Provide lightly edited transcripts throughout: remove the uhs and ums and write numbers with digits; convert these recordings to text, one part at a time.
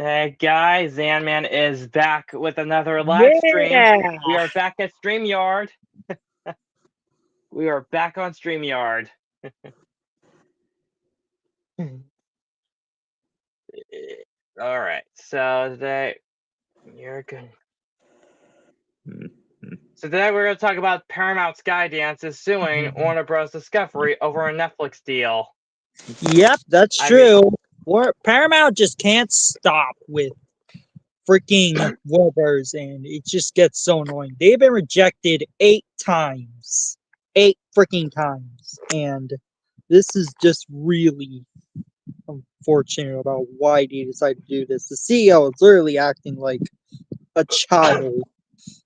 Hey guys, Zanman is back with another live stream. Yeah. We are back at Streamyard. We are back on Streamyard. Alright, so today you're good. So today we're going to talk about Paramount Skydance is suing Warner Bros. Discovery over a Netflix deal. Yep, that's true. Paramount just can't stop with freaking Warbur's, and it just gets so annoying. They've been rejected 8 times. 8 freaking times. And this is just really unfortunate about why they decided to do this. The CEO is literally acting like a child.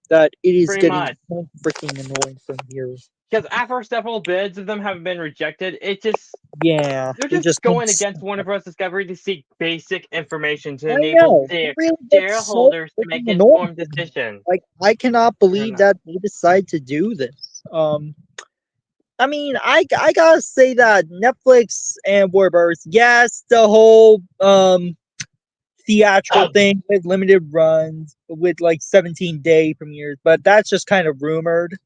That it is Pretty getting much. so freaking annoying from here. Because after several bids of them have been rejected, Yeah, they're just going against Warner Bros. Discovery to seek basic information to enable their shareholders to make informed decisions. Like, I cannot believe that they decide to do this. I mean, I gotta say that Netflix and Warner Bros. Yes, the whole theatrical thing with limited runs with like 17-day premieres, but that's just kind of rumored.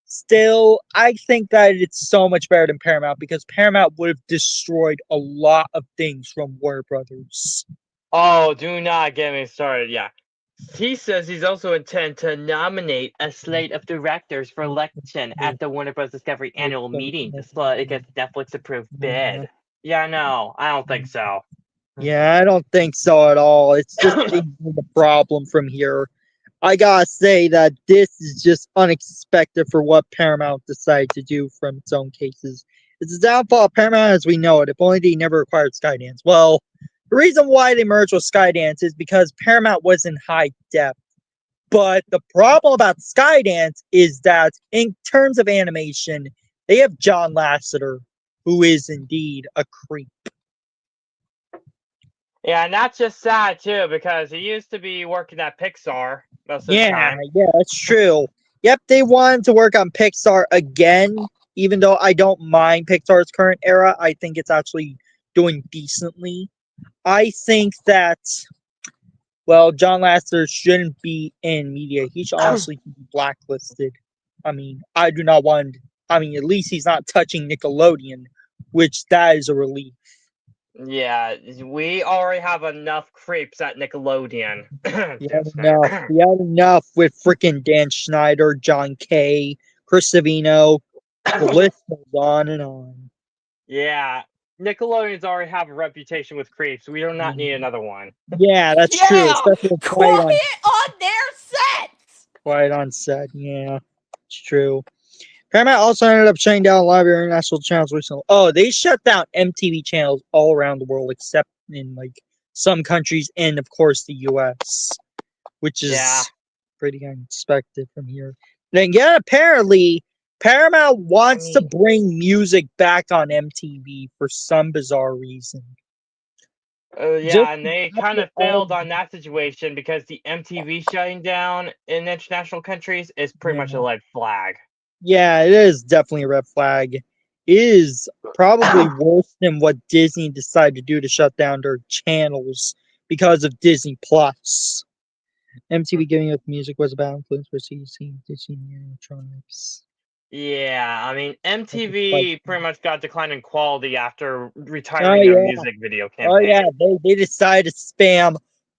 Still, I think that it's so much better than Paramount because Paramount would have destroyed a lot of things from Warner Brothers. Oh, do not get me started. Yeah. He says he's also intend to nominate a slate of directors for election at the Warner Bros. Discovery annual meeting to slot against Netflix approved bid. Yeah, no, I don't think so. Yeah, I don't think so at all. It's just the problem from here. I gotta say that this is just unexpected for what Paramount decided to do from its own cases. It's a downfall of Paramount as we know it, if only they never acquired Skydance. Well, the reason why they merged with Skydance is because Paramount was in high def. But the problem about Skydance is that in terms of animation, they have John Lasseter, who is indeed a creep. Yeah, and that's just sad too because he used to be working at Pixar most of the time. Yeah, that's true. Yep, they wanted to work on Pixar again, even though I don't mind Pixar's current era. I think it's actually doing decently. I think that, well, John Lasseter shouldn't be in media. He should honestly be blacklisted. I mean, I do not want. I mean, at least he's not touching Nickelodeon, which that is a relief. Yeah, we already have enough creeps at Nickelodeon. We had enough with freaking Dan Schneider, John Kay, Chris Savino. The list goes on and on. Yeah, Nickelodeon's already have a reputation with creeps. We do not need another one. Yeah, that's true. Especially with quiet on their sets. Quiet on set. Yeah, it's true. Paramount also ended up shutting down a lot of international channels recently. Oh, they shut down MTV channels all around the world except in like some countries and of course the US, which is pretty unexpected from here. Then again, apparently Paramount wants to bring music back on MTV for some bizarre reason. Yeah, and they kind of failed on that situation because the MTV shutting down in international countries is pretty much a red flag. Yeah, it is definitely a red flag. It is probably worse than what Disney decided to do to shut down their channels because of Disney Plus. MTV giving up music was a bad influence for CDC, Disney Electronics. Yeah, I mean, MTV pretty much got declining quality after retiring their music video campaign. Oh, yeah, they decided to spam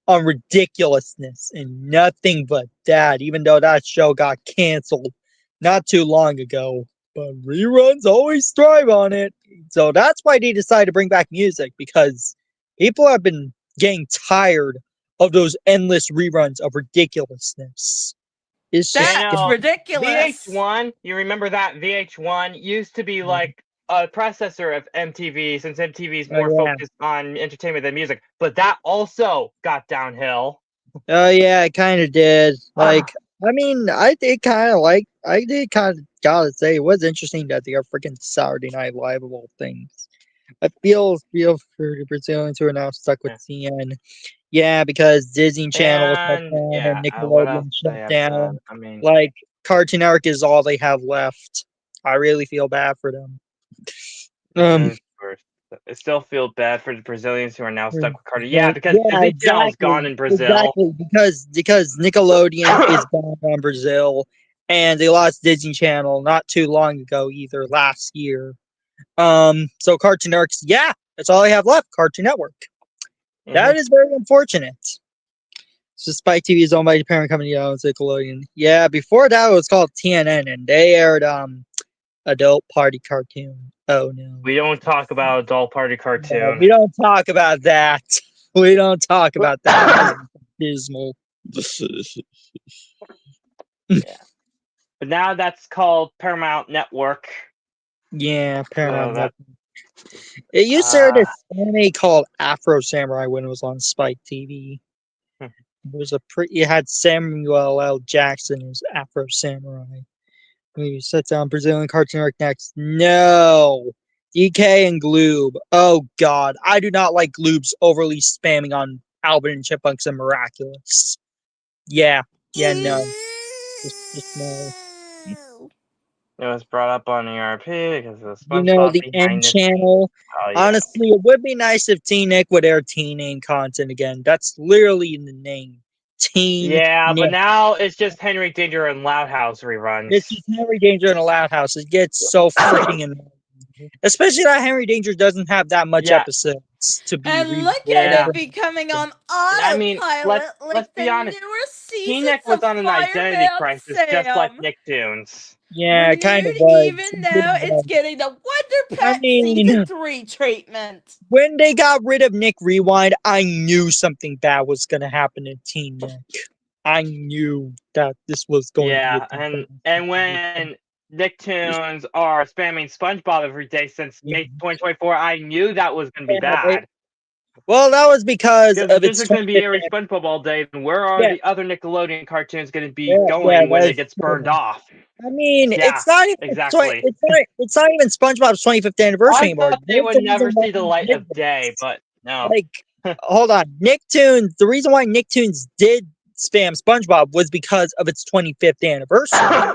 on ridiculousness and nothing but that, even though that show got canceled not too long ago. But reruns always thrive on it. So that's why they decided to bring back music, because people have been getting tired of those endless reruns of ridiculousness. It's just ridiculous. VH1, you remember that VH1 used to be like a predecessor of MTV, since MTV is more focused on entertainment than music. But that also got downhill. Oh yeah, it kind of did. Like, I mean, I did kind of gotta say it was interesting that they got freaking Saturday Night Live of all things. I feel for pursuing to are now stuck with CN. Yeah, because Disney Channel shut down and Nickelodeon shut down. I mean, like, Cartoon Network is all they have left. I really feel bad for them. I still feel bad for the Brazilians who are now stuck with Cartoon. Yeah, because Disney Channel's gone in Brazil. Exactly, because Nickelodeon is gone on Brazil, and they lost Disney Channel not too long ago, either last year. So Cartoon Network's, yeah, that's all I have left. Cartoon Network. That is very unfortunate. So Spike TV is owned by the parent company owns Nickelodeon. Yeah, before that it was called TNN, and they aired adult party cartoon. Oh no. We don't talk about adult party cartoon. No, we don't talk about that. We don't talk about that. Dismal. Yeah. But now that's called Paramount Network. Yeah, Paramount Network. It used to air this anime called Afro Samurai when it was on Spike TV. It was it had Samuel L. Jackson as Afro Samurai. We set down Brazilian Cartoon Network next. No. DK and Gloob. Oh god. I do not like Gloob's overly spamming on Alvin and Chipmunks and Miraculous. Yeah. Yeah, no. Just no. It was brought up on ERP because of the You know, SpongeBob the N channel. Oh, yeah. Honestly, it would be nice if Teen Nick would air Teen Nick content again. That's literally in the name. Teen Yeah, Nick. but now it's just Henry Danger and Loud House reruns. It's just Henry Danger in a Loud House. It gets so freaking annoying. Especially that Henry Danger doesn't have that much episodes to be. And look at it becoming on autopilot. I mean, let's be honest. Teen Nick was on an identity crisis, just like Nicktoons. Yeah, it kind of You was. even know it's getting the Wonder Pet Season 3 treatment. When they got rid of Nick Rewind, I knew something bad was going to happen in Teen Nick. I knew that this was going to be and when Nicktoons are spamming SpongeBob every day since May 2024, I knew that was going to be bad. Well, that was because of this is going to be airing SpongeBob all day. And where are the other Nickelodeon cartoons going to be going when it gets burned off? I mean, it's not even exactly. It's not even SpongeBob's 25th anniversary anymore. They would never see the light of day, but no. Hold on, Nicktoons. The reason why Nicktoons did spam SpongeBob was because of its 25th anniversary.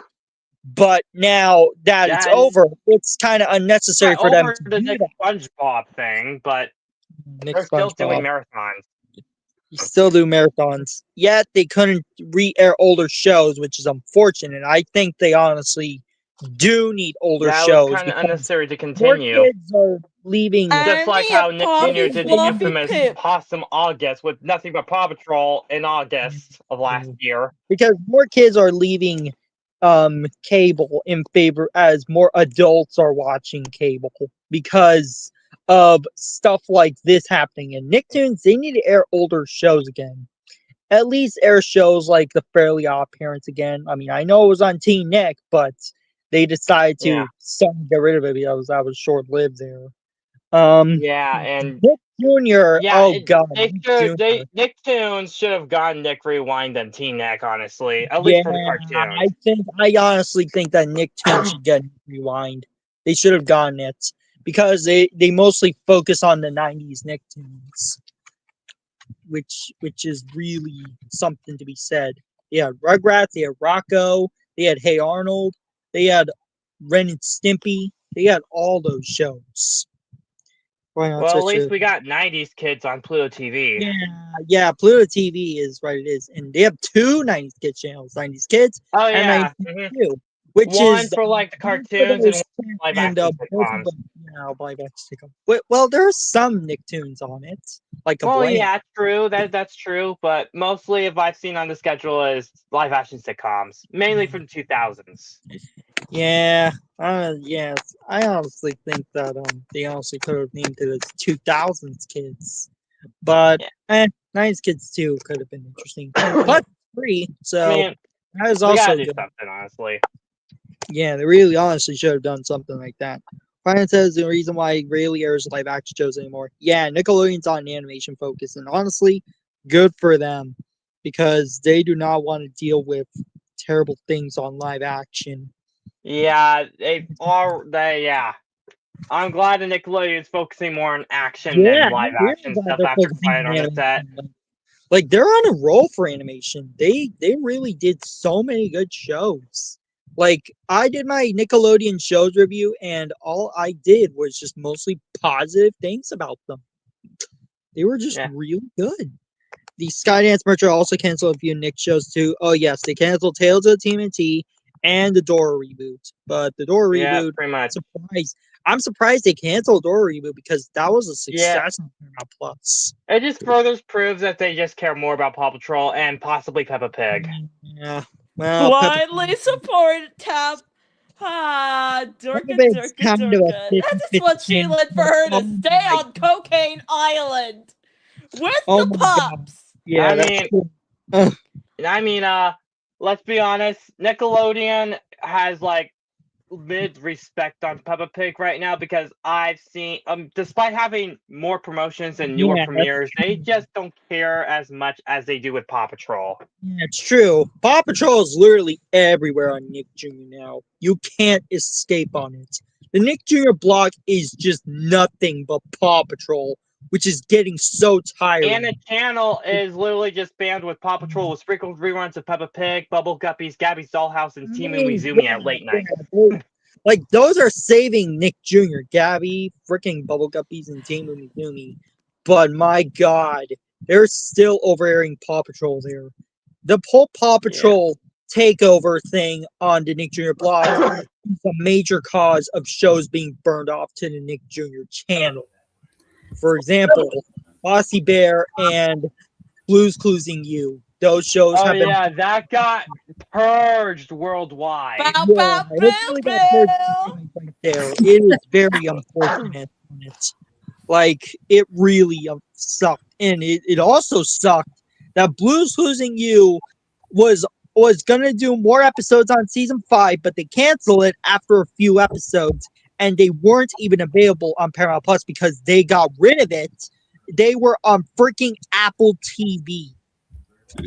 But now that it's over, it's kind of unnecessary for them to do that. SpongeBob thing, but they're still doing marathons. You still do marathons. Yet they couldn't re-air older shows, which is unfortunate. I think they honestly do need older shows. Kind of unnecessary to continue. More kids are leaving. Just like how Nick Jr. did the infamous Possum August with nothing but Paw Patrol in August of last year. Because more kids are leaving cable in favor as more adults are watching cable because of stuff like this happening. In Nicktoons, they need to air older shows again. At least air shows like The Fairly Odd Parents again. I mean, I know it was on Teen Nick, but they decided to get rid of it because that was short-lived there. And Nick Jr. Oh god, Nicktoons should have gotten Nick Rewind than Teen Nick, honestly. At least for the cartoons. I honestly think that Nicktoons should get Rewind. They should have gotten it because they mostly focus on the 90s Nicktoons, which is really something to be said. They had Rugrats, they had Rocco, they had Hey Arnold, they had Ren and Stimpy, they had all those shows. Well, at least we got 90s kids on Pluto TV. Yeah, Pluto TV is what it is. And they have two 90s kids channels, 90s Kids and 90s Kids, which one is for like the cartoons and one live action sitcoms. Live action sitcoms. Well, there's some Nicktoons on it. True. That's true. But mostly, if I've seen on the schedule, is live action sitcoms, mainly from the 2000s. Yes. I honestly think that they honestly could have named it as 2000s Kids, but 90s Kids too could have been interesting. But free, so that is also do something, honestly. Yeah, they really honestly should have done something like that. Brian says the reason why it rarely airs live action shows anymore. Yeah, Nickelodeon's on animation focus, and honestly, good for them because they do not want to deal with terrible things on live action. Yeah, I'm glad the Nickelodeon's focusing more on action than live action stuff after playing on the set. Like they're on a roll for animation. They really did so many good shows. Like, I did my Nickelodeon shows review, and all I did was just mostly positive things about them. They were just Yeah. really good. The Skydance merger also canceled a few Nick shows too. Oh yes, they canceled Tales of TMNT and the Dora reboot. But the Dora Yeah, reboot, pretty much. I'm surprised they canceled Dora reboot because that was a Yeah. success on Paramount Plus. It just further proves that they just care more about Paw Patrol and possibly Peppa Pig. Yeah. Well, Peppa Blindly support Tab. Durka, Pig's Durka, kind of a Durka. That is 50-50 what she chance. went for her to Oh stay my on Cocaine Island with Oh the my god. pups. Yeah, I that's mean- true. Ugh. I mean, let's be honest. Nickelodeon has like mid respect on Peppa Pig right now because I've seen, despite having more promotions and newer Yeah, that's premieres, they true. just don't care as much as they do with Paw Patrol. Yeah, it's true. Paw Patrol is literally everywhere on Nick Jr. now. You can't escape on it. The Nick Jr. blog is just nothing but Paw Patrol, which is getting so tiring. And the channel is literally just banned with Paw Patrol with sprinkled reruns of Peppa Pig, Bubble Guppies, Gabby's Dollhouse, and Team Umizoomi at late night. Like, those are saving Nick Jr., Gabby, freaking Bubble Guppies, and Team Umizoomi. But my god, they're still over airing Paw Patrol there. The whole Paw Patrol takeover thing on the Nick Jr. blog is a major cause of shows being burned off to the Nick Jr. channel. For example, Bossy Bear and Blues Cluesing You. Those shows Oh have been yeah, that got purged worldwide. Bow, yeah, bow, it bill, really got hurt bill. right there. It is very unfortunate. Like, it really sucked. And it also sucked that Blues Losing You was gonna do more episodes on season 5, but they canceled it after a few episodes, and they weren't even available on Paramount Plus because they got rid of it. They were on freaking Apple TV.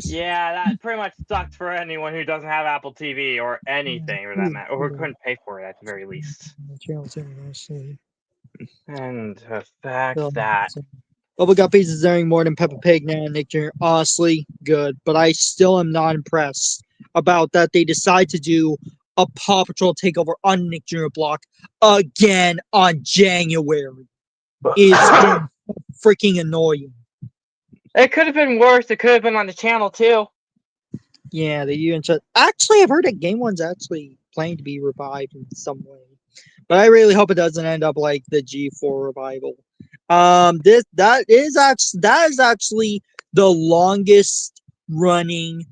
Yeah, that pretty much sucked for anyone who doesn't have Apple TV or anything for that matter, or couldn't pay for it at the very least. And the fact that Bubble Guppies is earning more than Peppa Pig now, Nick Jr. Honestly, good. But I still am not impressed about that they decide to do a Paw Patrol takeover on Nick Jr. block again on January. It's been freaking annoying. it could have been worse. It could have been on the channel too. Yeah, they even said. Actually, I've heard that Game One's actually planning to be revived in some way, but I really hope it doesn't end up like the G4 revival. That is actually the longest running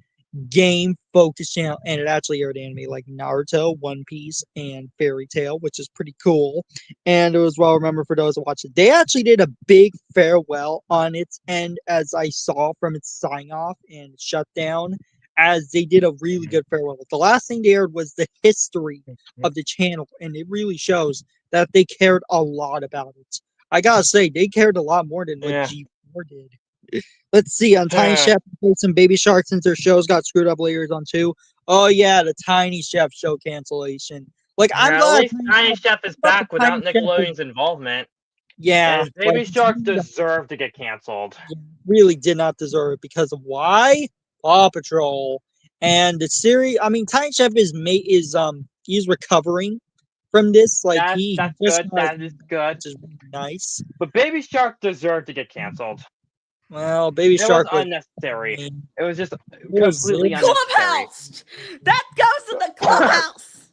game focused channel, and it actually aired anime like Naruto, One Piece, and Fairy Tail, which is pretty cool. And it was well remembered for those that watched it. They actually did a big farewell on its end, as I saw from its sign off and shutdown, as they did a really good farewell. The last thing they aired was the history of the channel, and it really shows that they cared a lot about it. I gotta say, they cared a lot more than what Yeah. G4 did. Let's see, on Tiny Chef, and Baby Shark, since their shows got screwed up later on too. Oh yeah, the Tiny Chef show cancellation. Like, I'm Now, at glad least Tiny Chef is back without Tiny Chef is- Nickelodeon's involvement. Yeah, And Baby like, Shark deserve to get canceled. really did not deserve it because of why? Paw Patrol. And the series, I mean, Tiny Chef is he's recovering from this. Like, That's he just good. got- That is good. which is really nice. But Baby Shark deserved to get canceled. Well, Baby It was Shark was unnecessary. It was just was completely it? unnecessary. Clubhouse. That goes to the clubhouse.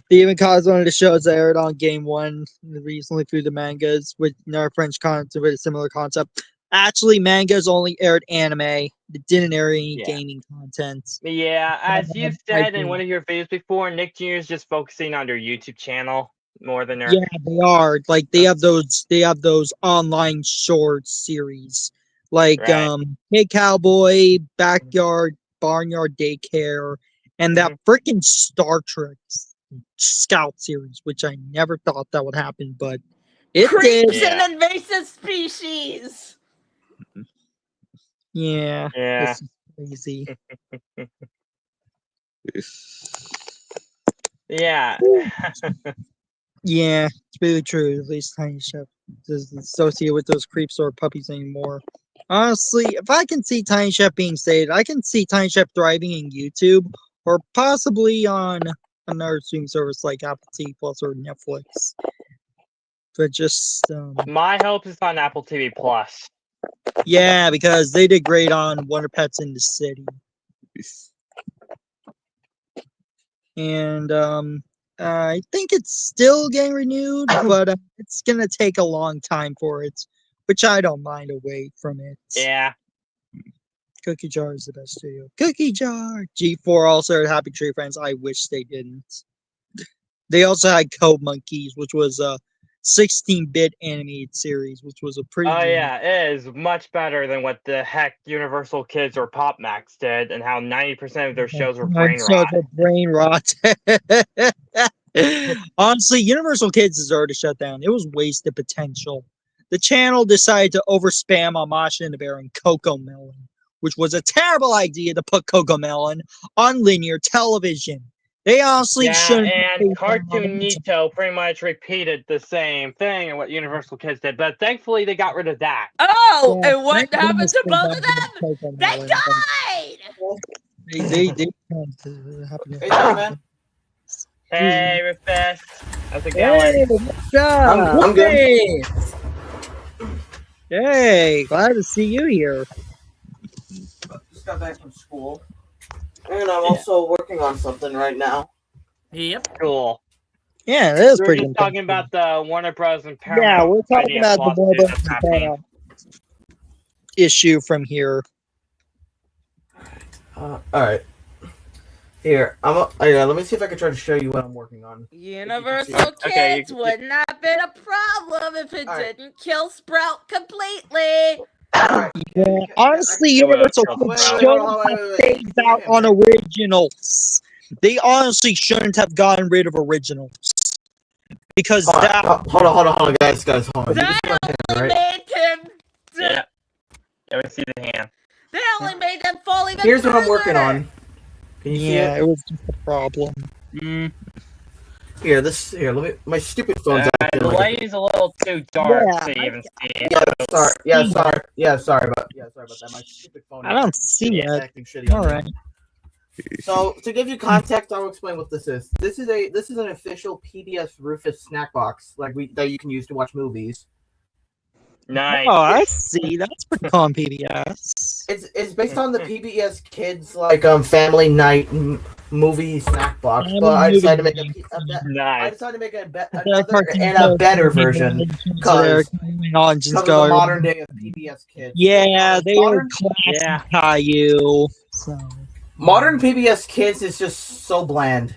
They even caused one of the shows that aired on Game One recently through the mangas with another French concept with a similar concept. Actually, mangas only aired anime. It didn't air any Yeah. gaming content. Yeah, as you've I said in do. one of your videos before, Nick Jr. is just focusing on their YouTube channel more than their. Yeah, they are. Like, they have those online short series. Like Right. Hey Cowboy, Backyard, Barnyard Daycare, and that freaking Star Trek Scout series, which I never thought that would happen, but it Creeps did. Yeah. and invasive species. Yeah. Yeah. This is crazy. Yeah. Yeah, it's really true. At least Tiny Chef doesn't associate with those creeps or puppies anymore. Honestly, if I can see Tiny Chef being saved, I can see Tiny Chef thriving in YouTube or possibly on another streaming service like Apple TV Plus or Netflix. But just My hope is on Apple TV Plus. yeah, because they did great on Wonder Pets in the City. And I think it's still getting renewed, but it's gonna take a long time for it, which I don't mind away from it. Yeah. Cookie Jar is the best studio. Cookie Jar! G4 also had Happy Tree Friends. I wish they didn't. They also had Code Monkeys, which was a 16-bit animated series, which was a pretty. Oh yeah, it is much better than what the heck Universal Kids or Pop Max did, and how 90% of their shows were brain rot. Brain rot. Honestly, Universal Kids deserved to shut down. It was wasted potential. The channel decided to overspam on Masha and the Bear and Coco Melon, which was a terrible idea to put Coco Melon on linear television. They honestly shouldn't. And Cartoon Nito pretty much repeated the same thing and what Universal Kids did, but thankfully they got rid of that. Oh, Yeah, and what thank happened goodness to they both got of rid them? Coco They Melon. died! They Hey, man. Hey, Rufus. How's it Hey, going? what's up? I'm good. Hey. Hey, glad to see you here. Just got back from school. And I'm also working on something right now. Yep. Cool. Yeah, that is We were pretty just talking intense. about the Warner Bros. And Paramount. Yeah, we're talking idea about the lawsuit Warner that's Bros. happening. Issue from here. Alright. Here, let me see if I can try to show you what I'm working on. Universal Okay, Kids would not have been a problem if it Alright. didn't kill Sprout completely. Alright. Yeah, honestly, I will Universal kill Kids Sprout. shouldn't have phased out on originals. They honestly shouldn't have gotten rid of originals. Because that. Hold on, guys, hold on. That only made him. Yeah. Yeah, we see the hand. That only made them fall even Here's what I'm further. working on. Can you see Yeah, it? it was just a problem. Here, let me. My stupid phone's The acting like lighting's a little too dark Yeah, to even see it. sorry about that. My stupid phone. I don't see it. Acting shitty. Alright. So to give you context, I'll explain what this is. This is an official PBS Rufus snack box, that you can use to watch movies. Nice. Oh, I see. That's pretty cool on PBS. It's based on the PBS Kids family night movie snack box, but I decided to make Nice. a better version because of the modern day of PBS Kids. Yeah, they were Modern- classic Caillou. So. Modern PBS Kids is just so bland.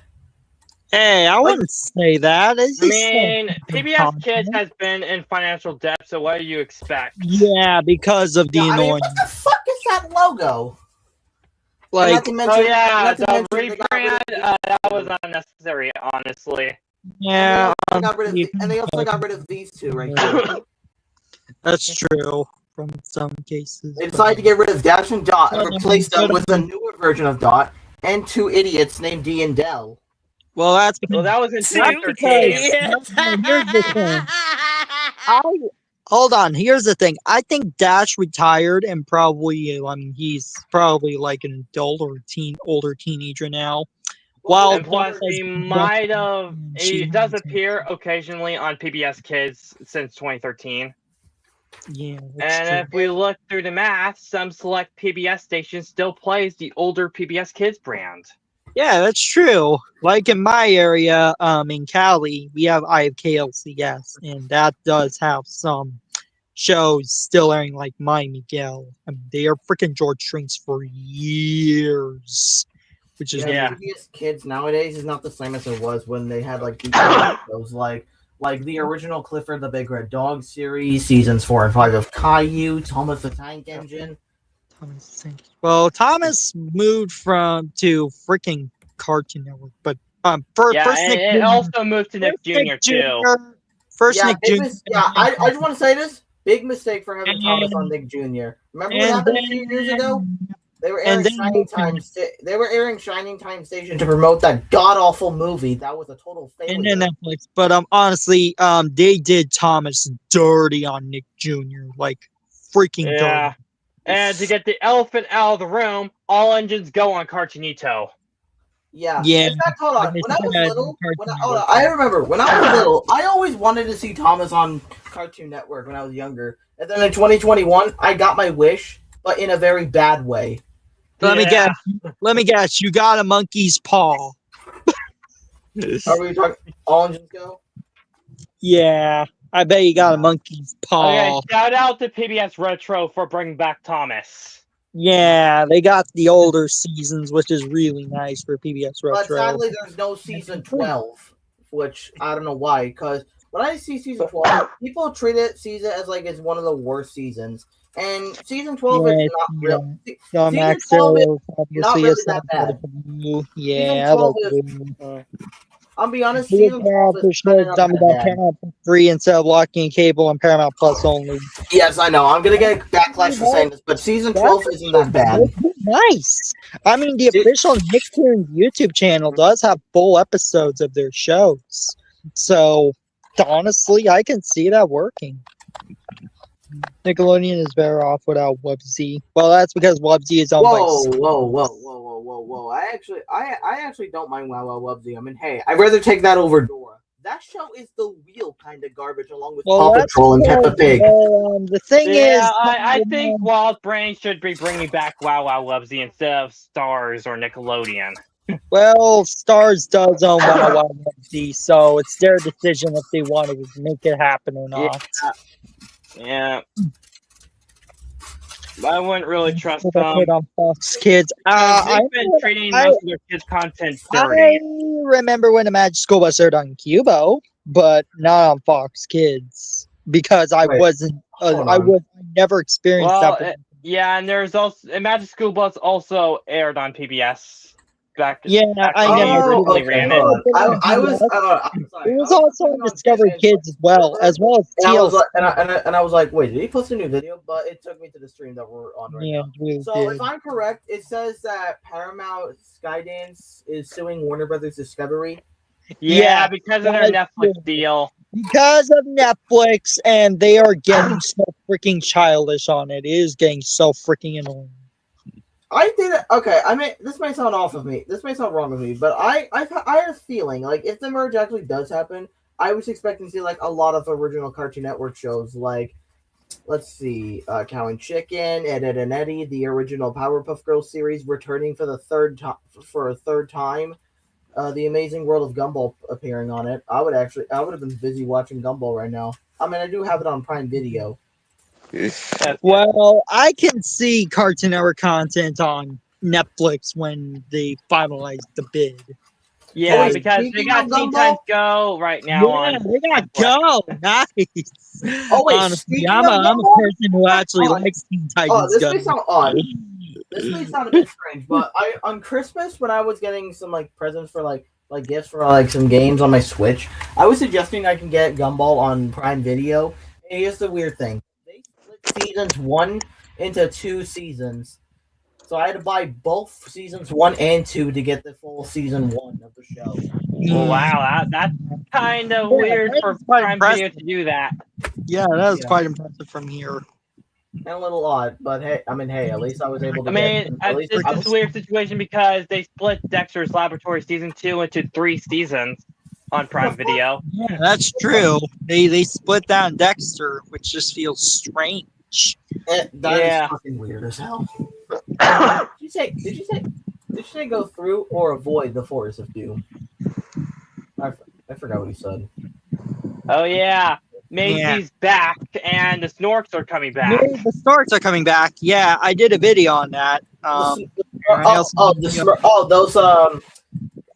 Hey, I wouldn't say that. It's I just mean, some PBS content. Kids has been in financial debt, so what do you expect? Yeah, because of the I mean, annoying. what the fuck is that logo? Like, Not to mention, Oh yeah, not to the mention they got rid rebrand, of- that was unnecessary, honestly. yeah, and they also got rid of these two right here. that's true from some cases. They but- decided to get rid of Dash and Dot and replace them with a newer version of Dot and two idiots named D and Del. Well, that's because. Well, that was in That's 2013. because- here's the thing. Hold on. Here's the thing. I think Dash retired and probably, I mean, he's probably like an adult or older teenager now. While And plus, he might have. He does appear occasionally on PBS Kids since 2013. Yeah. And if we look through the math, some select PBS stations still plays the older PBS Kids brand. Yeah, that's true. Like in my area, in Cali, I have KLCS, and that does have some shows still airing, like My Miguel. I mean, they are freaking George Shrinks for years, which is PBS Kids nowadays is not the same as it was when they had like these shows like the original Clifford the Big Red Dog series, seasons 4 and 5 of Caillou, Thomas the Tank Engine. Well, Thomas moved to freaking Cartoon Network, but first Nick it Jr. also moved to Nick Jr. too. First Nick Jr. I just want to say this. Big mistake for having Thomas on Nick Jr. Remember what happened a few years ago? They were airing Shining Time. They were airing Shining Time Station to promote that god awful movie. That was a total failure. And then Netflix, but honestly, they did Thomas dirty on Nick Jr. Like freaking dirty. And to get the elephant out of the room, all engines go on Cartoonito. Yeah. Yeah. In fact, hold on. I When I was guess little, Cartoon hold on, Network. I remember when I was little, I always wanted to see Thomas on Cartoon Network when I was younger. And then in 2021, I got my wish, but in a very bad way. Let me Yeah. guess. Let me guess. You got a monkey's paw. Are we talking all engines go? Yeah. I bet you got a Yeah. monkey's Okay, paw. shout out to PBS Retro for bringing back Thomas. Yeah, they got the older seasons, which is really nice for PBS But Retro. sadly, there's no season 12, which I don't know why. Because when I see season 12, people treat it season as like it's one of the worst seasons, and season 12 is not real. John Season 12 is Maxwell, not obviously, really is that bad. Yeah, I Season 12 like is. Blue. I'll be honest, Blue season 12 Paramount for is sure. kind of Dumb not about that bad. Paramount Plus 3 instead of locking cable on Paramount Plus only. Yes, I know. I'm gonna get backlash for saying this, but season 12 isn't that bad. Nice. I mean, the official Nicktoons YouTube channel does have full episodes of their shows. So, honestly, I can see that working. Nickelodeon is better off without Wubsy. Well, that's because Wubsy is owned by Whoa! I actually don't mind Wow Wow Wubsy. I mean, hey, I'd rather take that over Dora. That show is the real kind of garbage, along with Paw Patrol and Peppa Pig. The thing is, I think Wild Brain should be bringing back Wow Wow Wubsy instead of Stars or Nickelodeon. well, Stars does own Wow Wow Wubsy, so it's their decision if they want to make it happen or not. Yeah. I wouldn't really trust That's them. it on Fox Kids. They've been treating most of their kids' content dirty. I remember when the Magic School Bus aired on Cubo, but not on Fox Kids because I Wait, wasn't. I never experienced Well, that. yeah, and there's also Magic School Bus also aired on PBS back. Yeah, I when they never. originally okay, ran hold it. on. I was. I'm sorry. It was also on Discovery Kids as well as And I was TLC. like, and I was like, wait, did he post a new video? But it took me to the stream that we're on right Yeah, now. it really So did. if I'm correct, it says that Paramount Skydance is suing Warner Brothers Discovery. Yeah, because of their that's Netflix true. deal. Because of Netflix, and they are getting so freaking childish on it. It is getting so freaking annoying. I did it. Okay, I mean, this may sound off of me. This may sound wrong of me, but I had a feeling like if the merge actually does happen, I was expecting to see like a lot of original Cartoon Network shows, like let's see, Cow and Chicken, Ed, Ed and Eddie, the original Powerpuff Girls series returning for the third time. The Amazing World of Gumball appearing on it. I would have been busy watching Gumball right now. I mean, I do have it on Prime Video. Well, I can see Cartoon Network content on Netflix when they finalize the bid. Yeah, wait, because they speaking got of Teen Gumball? Titans Go right now Yeah, on. they got Netflix. Go. Nice. Oh, wait, Honestly, speaking I'm of a Gumball? person who actually Hold on. likes Teen Oh, Titans this Go. may sound odd. This may sound a bit strange, but on Christmas when I was getting some like presents for like gifts for like some games on my Switch, I was suggesting I can get Gumball on Prime Video. And here's the weird thing: they split seasons 1 into 2 seasons, so I had to buy both seasons 1 and 2 to get the full season 1 of the show. Well, wow, that's kind of Yeah, weird that for is quite Prime Video impressive. to do that. Yeah, that is Yeah. quite impressive from here. And a little odd, but hey, at least I was able to. I mean, at least it's I just a weird situation because they split Dexter's Laboratory season 2 into 3 seasons on Prime Video. Yeah, that's true. They split down Dexter, which just feels strange. That Yeah. is fucking weird as hell. Did you say go through or avoid the Forest of Doom? I forgot what he said. Oh yeah, Maisie's back and the Snorks are coming back. Yeah, the Starks are coming back. Yeah, I did a video on that. Those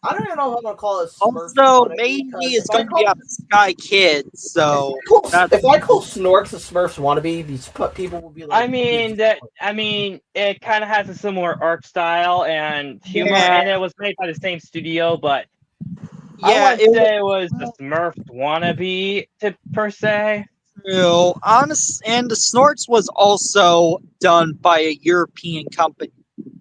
I don't even know how I'm gonna call it. Also, Maisie is going to be on Sky Kids, so if I call Snorks a Smurfs wannabe, these people will be like. I mean, it kind of has a similar art style and humor, Yeah. and it was made by the same studio, but yeah, I wouldn't say it was the Smurfs wannabe per se. Honest, and the Snorts was also done by a European company.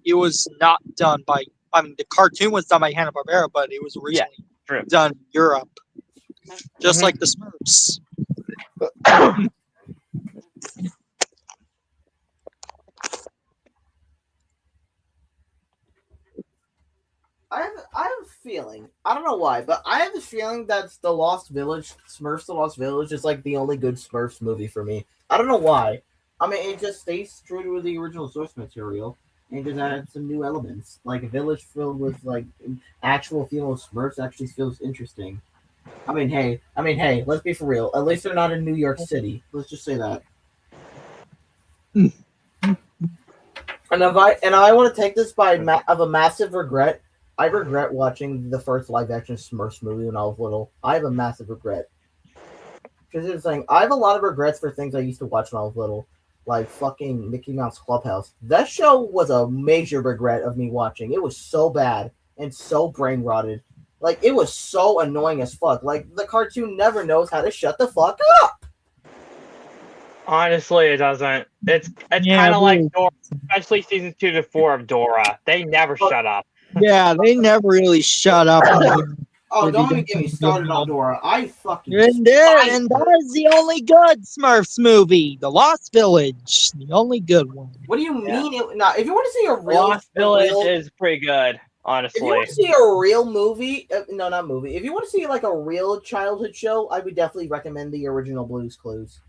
It was not done by. I mean, the cartoon was done by Hanna-Barbera, but it was originally done in Europe, just like the Smurfs. I have feeling. I don't know why, but I have this feeling that The Lost Village, Smurfs: The Lost Village, is like the only good Smurfs movie for me. I don't know why. I mean, it just stays true to the original source material and just adds some new elements. Like a village filled with like actual female Smurfs actually feels interesting. I mean, hey, let's be for real. At least they're not in New York City. Let's just say that. And I want to take this of a massive regret. I regret watching the first live action Smurfs movie when I was little. I have a massive regret. Because it's saying I have a lot of regrets for things I used to watch when I was little, like fucking Mickey Mouse Clubhouse. That show was a major regret of me watching. It was so bad and so brain rotted. Like it was so annoying as fuck. Like the cartoon never knows how to shut the fuck up. Honestly, it doesn't. It's kind of like Dora, especially seasons 2 to 4 of Dora. They never shut up. Yeah, they never really shut up. Oh, don't even get me started on Dora. I fucking and that is the only good Smurfs movie, The Lost Village, the only good one. What do you mean? If you want to see a real Lost Village is pretty good, honestly. If you want to see a real movie, no, not movie. If you want to see like a real childhood show, I would definitely recommend the original Blue's Clues.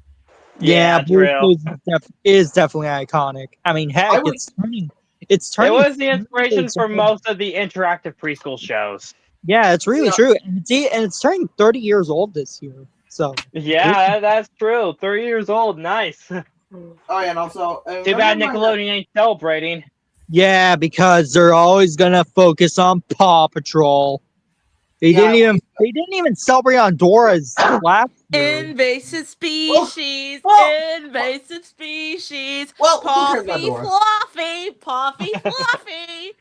Yeah, Blue's Clues is definitely iconic. I mean, heck, it's turning. It was the inspiration for most of the interactive preschool shows. Yeah, it's really true, and it's turning 30 years old this year. So yeah, that's true. 30 years old, nice. Oh yeah, and also too bad Nickelodeon ain't celebrating. Yeah, because they're always gonna focus on Paw Patrol. They didn't even celebrate on Dora's last year. Invasive species, invasive species. Well, Puffy Fluffy, Fluffy.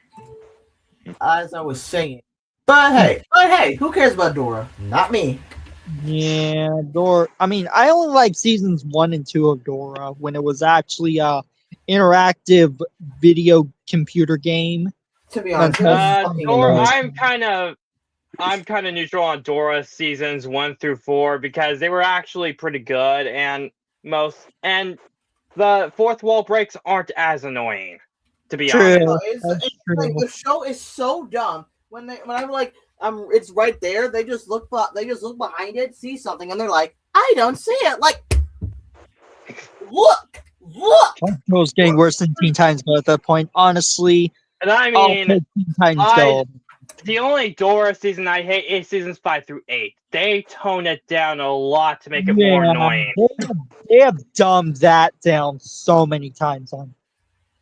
As I was saying. But hey, who cares about Dora? Not me. Yeah, Dora. I mean, I only like seasons 1 and 2 of Dora when it was actually a interactive video computer game. To be honest, Dora, I'm kind of neutral on Dora seasons 1 through 4 because they were actually pretty good, and the fourth wall breaks aren't as annoying. To be honest, the show is so dumb. When I'm like, it's right there. They just look behind it, see something, and they're like, I don't see it. Like, look. It was getting worse than Teen Titans Go at that point, honestly. And I mean, Teen Titans Go. The only Dora season I hate is seasons 5 through 8. They tone it down a lot to make it more annoying. They have dumbed that down so many times on.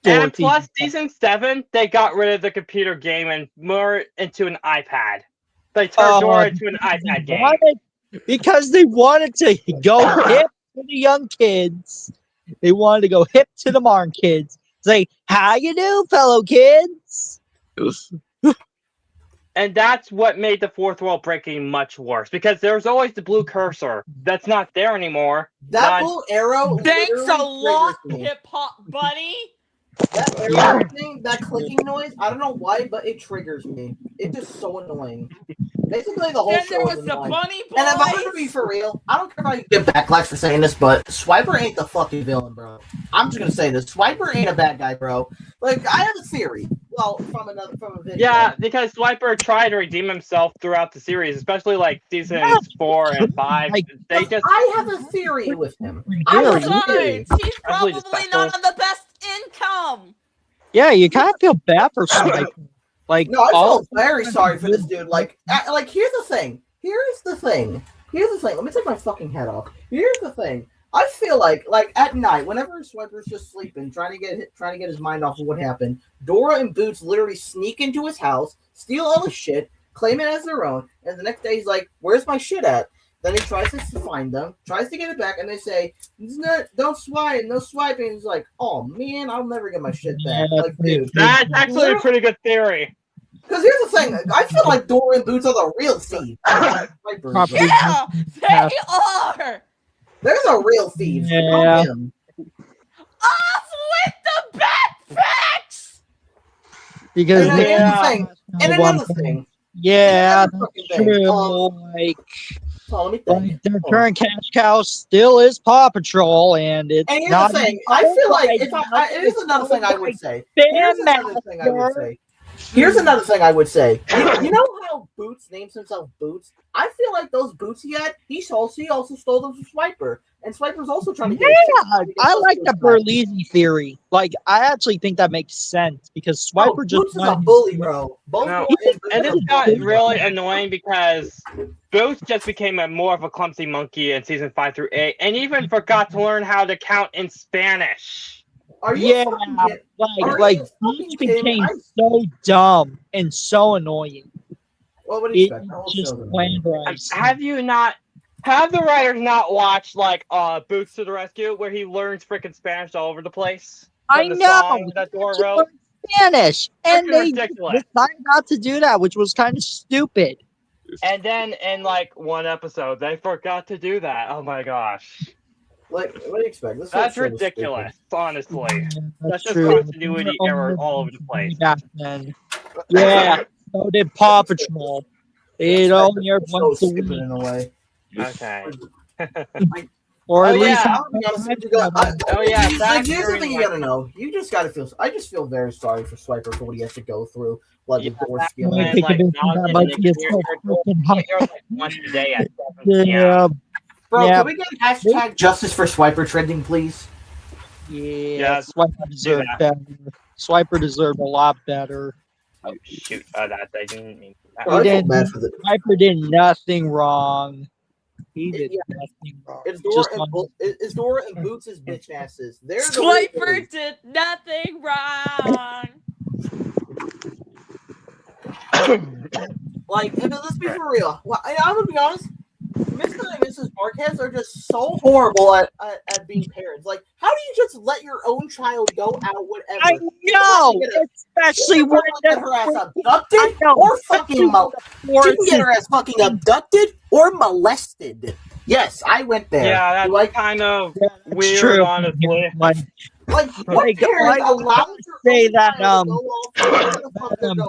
And plus, season 7, they got rid of the computer game and more into an iPad. They turned Dora into an iPad game. Because they wanted to go hip to the young kids. They wanted to go hip to the modern kids. Say, how you do, fellow kids? And that's what made the fourth wall breaking much worse. Because there's always the blue cursor. That's not there anymore. That blue arrow. Thanks a lot, hip-hop buddy. That arrow thing, that clicking noise, I don't know why, but it triggers me. It's just so annoying. Basically, the whole Then show there was is the annoying. bunny boys. And if I'm gonna be for real, I don't care if I get backlash for saying this, but Swiper ain't the fucking villain, bro. I'm just gonna say this: Swiper ain't a bad guy, bro. Like, I have a theory. Well, from a video. Yeah, because Swiper tried to redeem himself throughout the series, especially like seasons 4 and 5. I have a theory with him. Besides, he's probably not on the best income. Yeah, you kind of feel bad for Swiper. Like, no, I feel very sorry for this dude. Like, here's the thing. Let me take my fucking head off. Here's the thing. I feel like at night, whenever Swiper's just sleeping, trying to get his mind off of what happened, Dora and Boots literally sneak into his house, steal all his shit, claim it as their own, and the next day he's like, "Where's my shit at?" Then he tries to find them, tries to get it back, and they say, "Don't swipe, no swiping." He's like, "Oh man, I'll never get my shit back." Yeah, like, dude, that's actually a pretty good theory. Because here's the thing, I feel like Dora and Boots are the real thieves. Yeah, they are. They're the real thieves. Yeah. Off with the backpacks. Because and another thing. Yeah, true. Their current cash cow still is Paw Patrol, and it's and here's not. The thing. I feel like here's another thing I would say. Here's another thing I would say. You know how Boots names himself Boots? I feel like those boots he had, he also stole them from Swiper. And Swiper's also trying to get I like the Berlizzi theory. Like, I actually think that makes sense because Swiper just Boots is a bully, bro. Both No, Boots and are it's got bullies. really annoying because Boots just became more of a clumsy monkey in season 5 through 8, and even forgot to learn how to count in Spanish. Are you Boots became so dumb and so annoying. Well, what do you It expect? just glamorized. Have the writers not watched Boots to the Rescue, where he learns freaking Spanish all over the place? I The know. song that Dora He wrote. learned Spanish, and Freaking they ridiculous. decided not to do that, which was kind of stupid. And then in one episode, they forgot to do that. Oh my gosh. Like, what do you expect? That's ridiculous, honestly. That's just true. continuity error all over the place. Back then. Yeah, so did Paw Patrol. It only aired once a week. in a way. Okay. Or at Oh, least yeah. Like, here's the thing you gotta know. You just gotta feel. I just feel very sorry for Swiper for what he has to go through. Like the door skill. I think it is that might be so freaking hot. Once a day at 7 p.m. Yeah, Bro, Yeah. can we get hashtag justice for Swiper trending, please? yeah. Swiper deserved better. Swiper deserved a lot better. Oh shoot! That I didn't mean that. Bro, I feel bad for the. Swiper did nothing wrong. He did nothing wrong. It's Dora and Boots' bitch asses. They're the Swiper did nothing wrong. Like, let's be for real. Well, I'm gonna be honest. Mr. and Mrs. Marquez are just so horrible at being parents. Like, how do you just let your own child go out, whatever? I know, especially when get her ass abducted or fucking she can get her ass fucking abducted or molested. Yes, I went there. Yeah, that's kind of weird, true. honestly. Like, what parents allow say that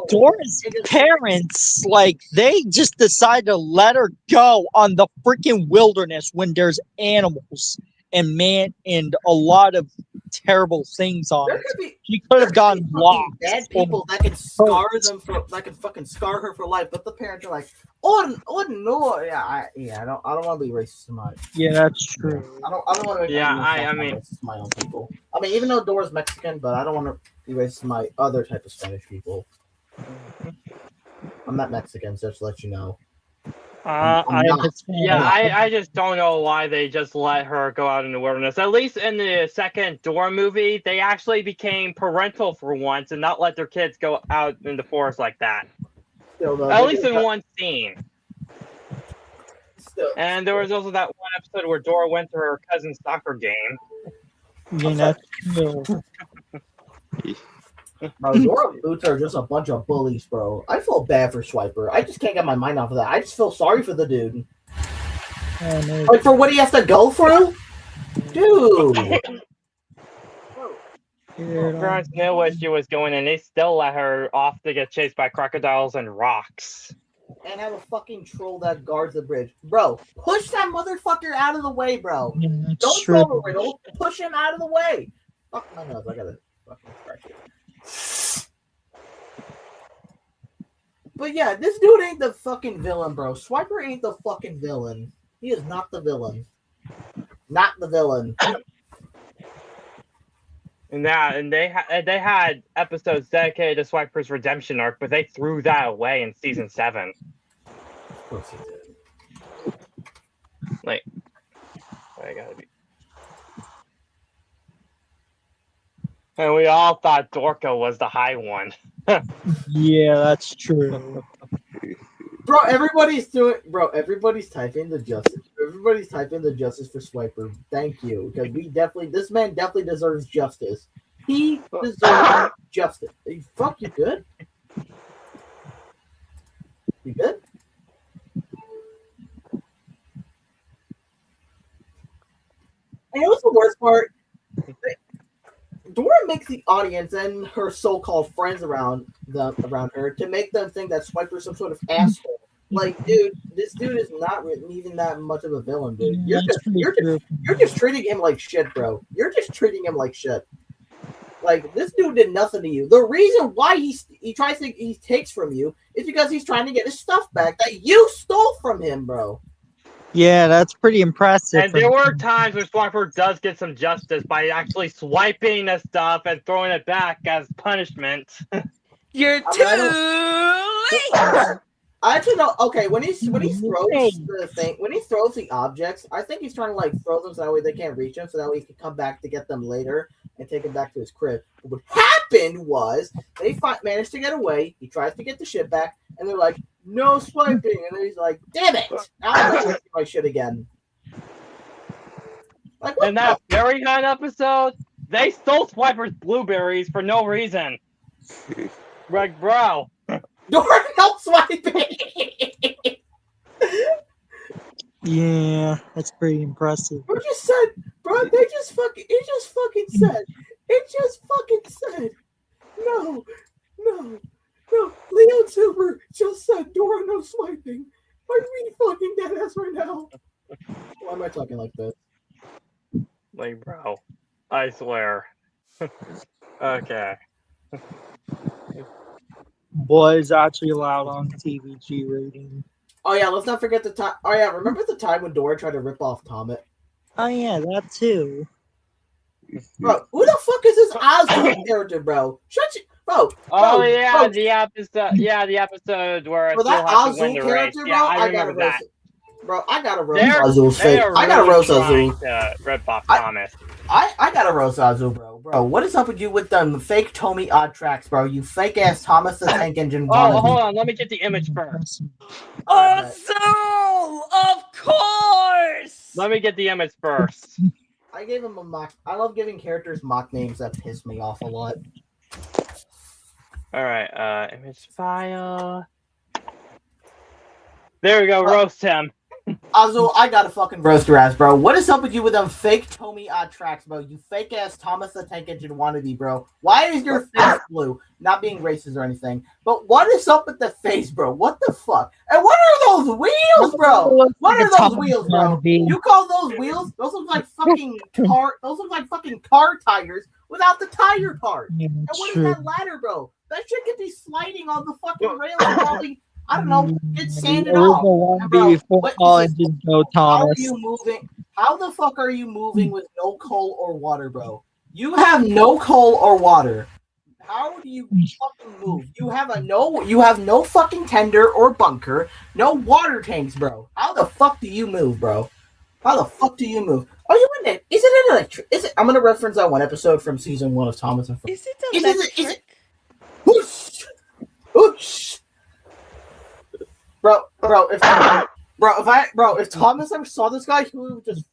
Dora's parents, like, they just decide to let her go on the freaking wilderness when there's animals and a lot of terrible things on it. She could have gotten lost. Bad people that can scar them that can fucking scar her for life. But the parents are like, oh no, I don't want to be racist to my. Yeah, that's true. I don't want to. I mean, racist to my own people. I mean, even though Dora's Mexican, but I don't want to be racist to my other type of Spanish people. I'm not Mexican, so just to let you know. I just don't know why they just let her go out in the wilderness. At least in the second Dora movie, they actually became parental for once and not let their kids go out in the forest like that. At least in one scene. And there was also that one episode where Dora went to her cousin's soccer game. Yeah, that's true. Bro, Dora and Boots are just a bunch of bullies, bro. I feel bad for Swiper. I just can't get my mind off of that. I just feel sorry for the dude. Like, for what he has to go through? Dude. Parents knew where she was going, and they still let her off to get chased by crocodiles and rocks. And have a fucking troll that guards the bridge. Bro, push that motherfucker out of the way, bro. Don't throw a riddle. Push him out of the way. Fuck my nose. I gotta fucking scratch it. But yeah, this dude ain't the fucking villain, bro. Swiper ain't the fucking villain. He is not the villain. Not the villain. And they had episodes dedicated to Swiper's redemption arc, but they threw that away in season 7. Of course he did. Like, I gotta be. And we all thought Dorka was the high one. Yeah, that's true. Bro, everybody's typing the justice. Everybody's typing the justice for Swiper. Thank you. Because this man definitely deserves justice. He deserves justice. Hey, fuck, you good? You good? And what's the worst part? Dora makes the audience and her so-called friends around her to make them think that Swiper's some sort of asshole. Like, dude, this dude is not even that much of a villain, dude. You're just treating him like shit, bro. You're just treating him like shit. Like, this dude did nothing to you. The reason why he takes from you is because he's trying to get his stuff back that you stole from him, bro. Yeah, that's pretty impressive. And there were times where Swiper does get some justice by actually swiping the stuff and throwing it back as punishment. You're too late. I actually don't. Okay, when he throws the thing, when he throws the objects, I think he's trying to like throw them so that way they can't reach him, so that way he can come back to get them later and take him back to his crib. But what happened was they managed to get away. He tries to get the shit back, and they're like, "No swiping," and then he's like, "Damn it! Now I'm gonna do my shit again." Like, what In that Fairy Hunt episode, they stole Swiper's blueberries for no reason. Like, bro. No swiping. Yeah, that's pretty impressive. Bro just said, bro, it just fucking said, no, Leo Tuber just said Dora no swiping. Are you fucking dead ass right now? Why am I talking like this? Like, bro. I swear. Okay. Was actually allowed on TVG rating. Oh yeah, let's not forget the time. Oh yeah, remember the time when Dora tried to rip off Comet? Oh yeah, that too. Bro, who the fuck is this Ozzy character, bro? Shut you, bro. Oh bro, yeah, bro. the episode. Yeah, the episode where Bro, Steel that has to win Azul the race. character, bro, Yeah, I I remember that. Bro, I gotta roast They're- Azul's They face. are I gotta really roast trying Azul. to rip off I- Thomas. I gotta roast Azul, bro. Bro, what is up with you with them fake Tomy odd tracks, bro? You fake ass Thomas the Tank Engine. Oh, wannabe. hold on. Let me get the image first. Azul, of course. Let me get the image first. I gave him a mock. I love giving characters mock names that piss me off a lot. All right. Image file. There we go. Roast him. Azul, I gotta fucking roast your ass, bro. What is up with you with them fake Tomy odd tracks, bro? You fake ass Thomas the Tank Engine wannabe, bro. Why is your face blue? Not being racist or anything, but what is up with the face, bro? What the fuck? And what are those wheels, bro? What are those wheels, bro? You call those wheels? Those look like fucking car. Those look like fucking car tires without the tire part. Yeah, And what is true. that ladder, bro? That shit could be sliding on the fucking rail and probably, I don't know, get sanded off. One Bro, before what all is this? engines go, How are Thomas. you moving? How the fuck are you moving with no coal or water, bro? You have no coal or water. How do you fucking move? You have no fucking tender or bunker, no water tanks, bro. How the fuck do you move, bro? How the fuck do you move? Are you in it? Is it an electric? Is it? I'm gonna reference that one episode from season 1 of Thomas and Friends. Is it Is electric? it? Whoosh! Whoosh! Bro, if Thomas ever saw this guy, he would just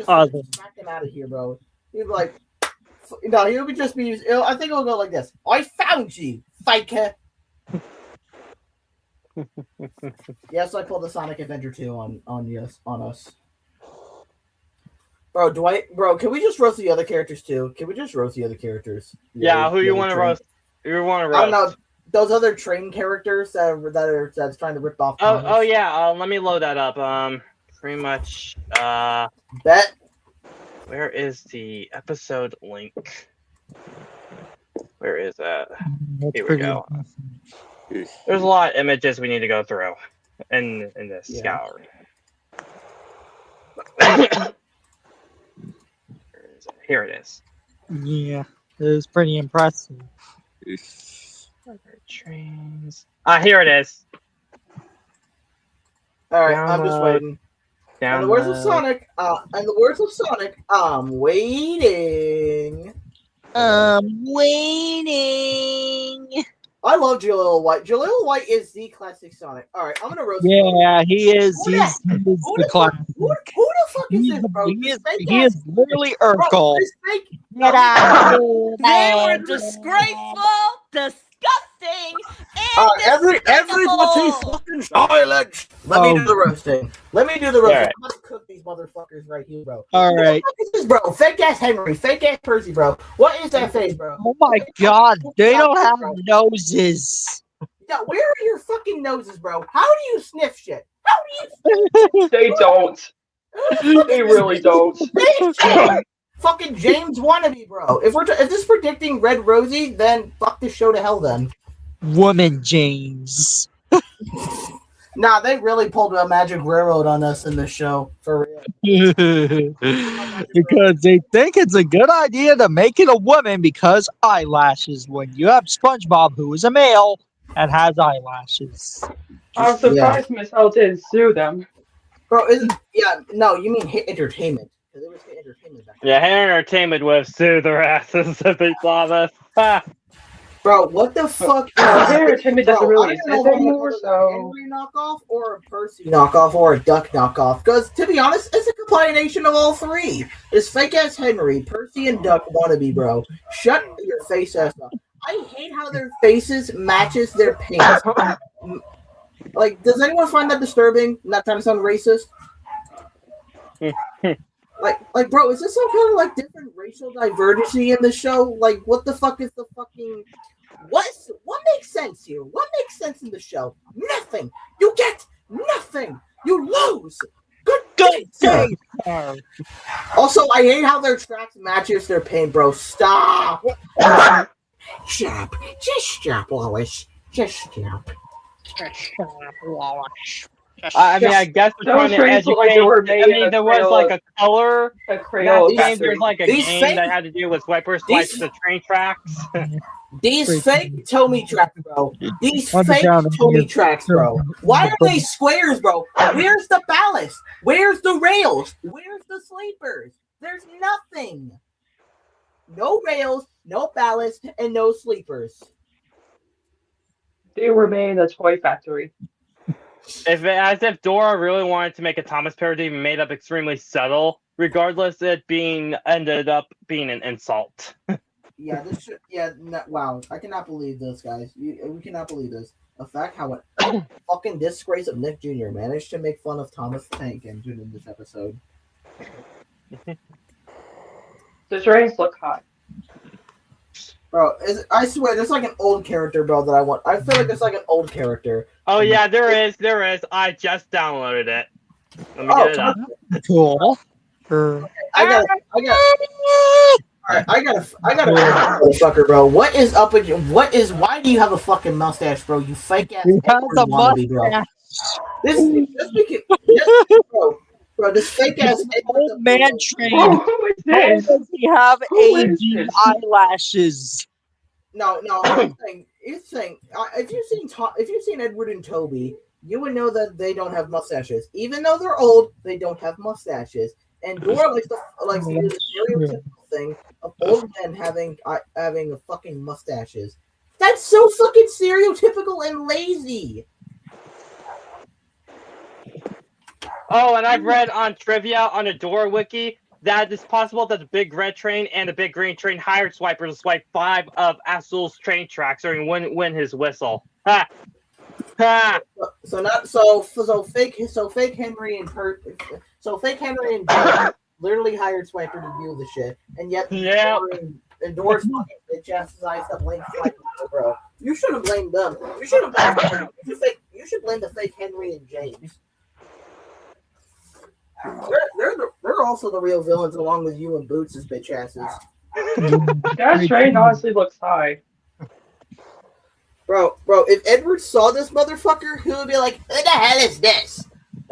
Awesome. smack him out of here, bro. He'd be like, no, he would just be. I think it'll go like this. I found you, faker. Yes, I pulled the Sonic Adventure 2 on us. Bro, can we just roast the other characters too? Can we just roast the other characters? Yeah, who you want to roast? You want to roast? I don't know. Those other train characters that's trying to rip off. Oh yeah. Let me load that up. Pretty much. Bet. Where is the episode link? Where is that? That's Here we pretty go. impressive. There's a lot of images we need to go through in this Yeah. gallery. Here it is. Yeah, it was pretty impressive. Trains. Here it is. All right, I'm just Download. waiting. And the words of Sonic. I'm waiting. Waiting. I love Jaleel White. Jaleel White is the classic Sonic. All right, I'm gonna roast. Yeah, he is. Who He's Who the classic. Who the fuck is He's this, the- bro? he This is- fake he ass- is literally bro, Urkel. this fake- Get out. They were disgraceful, disgusting, and Everybody despicable. fucking silence. Let me do the roasting. Let me do the roasting. Alright. I'm gonna cook these motherfuckers right here, bro. All right. What the fuck is this, bro? Fake ass Henry, fake ass Percy, bro. What is that face, bro? Oh my God, they don't have noses. Yeah, where are your fucking noses, bro? How do you sniff shit? How do you? They don't. They really don't. Fake shit. Fucking James wannabe, bro. If this is predicting Red Rosie, then fuck this show to hell. Then. Woman James. Nah, they really pulled a Magic Railroad on us in this show, for real. Because they think it's a good idea to make it a woman because eyelashes. When you have SpongeBob, who is a male and has eyelashes. I'm surprised Miss L didn't sue them. Bro, no, you mean Hit Entertainment. Because it was Hit Entertainment back then. Yeah, Hit Entertainment would have sued their asses if they saw this. Ha! Bro, what the fuck? Hit Entertainment doesn't really exist anymore, A so... Henry knockoff or a Percy knockoff or a Duck knockoff? Because, to be honest, it's a combination of all three. It's fake-ass Henry, Percy, and Duck wannabe, bro. Shut your face ass up. I hate how their faces matches their pants. Like, does anyone find that disturbing? Not trying to sound racist. like, bro, is this some kind of like different racial divergency in the show? Like, what the fuck is the fucking? What makes sense here? What makes sense in the show? Nothing. You get nothing. You lose. Good day. Also, I hate how their tracks matches their paint, bro. Stop. Stop. Just stop, Lois. Just stop. I mean, I guess they're trying to educate. I mean, there was like a color. A Creole game. There's like a These game fake- that had to do with swiper swipes the train tracks. These fake Tomy tracks, bro. These On the fake ground, Tomy tracks, bro. Why are they squares, bro? Where's the ballast? Where's the rails? Where's the sleepers? There's nothing. No rails, no ballast, and no sleepers. They remain a toy factory. As if Dora really wanted to make a Thomas parody made up extremely subtle, regardless it ended up being an insult. Yeah, wow. I cannot believe this, guys. We cannot believe this. The fact how a fucking disgrace of Nick Jr. managed to make fun of Thomas the Tank Engine in this episode. The trains look hot. Bro, I swear, there's like an old character, bro, that I want. I feel like there's like an old character. Oh yeah, there is. I just downloaded it. Let me get it up. Cool. I got. Alright, I gotta motherfucker, bro. What is up with you? Why do you have a fucking mustache, bro? You fake ass wannabe, bro. Bro, this fake ass Old man train. Who is Why this? does he have Who is AG this? eyelashes? No, I'm saying, if you've seen Edward and Toby, you would know that they don't have mustaches. Even though they're old, they don't have mustaches. And Dora likes the stereotypical thing of old men having a fucking mustaches. That's so fucking stereotypical and lazy. Oh, and I've read on trivia on a Dora wiki that it's possible that the Big Red Train and the Big Green Train hired Swiper to swipe 5 of Azul's train tracks during when his whistle. Ha! Ha! So fake Henry and James literally hired Swiper to do the shit, and yet Dora's fucking bitch ass eyes to blame Swiper, bro. You should have blamed them. You should blame the fake Henry and James. They're also the real villains, along with you and Boots' bitch asses. That train honestly looks high. Bro, if Edward saw this motherfucker, he would be like, "Who the hell is this?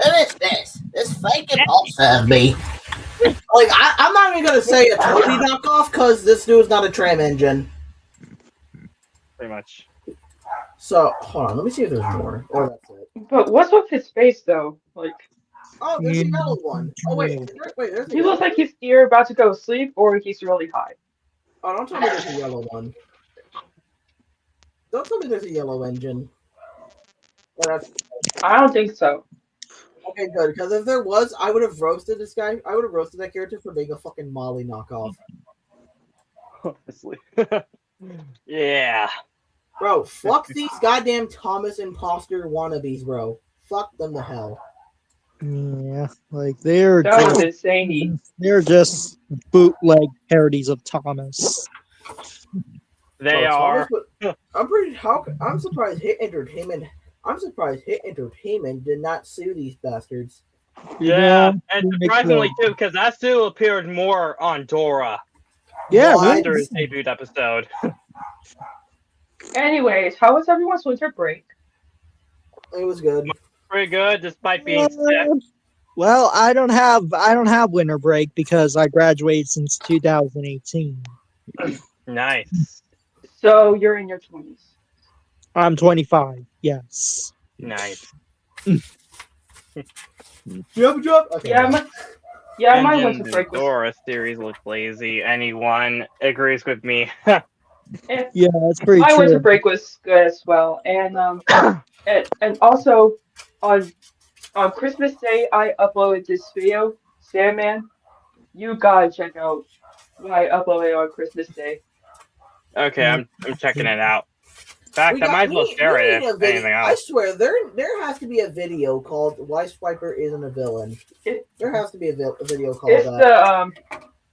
Who is this? This fake impulse of me." Like, I'm not even gonna say a Toby knockoff because this dude's not a tram engine. Pretty much. So hold on, let me see if there's more. Or that's it. But what's with his face though? Like, Oh, there's a yellow one. Oh wait, there's a he yellow looks like he's either about to go to sleep or he's really high. Oh, don't tell me there's a yellow one. Don't tell me there's a yellow engine. I don't think so. Okay, good. Because if there was, I would have roasted this guy. I would have roasted that character for being a fucking Molly knockoff. Honestly. Yeah. Bro, fuck these goddamn Thomas imposter wannabes, bro. Fuck them to hell. Yeah, like they're That was just, insane. they're just bootleg parodies of Thomas. They are. I'm surprised Hit Entertainment did not sue these bastards. Yeah, know, and Nick surprisingly Cage. too, because Asu appeared more on Dora Yeah, Why? after his debut episode. Anyways, how was everyone's winter break? It was good. Pretty good, despite being sick. Well, I don't have winter break because I graduated since 2018. Nice, So you're in your 20s. I'm 25. Yes. nice. Jump. Okay. Yeah, my And winter then break the was. Dora series looked lazy. Anyone agrees with me? eh, Yeah, that's pretty my winter true. break was good as well, and also on Christmas Day I uploaded this video, Sandman. You gotta check out what I uploaded on Christmas Day. Okay, I'm checking it out. In fact, I might as well share we it need a if video. anything I else. swear, there has to be a video called "Why Swiper Isn't a Villain." There has to be a video called It's that.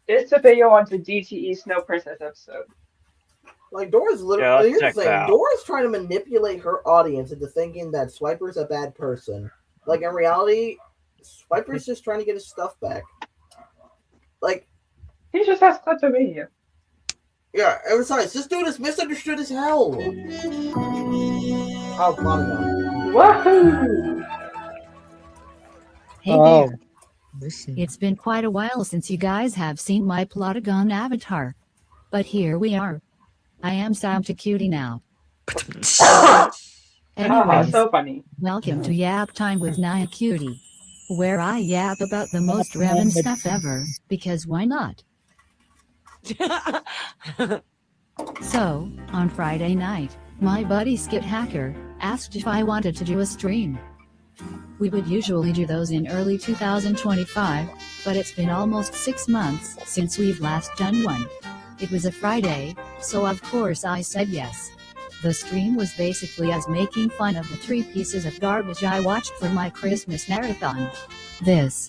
it's the video on the DTE Snow Princess episode. Like Dora's Yeah, literally. let's Here's the check that thing: out. Dora's trying to manipulate her audience into thinking that Swiper's a bad person. Like in reality, Swiper's just trying to get his stuff back. Like, He just has kleptomania. yeah. And besides, this dude is misunderstood as hell. Oh, Monica. Woohoo! Hey Oh, there. listen. It's been quite a while since you guys have seen my Plotagon avatar. But here we are. I am Sam to Cutie now. Anyways, So funny. welcome to Yap Time with Naya Cutie, where I yap about the most random stuff ever, because why not? So, on Friday night, my buddy Skit Hacker asked if I wanted to do a stream. We would usually do those in early 2025, but it's been almost 6 months since we've last done one. It was a Friday, so of course I said yes. The stream was basically us making fun of the 3 pieces of garbage I watched for my Christmas marathon. This,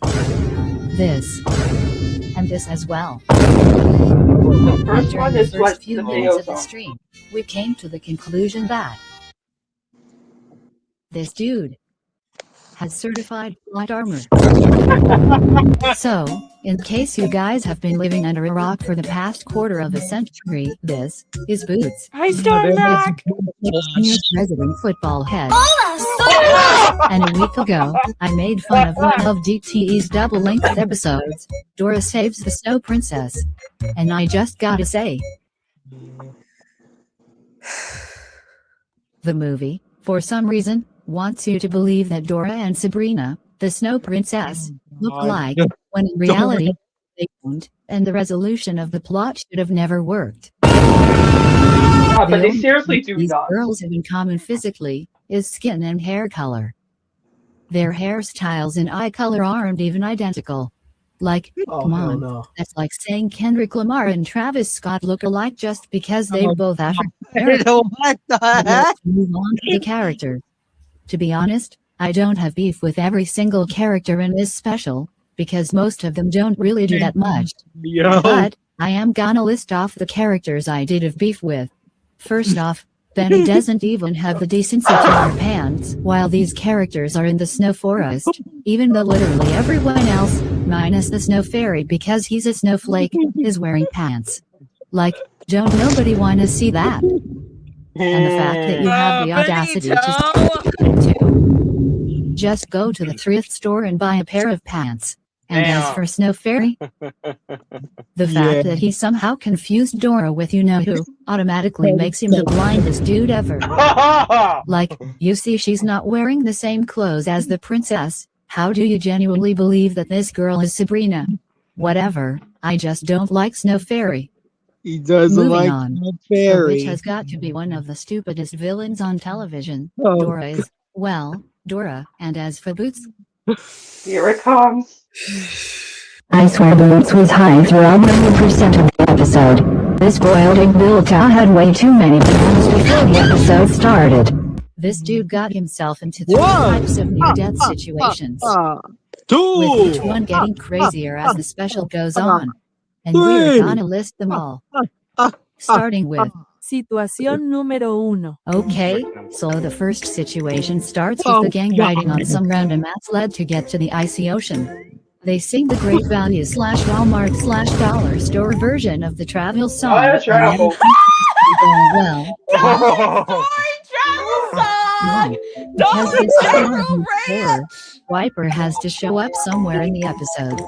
and this as well. The first During one the is first what few the minutes video's of the on. stream, we came to the conclusion that this dude has certified plot armor. So, in case you guys have been living under a rock for the past quarter of a century, this is Boots, Hi, Star Mac. your resident football head. And a week ago, I made fun of one of DTE's double-length episodes, Dora Saves the Snow Princess. And I just gotta say, the movie, for some reason, wants you to believe that Dora and Sabrina, the Snow Princess, look alike, when in reality, they don't, and the resolution of the plot should have never worked. But The they only seriously thing do these not. girls have in common physically is skin and hair color. Their hairstyles and eye color aren't even identical. Like, Oh, come hell on, no. that's like saying Kendrick Lamar and Travis Scott look alike just because they Oh, both African I American. don't know what the But heck? let's move on to the character. To be honest, I don't have beef with every single character in this special, because most of them don't really do that much. Yo. But I am gonna list off the characters I did have beef with. First off, Benny doesn't even have the decency to wear pants while these characters are in the snow forest, even though literally everyone else, minus the snow fairy because he's a snowflake, is wearing pants. Like, don't nobody want to see that. And the fact that you have the audacity to just go to the thrift store and buy a pair of pants. And as Damn. for Snow Fairy, the fact Yeah. that he somehow confused Dora with you-know-who automatically makes him the blindest dude ever. Like, you see she's not wearing the same clothes as the princess. How do you genuinely believe that this girl is Sabrina? Whatever, I just don't like Snow Fairy. He doesn't Moving like on. the The fairy. witch has got to be one of the stupidest villains on television. Oh, Dora is, well, Dora, and as for Boots, Here it comes. I swear Boots was high throughout 90% of the episode. This boiled egg Bilta had way too many bananas before the episode started. this dude got himself into 3 Whoa! types of near-death situations, with each one getting crazier as the special goes on. And we're gonna list them all. Starting with Situación número 1. Okay, so the first situation starts with the gang riding on some random ass sled to get to the icy ocean. They sing the Great Value / Walmart / dollar store version of the travel song. Oh, travel. Well, Travel song! because Dollar this General song Ranch! Swiper has to show up somewhere in the episode.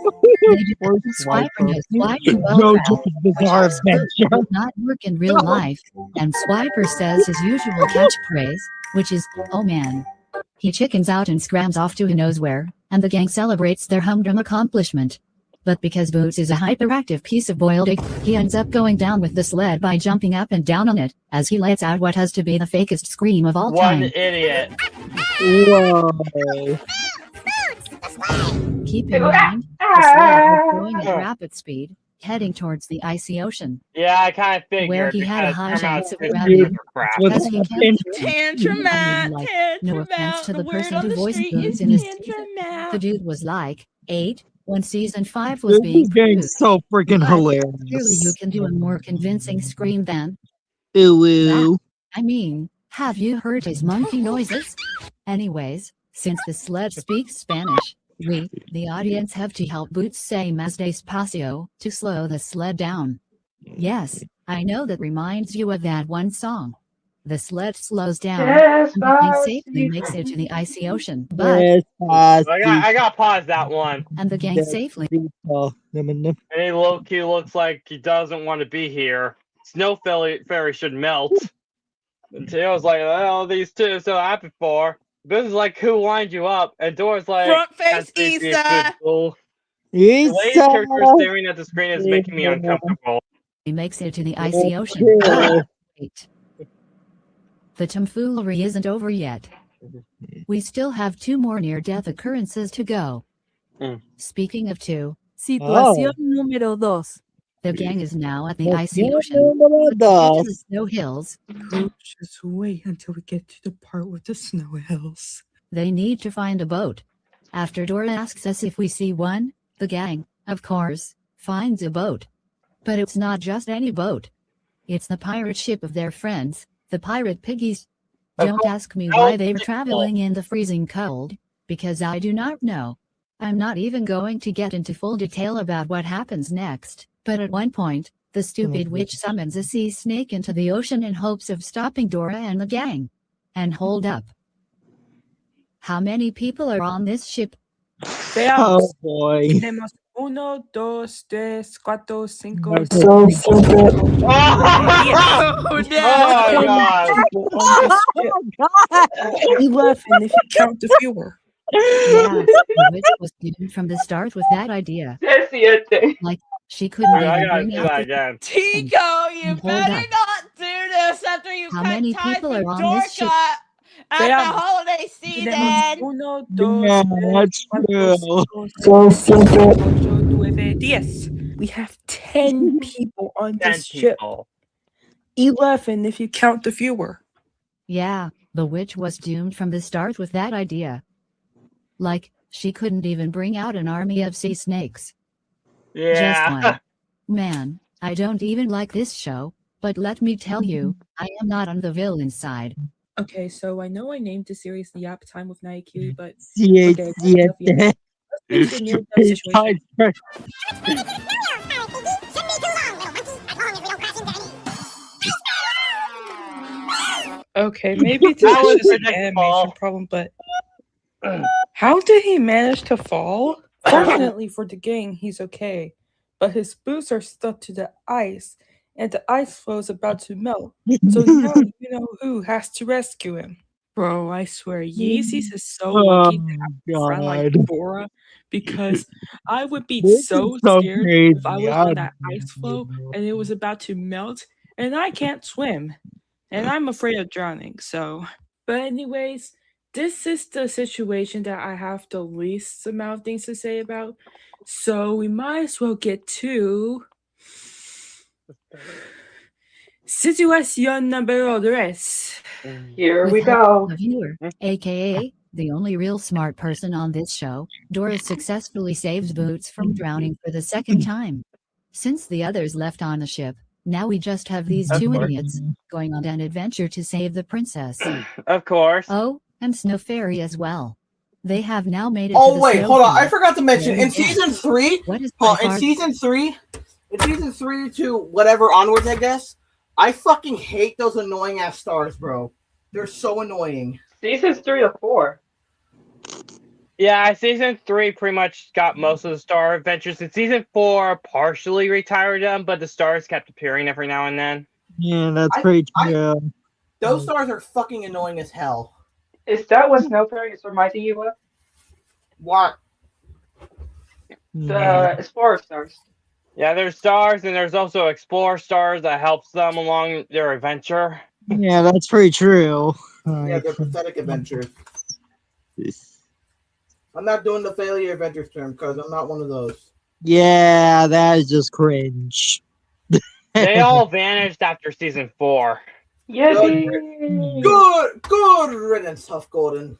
Maybe Swiper knows Swiper well enough, bizarre which adventure. would not work in real life, and Swiper says his usual catchphrase, which is, "Oh man." He chickens out and scrams off to who knows where, and the gang celebrates their humdrum accomplishment. But because Boots is a hyperactive piece of boiled egg, he ends up going down with the sled by jumping up and down on it, as he lets out what has to be the fakest scream of all One time. idiot. Whoa. Keep in mind, the sled was going at rapid speed, heading towards the icy ocean. Yeah, I kind of figured. Where he had a high because chance of Paramount's grabbing super crap. as he kept Tantrum Matt, like, Tantrum no offense Matt. to the word person on who the voiced street Boots is in his Tantrum Matt. The dude was like 8 when season 5 was This being is getting produced. so freaking Surely you hilarious. can do a more convincing scream than Ooh, ooh. I mean, have you heard his monkey noises? Anyways, since the sled speaks Spanish, we, the audience, have to help Boots say más despacio to slow the sled down. Yes, I know that reminds you of that one song. The sled slows down and the gang safely makes it to the icy ocean. But I got to pause that one. and the gang safely And he low-key looks like he doesn't want to be here. Snow fairy should melt. And Taylor's like, oh, these two are so happy for. This is like, who winds you up? And Dora's like, Front face "That's creepy, it's Issa. good, cool." The way his character is staring at the screen is making me uncomfortable. makes it to the icy ocean. Wait. The tomfoolery isn't over yet. We still have 2 more near-death occurrences to go. Speaking of 2, Situación número 2. the gang is now at the icy ocean. To get to the snow hills, Just wait until we get to the part with the snow hills. they need to find a boat. After Dora asks us if we see one, the gang, of course, finds a boat. But it's not just any boat. It's the pirate ship of their friends, the pirate piggies. Don't ask me why they were traveling in the freezing cold, because I do not know. I'm not even going to get into full detail about what happens next, but at one point, the stupid witch summons a sea snake into the ocean in hopes of stopping Dora and the gang. And hold up. How many people are on this ship? Oh boy. Tenemos 1, 2, 3, 4, 5, So simple. Oh, God. 11 if you count the viewer. Yeah, the witch was doomed from the start with that idea. Like, she couldn't I even gotta bring do out that the again. Tico, you Hold better up. not do this after you How cut many ties people with are on this ship? Dorka at the Veamos. holiday Tenemos season. 1, 2, Yeah, 3, that's 4, true. 5, So simple. 8, 10. We have 10 people on 10 this ship. people. 11 if you count the viewer. Yeah, the witch was doomed from the start with that idea. Like, she couldn't even bring out an army of sea snakes. Just Yeah. one. Man, I don't even like this show, but let me tell you, I am not on the villain side. Okay, so I know I named the series Yap Time with Naikiri, but Siete. okay, that's enough yap. Let's get to the near-death situation. Okay, maybe it's That was just an predictable. animation problem, but how did he manage to fall? Fortunately for the gang, he's okay, but his boots are stuck to the ice, and the ice floe is about to melt. So now you know who has to rescue him. Bro, I swear, Yeezys is so lucky to have a friend like God. Dora, because I would be This so is so scared crazy. if I was on that ice floe and it was about to melt, and I can't swim, and I'm afraid of drowning. So, but anyways, this is the situation that I have the least amount of things to say about. So we might as well get to situation number 3. Here we With help go. of the viewer, aka the only real smart person on this show, Dora successfully saves Boots from drowning for the second time. Since the others left on the ship, Now we just have these Of two course. idiots going on an adventure to save the princess. Of course. Oh, and Snow Fairy as well. They have now made it to Oh the wait, Snow hold on. Hill. I forgot to mention in Yes. season 3. What is In season 3 to whatever onwards, I guess. I fucking hate those annoying ass stars, bro. They're so annoying. Seasons 3 to 4. Yeah, season 3 pretty much got most of the star adventures. And season 4 partially retired them, but the stars kept appearing every now and then. Yeah, that's pretty true. Those stars are fucking annoying as hell. Is that what Snow Fairy is reminding you of? What? The Explorer stars. Yeah, there's stars, and there's also Explorer stars that helps them along their adventure. Yeah, that's pretty true. Yeah, they're pathetic adventures. I'm not doing the failure adventures term because I'm not one of those. Yeah, that is just cringe. They all vanished after season 4. Yippee! Good riddance, Huff Golden.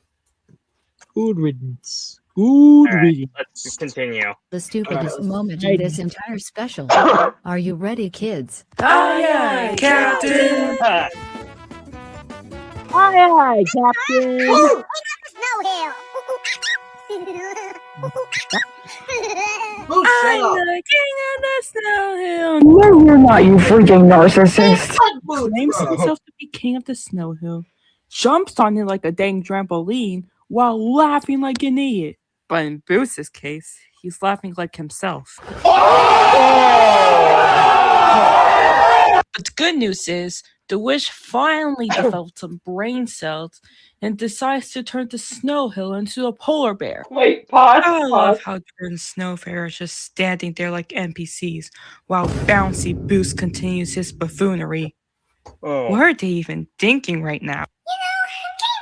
Good riddance. Good Alright, riddance. let's continue. The stupidest Alright. moment in this entire special. Are you ready, kids? Aye, aye, Captain. Aye, Captain. Woo! Who shut up? I'm the king of the snow hill. No, you're not, you freaking narcissist. Fuck boots, Claims bro. himself to be king of the snow hill. Jumps on it like a dang trampoline while laughing like an idiot. But in Boots' case, he's laughing like himself. But the good news is, the witch finally developed some brain cells and decides to turn the Snow Hill into a polar bear. Wait, pause. I love Pause. how Jordan Snowfair is just standing there like NPCs while Bouncy Boost continues his buffoonery. Oh. What are they even thinking right now?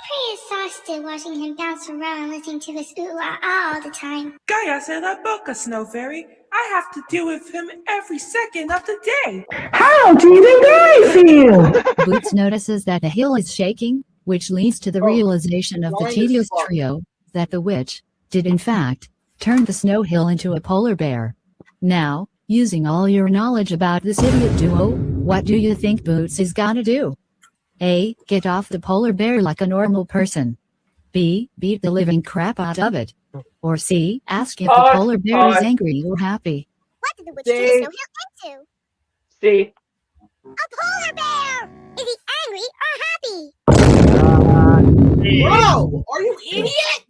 Pretty exhausted watching him bounce around and listening to his ooh-ah all the time. Gaia said I book a Snow Fairy. I have to deal with him every second of the day. How do you think I feel? Boots notices that the hill is shaking, which leads to the realization of the Annoying as tedious fuck. trio that the witch did in fact turn the Snow Hill into a polar bear. Now, using all your knowledge about this idiot duo, what do you think Boots is gonna do? A. Get off the polar bear like a normal person. B. Beat the living crap out of it. Or C. Ask if the polar bear is angry or happy. What did the witch turn the snow hill into? See, A polar bear! Is he angry or happy? Bro, are you idiot?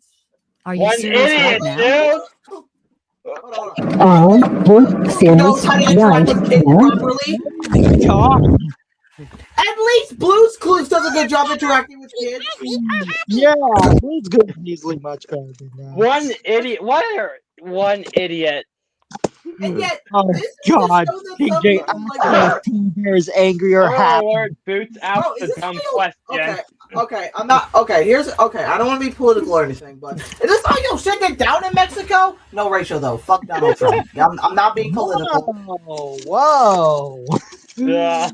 Are you One serious idiot, right now? dude! Hold on. Oh, Boots You know is how to interact right. with kids Yeah. properly? At least Blue's Clues does a good job interacting with kids. Yeah, it's good easily much better than that. One idiot. One idiot. And yet, Oh this is God, the show that's TJ, up, like, I think Bear is angry or Oh happy. Lord, Boots out Bro, is the this dumb real? question. Okay, I'm not. Okay, here's. Okay, I don't want to be political or anything, but is this how you'll shut it down in Mexico? No racial though. Fuck Donald Trump. I'm not being political. Whoa. Yeah.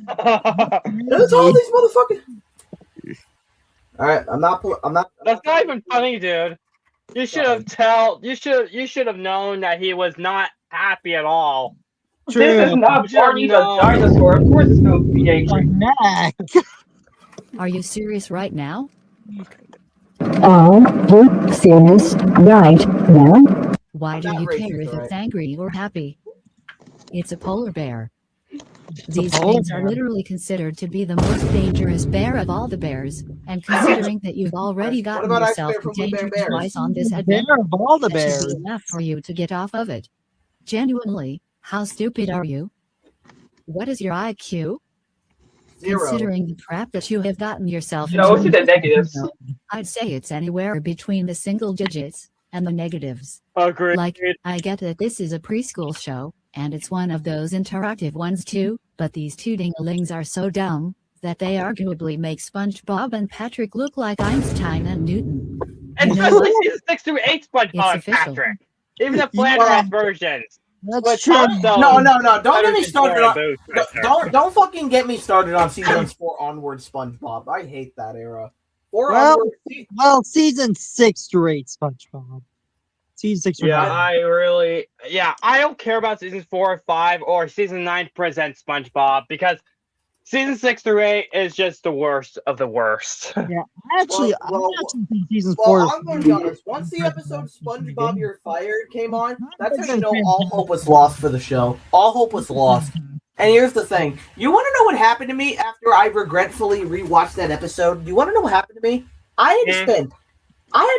There's all these motherfuckers. All right, I'm not. That's not even funny, dude. You should have You should have known that he was not happy at all. this is not Barney the dinosaur. Of course it's going to be angry. Are you serious right now? Oh, Boots is right. Yeah. Why do not you racist, care if alright. it's angry or happy? It's a polar bear. These polar things are bear. literally considered to be the most dangerous bear of all the bears, and considering that you've already What gotten about Ice yourself Bear from in Blue Bear danger Bears? twice on this Bear adventure, of all the that should bears. be enough for you to get off of it. Genuinely, how stupid are you? What is your IQ? 0. Considering the crap that you have gotten yourself No, it's into, in the negatives. I'd say it's anywhere between the single digits and the negatives. Agreed. Like, I get that this is a preschool show, and it's one of those interactive ones too, but these two dinglings are so dumb that they arguably make SpongeBob and Patrick look like Einstein and Newton. And You know especially what? season 6 through 8 SpongeBob It's and official. Patrick. Even the Flanders versions. That's But true. also, No, don't better get me than started Florida on. Boots right there. Don't fucking get me started on seasons 4 onward SpongeBob. I hate that era. 4 Well, onward. Well, season 6 through 8 SpongeBob. Season 6 was Yeah, bad. I don't care about seasons 4 or 5 or season 9 presents SpongeBob because season 6 through 8 is just the worst of the worst. Yeah, actually, I actually think season Well, 4. I'm going to be honest. Once the episode SpongeBob You're Fired came on, that's when you know all hope was lost for the show. All hope was lost. And here's the thing. You want to know what happened to me after I regretfully rewatched that episode? You want to know what happened to me? I had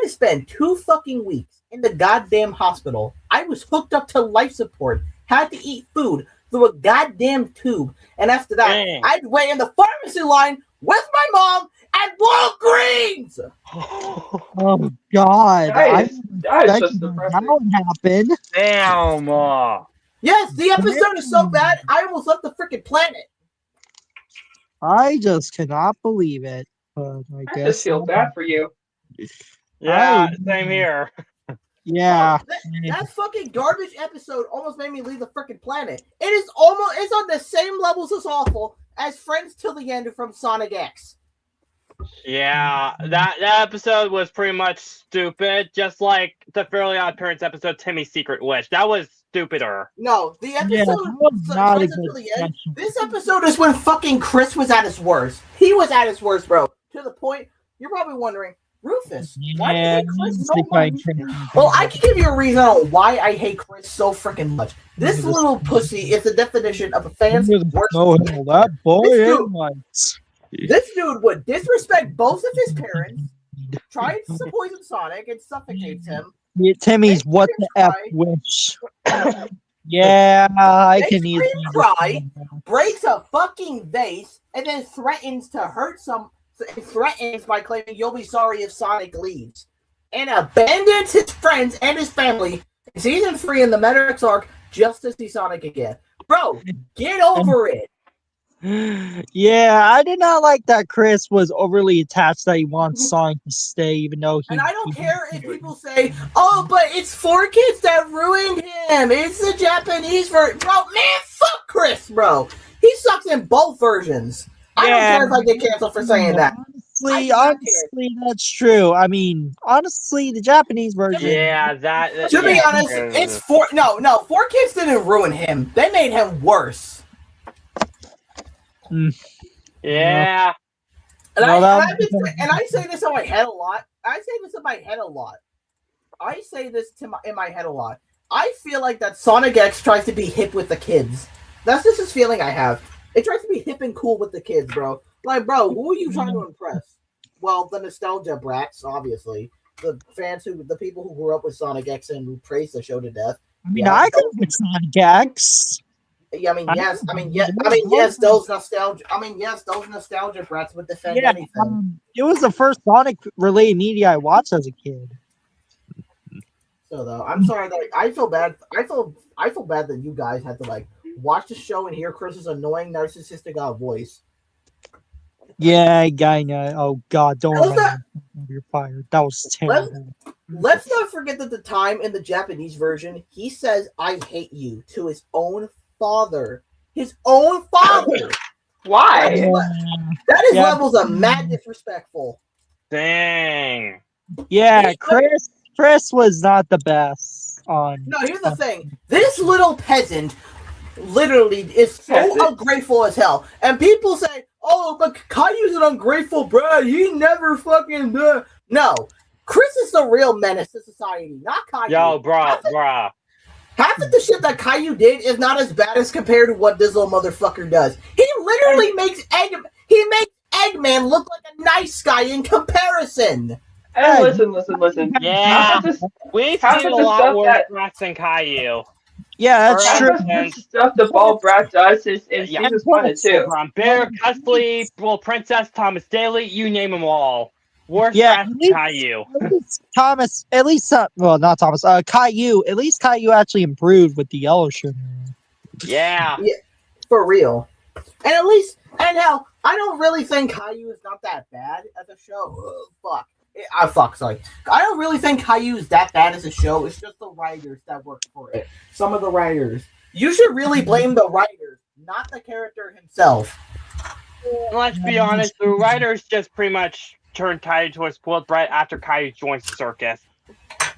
to spend 2 fucking weeks in the goddamn hospital. I was hooked up to life support, had to eat food through a goddamn tube. And after that, I'd wait in the pharmacy line with my mom at Walgreens! Oh, God. That is just depressing. That would happen. Damn. Yes, the episode is so bad, I almost left the freaking planet. I just cannot believe it. But I I guess just feel bad for you. Yeah, same here. Yeah. That fucking garbage episode almost made me leave the freaking planet. It's on the same levels as awful as Friends Till the End from Sonic X. Yeah, that episode was pretty much stupid, just like the Fairly Odd Parents episode, Timmy's Secret Wish. That was stupider. No, the episode that was not a Friends good Till the End. special. This episode is when fucking Chris was at his worst. He was at his worst, bro. To the point you're probably wondering, Rufus, why do you hate Chris so much? Well, I can give you a reason on why I hate Chris so freaking much. This little pussy is the definition of a fan's worst. That boy This dude- is This dude would disrespect both of his parents, try to poison Sonic, and suffocates him. Yeah, Timmy's what the F wish. Yeah, I Makes can easily him cry, breaks a fucking vase, and then threatens to hurt threatens by claiming you'll be sorry if Sonic leaves. And abandons his friends and his family in season 3 in the Meta-X arc just to see Sonic again. Bro, get over it. Yeah, I did not like that Chris was overly attached that he wants Sonic to stay, even though he. And I don't care if people say, "Oh, but it's 4Kids that ruined him. It's the Japanese version." Bro, man, fuck Chris, bro. He sucks in both versions. I don't care if I get canceled for saying that. Honestly, that's true. I mean, honestly, the Japanese version. Yeah, that. To be honest, it's 4Kids didn't ruin him. They made him worse. Yeah. And, Well, I say this in my head a lot. I say this in my head a lot. I feel like that Sonic X tries to be hip with the kids. That's just this feeling I have. It tries to be hip and cool with the kids, bro. Like, bro, who are you trying to impress? Well, the nostalgia brats, obviously. The people who grew up with Sonic X and who praise the show to death. I mean, I grew up with Sonic X. Yeah, yes, those nostalgia brats would defend anything. It was the first Sonic-related media I watched as a kid. So though, I'm sorry that I feel bad. I feel bad that you guys had to like watch the show and hear Chris's annoying narcissistic voice. Yeah, I know. Oh God, don't worry. You're fired. That was terrible. Let's not forget that the time in the Japanese version, he says "I hate you" to his own father. His own father. Why? That is levels of mad disrespectful. Dang. Yeah, Chris was not the best on. No, here's the thing. This little peasant literally is so ungrateful as hell. And people say, "Oh, but Caillou's an ungrateful brat. He never fucking does." No. Chris is the real menace to society, not Caillou. Yo, bruh. Half of the shit that Caillou did is not as bad as compared to what this little motherfucker does. He literally makes Eggman look like a nice guy in comparison. And listen. Yeah, we've seen a lot worse brats than Caillou. Yeah, that's true. The stuff the ball brat does is seasons 1 and 2. Bear, Cusley, Princess, Thomas Daly, you name them all. Worse Yeah, than Caillou. Thomas, at least, not Thomas, Caillou. At least Caillou actually improved with the yellow shirt. Yeah, for real. And hell, I don't really think Caillou is not that bad as a show. Sorry. I don't really think Caillou is that bad as a show. It's just the writers that work for it. Some of the writers. You should really blame the writers, not the character himself. Let's be honest, the writers just pretty much turned Caillou to a spoiled brat after Caillou joins the circus.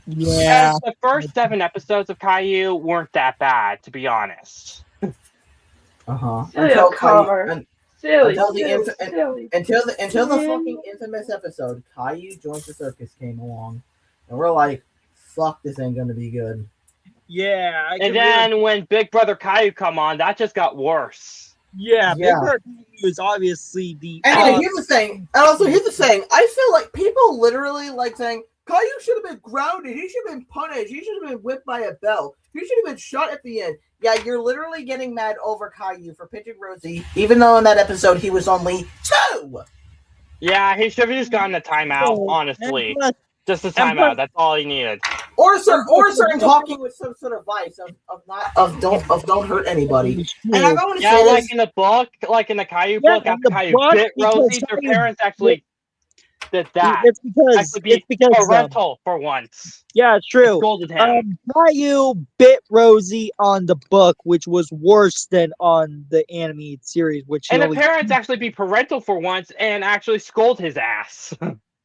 Yeah. And the first 7 episodes of Caillou weren't that bad, to be honest. Until Silly, until the silly, silly. until the fucking infamous episode, Caillou Joins the Circus came along, and we're like, "Fuck, this ain't gonna be good." Yeah. And then when Big Brother Caillou come on, that just got worse. Yeah, Big Brother Caillou is obviously the. Anyway, here's the thing, and also here's the thing. I feel like people literally like saying Caillou should have been grounded. He should have been punished. He should have been whipped by a belt. He should have been shot at the end. Yeah, you're literally getting mad over Caillou for pitching Rosie, even though in that episode he was only 2. Yeah, he should have just gotten a timeout, honestly. Just a timeout. That's all he needed. Or certain talking with some sort of vice of don't hurt anybody. And I don't want to say like this. in the book, like in the Caillou book, after Caillou bit Rosie, their parents actually did that. It's because parental for once. Yeah, it's true. Scolded him. Caillou bit Rosie on the book, which was worse than on the animated series. And the parents actually be parental for once and actually scold his ass.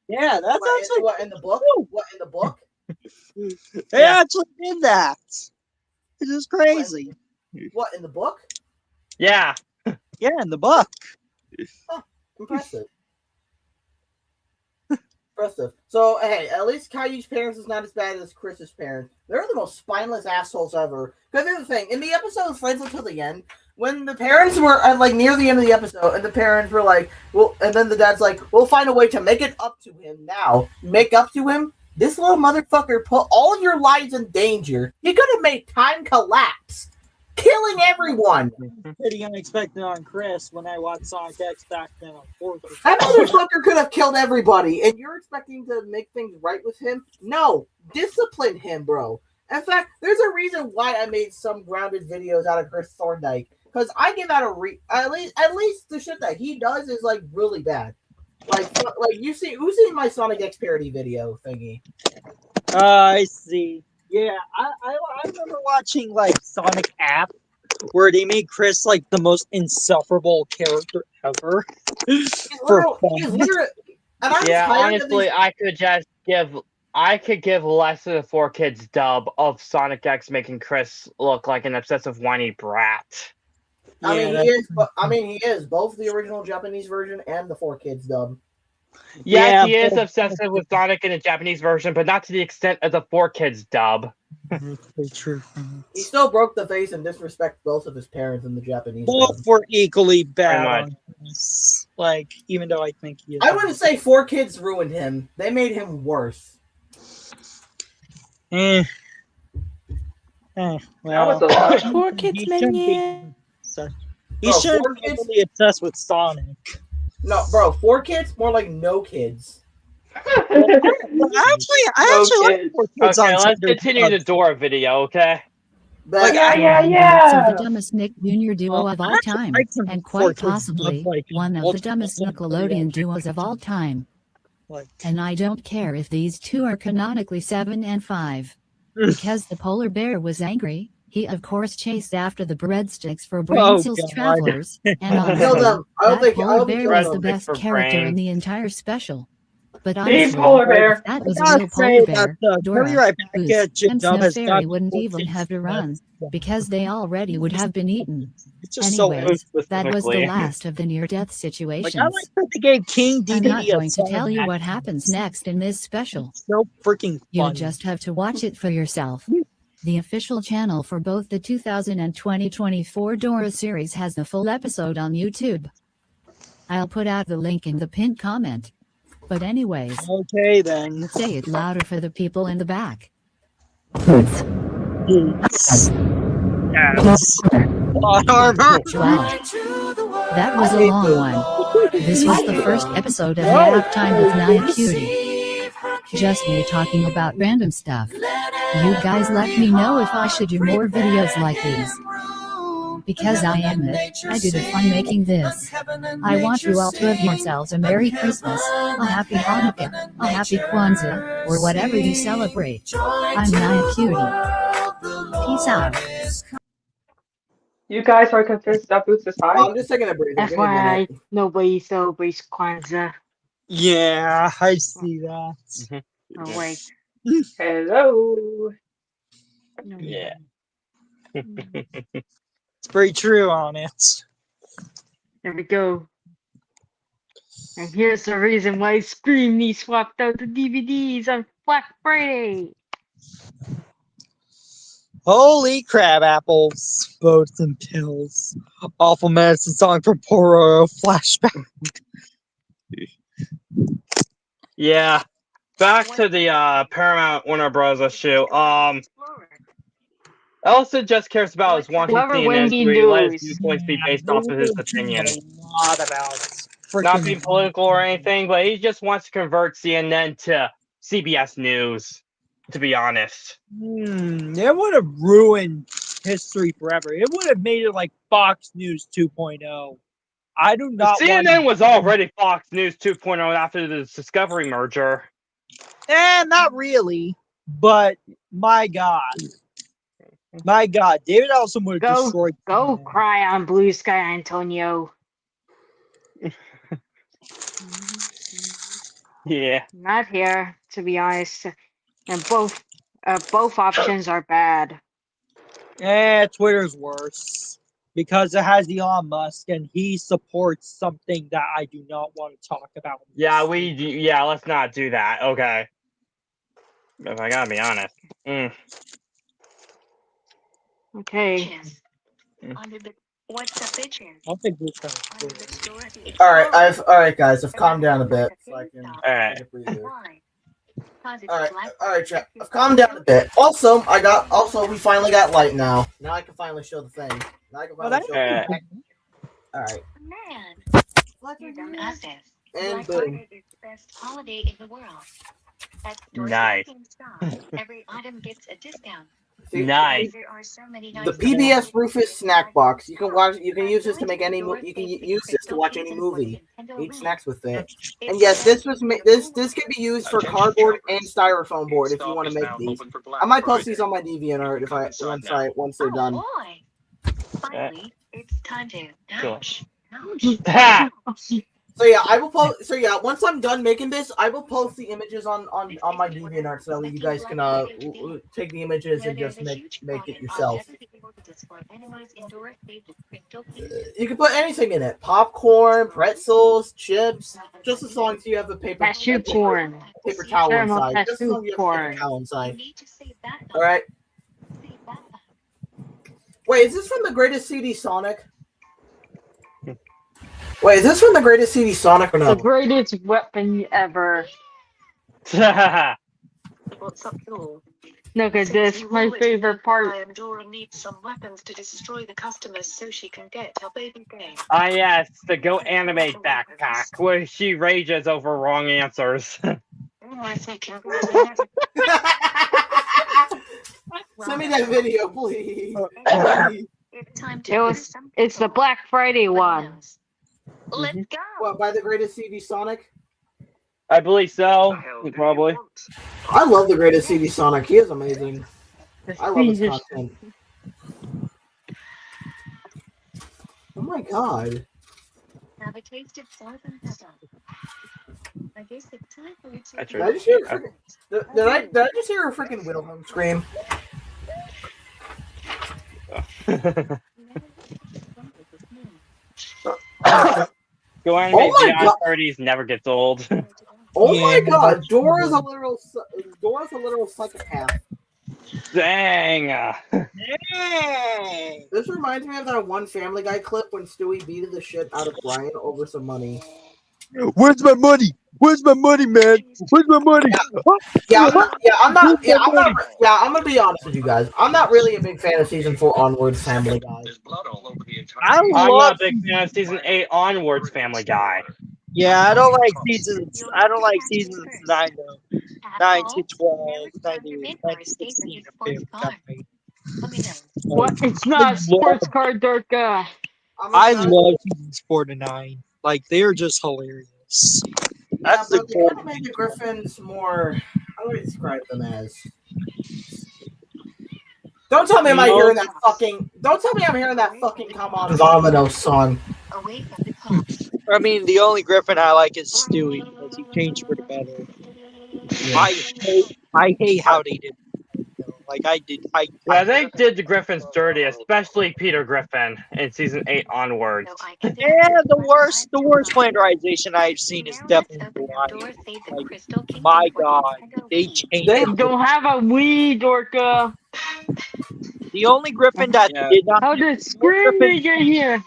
Yeah, that's actually what in the book. What in the book? They actually did that. It is crazy. What in the book? Yeah. Yeah, in the book. Oh, impressive. Impressive. So, hey, at least Caillou's parents is not as bad as Chris's parents. They're the most spineless assholes ever. Because here's the thing. In the episode Friends Until the End, when the parents were at, like, near the end of the episode, and the parents were like, well, and then the dad's like, we'll find a way to make it up to him now. Make up to him? This little motherfucker put all of your lives in danger. He could have made time collapse. Killing everyone. Pretty unexpected on Chris when I watched Sonic X back then on 4th. That motherfucker could have killed everybody, and you're expecting to make things right with him? No. Discipline him, bro. In fact, there's a reason why I made some grounded videos out of Chris Thorndike. Because I give out at least the shit that he does is like really bad. Like who's seen my Sonic X parody video thingy? I see. Yeah, I remember watching like Sonic App where they made Chris like the most insufferable character ever. Yeah, honestly, I could give less than a 4Kids dub of Sonic X making Chris look like an obsessive whiny brat. I mean, he is both the original Japanese version and the 4Kids dub. Yes, he is obsessive with Sonic in the Japanese version, but not to the extent of the 4Kids dub. True. He still broke the face and disrespected both of his parents in the Japanese. Both were equally bad. Like, even though I think he is. I wouldn't say 4Kids ruined him. They made him worse. Well, That was a lot. 4Kids menu. He shouldn't be really obsessed with Sonic. No, bro, 4Kids? More like no kids. I actually like 4Kids Okay, on let's continue the Dora video, okay? Yeah. So the dumbest Nick Jr. duo of all time, and quite possibly one of the dumbest Nickelodeon duos of all time. And I don't care if these two are canonically 7 and 5. Because the polar bear was angry, he of course chased after the breadsticks for Brainseal's Travelers, and honestly, that polar bear was the best character in the entire special. But honestly, if that was a real polar bear, Dora, Goose, and Snow Fairy wouldn't even have to run, because they already would have been eaten. Anyways, that was the last of the near-death situations. I like that they gave King I'm not DVD going to tell you what happens next in this special. So freaking fun. You'll just have to watch it for yourself. The official channel for both the 2000 and 2024 Dora series has the full episode on YouTube. I'll put out the link in the pinned comment. But anyways, okay then. Say it louder for the people in the back. Yes. Wow. That was a long one. This was the first episode of Nap Time with Naya Cutie. Just me talking about random stuff. You guys let me know if I should do more videos like these. Because I am it, I did fun making this. I want you all to have yourselves a Merry Christmas, a Happy Hanukkah, a Happy Kwanzaa, or whatever you celebrate. I'm Naya Cutie. Peace out. You guys are convinced that Boots is high? I'm just taking a break. FYI, nobody celebrates Kwanzaa. Yeah, I see that. Oh wait, Hello. Yeah. It's very true on it. There we go. And here's the reason why Screamy swapped out the DVDs on Black Friday. Holy crab apples, boats and pills. Awful medicine song from Poro flashback. Yeah. Back to the Paramount Warner Bros. Issue. Elsa just cares about his wanting CNN, so he let his viewpoints be based off of his opinion. A lot about Not being political or anything, but he just wants to convert CNN to CBS News, to be honest. It would have ruined history forever. It would have made it like Fox News 2.0. I do not CNN was already Fox News 2.0 after the Discovery merger. Not really. But my God. My God. David Ellison would have destroyed. Go cry on Blue Sky, Antonio. Yeah. Not here, to be honest. And both options are bad. Twitter's worse. Because it has Elon Musk and he supports something that I do not want to talk about. Yeah, let's not do that. Okay. If I gotta be honest. Okay. What's the picture? I'll take Blue Sky. All right, guys. I've calmed down a bit, so I can Alright. take a breather. All right, chat. I've calmed down a bit. Also, we finally got light now. Now I can finally show the thing. Now I can finally show the thing. All right. Man, you're dumbasses. And Black boom. Friday is the best holiday in the world. At stores Nice. in stock, every item gets a discount. Nice. There are so many The nice PBS Rufus snack box. You can use this to make any. You can use this to watch any movie. Eat snacks with it. And yes, this can be used for cardboard and styrofoam board if you want to make these. I might post these on my DeviantArt if once they're done. Oh boy! Finally, it's time to ouch. So yeah, I will post. So yeah, once I'm done making this, I will post the images on my DeviantArt so that you guys can take the images and just make it yourself. You can put anything in it: popcorn, pretzels, chips. Just as long as you have the paper towel inside. Just as long as you have a paper towel inside. All right. Wait, is this from the Greatest CD Sonic? Wait, is this from the Greatest CD Sonic or no? The greatest weapon ever. What's up, Dora? Look at this, my favorite part. Dora needs some weapons to destroy the customers so she can get her baby game. Ah, yes, the Go Animate backpack, where she rages over wrong answers. Send me that video, please. It's the Black Friday one. Let's go. What, by the Greatest CD Sonic? I believe so. Probably. I love the Greatest CD Sonic. He is amazing. I love his content. Oh my god. Have a taste of salt and pepper. I guess it's time for you to. Did I just hear did I just hear a freaking Widowhome scream? Go Animate Beyond 30s never gets old. Oh my god, Dora's a literal psychopath. Dang. This reminds me of that one Family Guy clip when Stewie beat the shit out of Brian over some money. Where's my money? Where's my money, man? Where's my money? I'm gonna be honest with you guys. I'm not really a big fan of season 4 onwards Family Guy. I'm not a big fan of season 8 onwards Family Guy. Yeah, I don't like seasons 9 to 12, 9 to 16. What? It's not sports car, Durka. I love seasons 4 to 9. Like, they're just hilarious. That's the goal. They made the Griffins more. How do I describe them as? Don't tell me I'm hearing that fucking. Don't tell me I'm hearing that fucking "Come On Vomito" song. I mean, the only Griffin I like is Stewie because he changed for the better. I hate how they did. Like I did. Yeah, they did the Griffins dirty, especially Peter Griffin in season 8 onwards. Yeah, the worst flanderization I've seen is definitely Brian. Like, my God, they changed. They don't have a weed, Dorka. The only Griffin that did not. How did Screaming get here?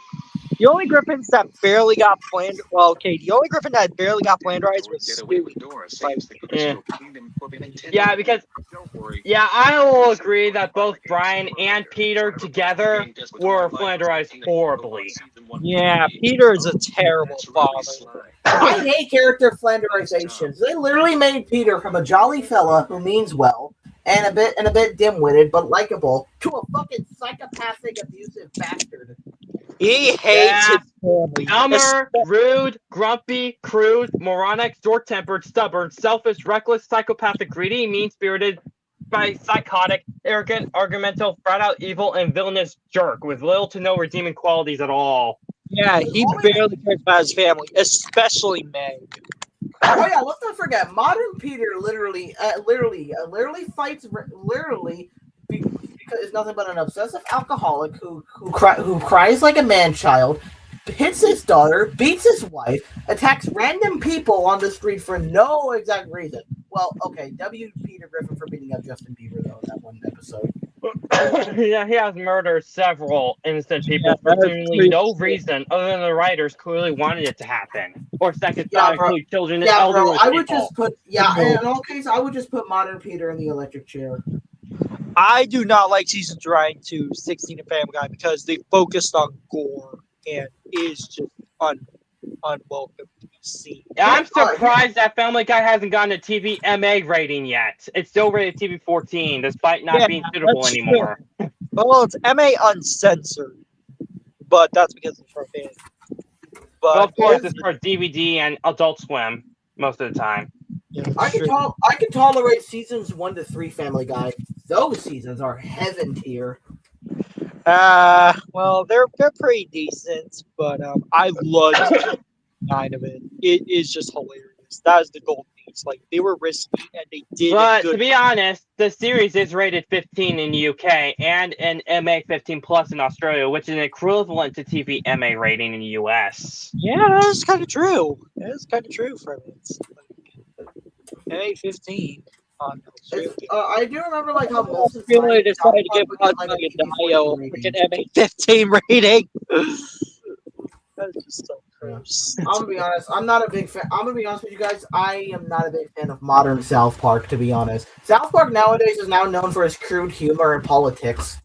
The only Griffins that barely got planned. Well, okay, the only Griffin that barely got flanderized was Stewie. Yeah, because I will agree that both Brian and Peter together were flanderized horribly. Yeah, Peter is a terrible father. I hate character flanderizations. They literally made Peter from a jolly fella who means well and a bit dim-witted but likable to a fucking psychopathic, abusive bastard. He hates his family. Dumber, rude, grumpy, crude, moronic, short-tempered, stubborn, selfish, reckless, psychopathic, greedy, mean-spirited, psychotic, arrogant, argumentative, flat-out evil, and villainous jerk with little to no redeeming qualities at all. Yeah, he barely cares about his family, especially Meg. Oh yeah, let's not forget, modern Peter literally fights because is nothing but an obsessive alcoholic who cries like a man-child, hits his daughter, beats his wife, attacks random people on the street for no exact reason. Well, okay, Peter Griffin for beating up Justin Bieber though in that one episode. Yeah, he has murdered several innocent people for seemingly no reason other than the writers clearly wanted it to happen. Or second thought, include children and elderly people. I would just put in all cases I would just put modern Peter in the electric chair. I do not like season 2 16 of Family Guy because they focused on gore and is just unwelcome to be seen. I'm surprised that Family Guy hasn't gotten a TV MA rating yet. It's still rated TV 14, despite not being suitable anymore. Well, it's MA uncensored, but that's because it's for fans. But well, of course, it's for DVD and Adult Swim most of the time. Yeah, I can tolerate seasons 1 to 3 Family Guy. Those seasons are heaven tier. Well, they're pretty decent, but I loved 9 of it. It is just hilarious. That is the golden age. Like they were risky and they did. But to be honest, the series is rated 15 in the UK and an MA 15 plus in Australia, which is equivalent to TV MA rating in the US. Yeah, that is kind of true. That is kind of true for me. MA 15. I do remember like how most of really decided to give Dio an MA 15 rating. That's just so gross. I'm gonna be honest. I'm not a big fan. I'm gonna be honest with you guys. I am not a big fan of modern South Park. To be honest, South Park nowadays is now known for its crude humor and politics.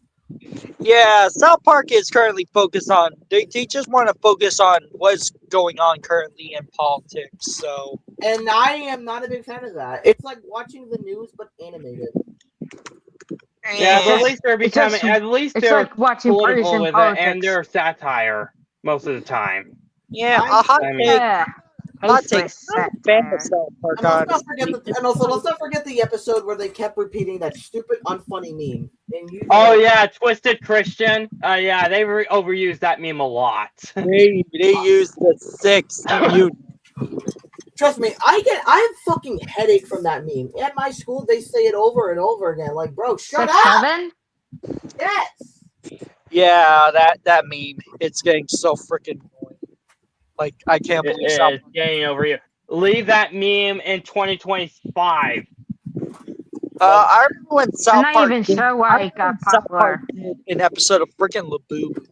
Yeah, South Park is currently focused on. They just want to focus on what's going on currently in politics. So. And I am not a big fan of that. It's like watching the news but animated. Yeah, but at least they're becoming. At least it's they're like watching political with politics. it, and they're satire most of the time. Yeah, a hot take. Hot take. I'm a fan of South Park. And let's not forget the episode where they kept repeating that stupid, unfunny meme. Oh yeah, Twisted Christian. Yeah, they overused that meme a lot. They used the 6 unit. Trust me, I have fucking headache from that meme. At my school, they say it over and over again. Like, bro, shut up. 7? Yes. Yeah, that meme. It's getting so freaking annoying. Like, I can't believe it's getting over here. Leave that meme in 2025. I remember when South Park. I'm not even sure why it got popular. An episode of freaking Laboos.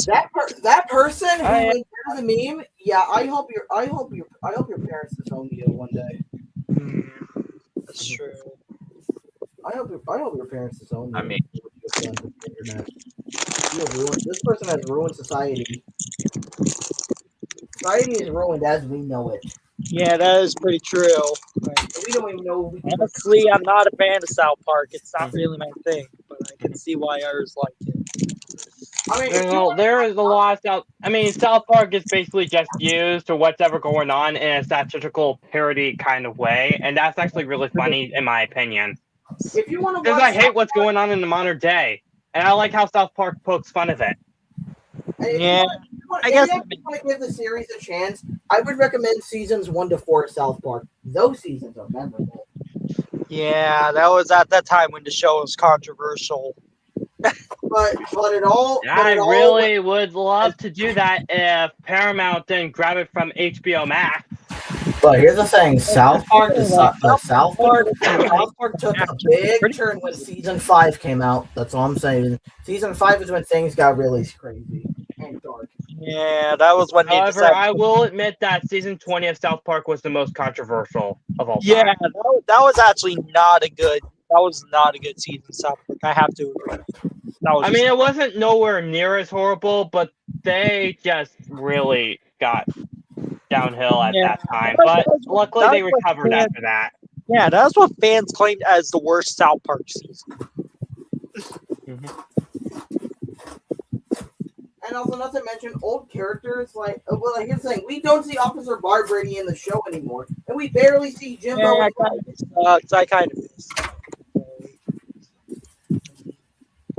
That person who made the meme. Yeah, I hope your parents disown you one day. That's true. I hope your parents disown you. I mean, internet. This person has ruined society. Society is ruined as we know it. Yeah, that is pretty true. We don't even know. Honestly, I'm not a fan of South Park. It's not really my thing, but I can see why others like it. I mean, well, there is a lot of South Park is basically just used to whatever going on in a satirical parody kind of way, and that's actually really funny in my opinion. If you want to, because I hate what's going on in the modern day, and I like how South Park pokes fun of it. Yeah, I guess if you want to give the series a chance, I would recommend seasons 1 to 4 of South Park. Those seasons are memorable. Yeah, that was at that time when the show was controversial. But it all. I really would love to do that if Paramount didn't grab it from HBO Max. But here's the thing: South Park South Park took a big turn when season 5 came out. That's all I'm saying. Season 5 is when things got really crazy and dark. Yeah, that was when. However, I will admit that season 20 of South Park was the most controversial of all time. Yeah, that was actually not a good. That was not a good season, South Park. I have to agree. I mean, it wasn't nowhere near as horrible, but they just really got downhill at that time. But luckily, they recovered after that. Yeah, that's what fans claimed as the worst South Park season. And also, not to mention, old characters like here's the thing: we don't see Officer Barbrady in the show anymore, and we barely see Jimbo. Yeah, I kind of miss.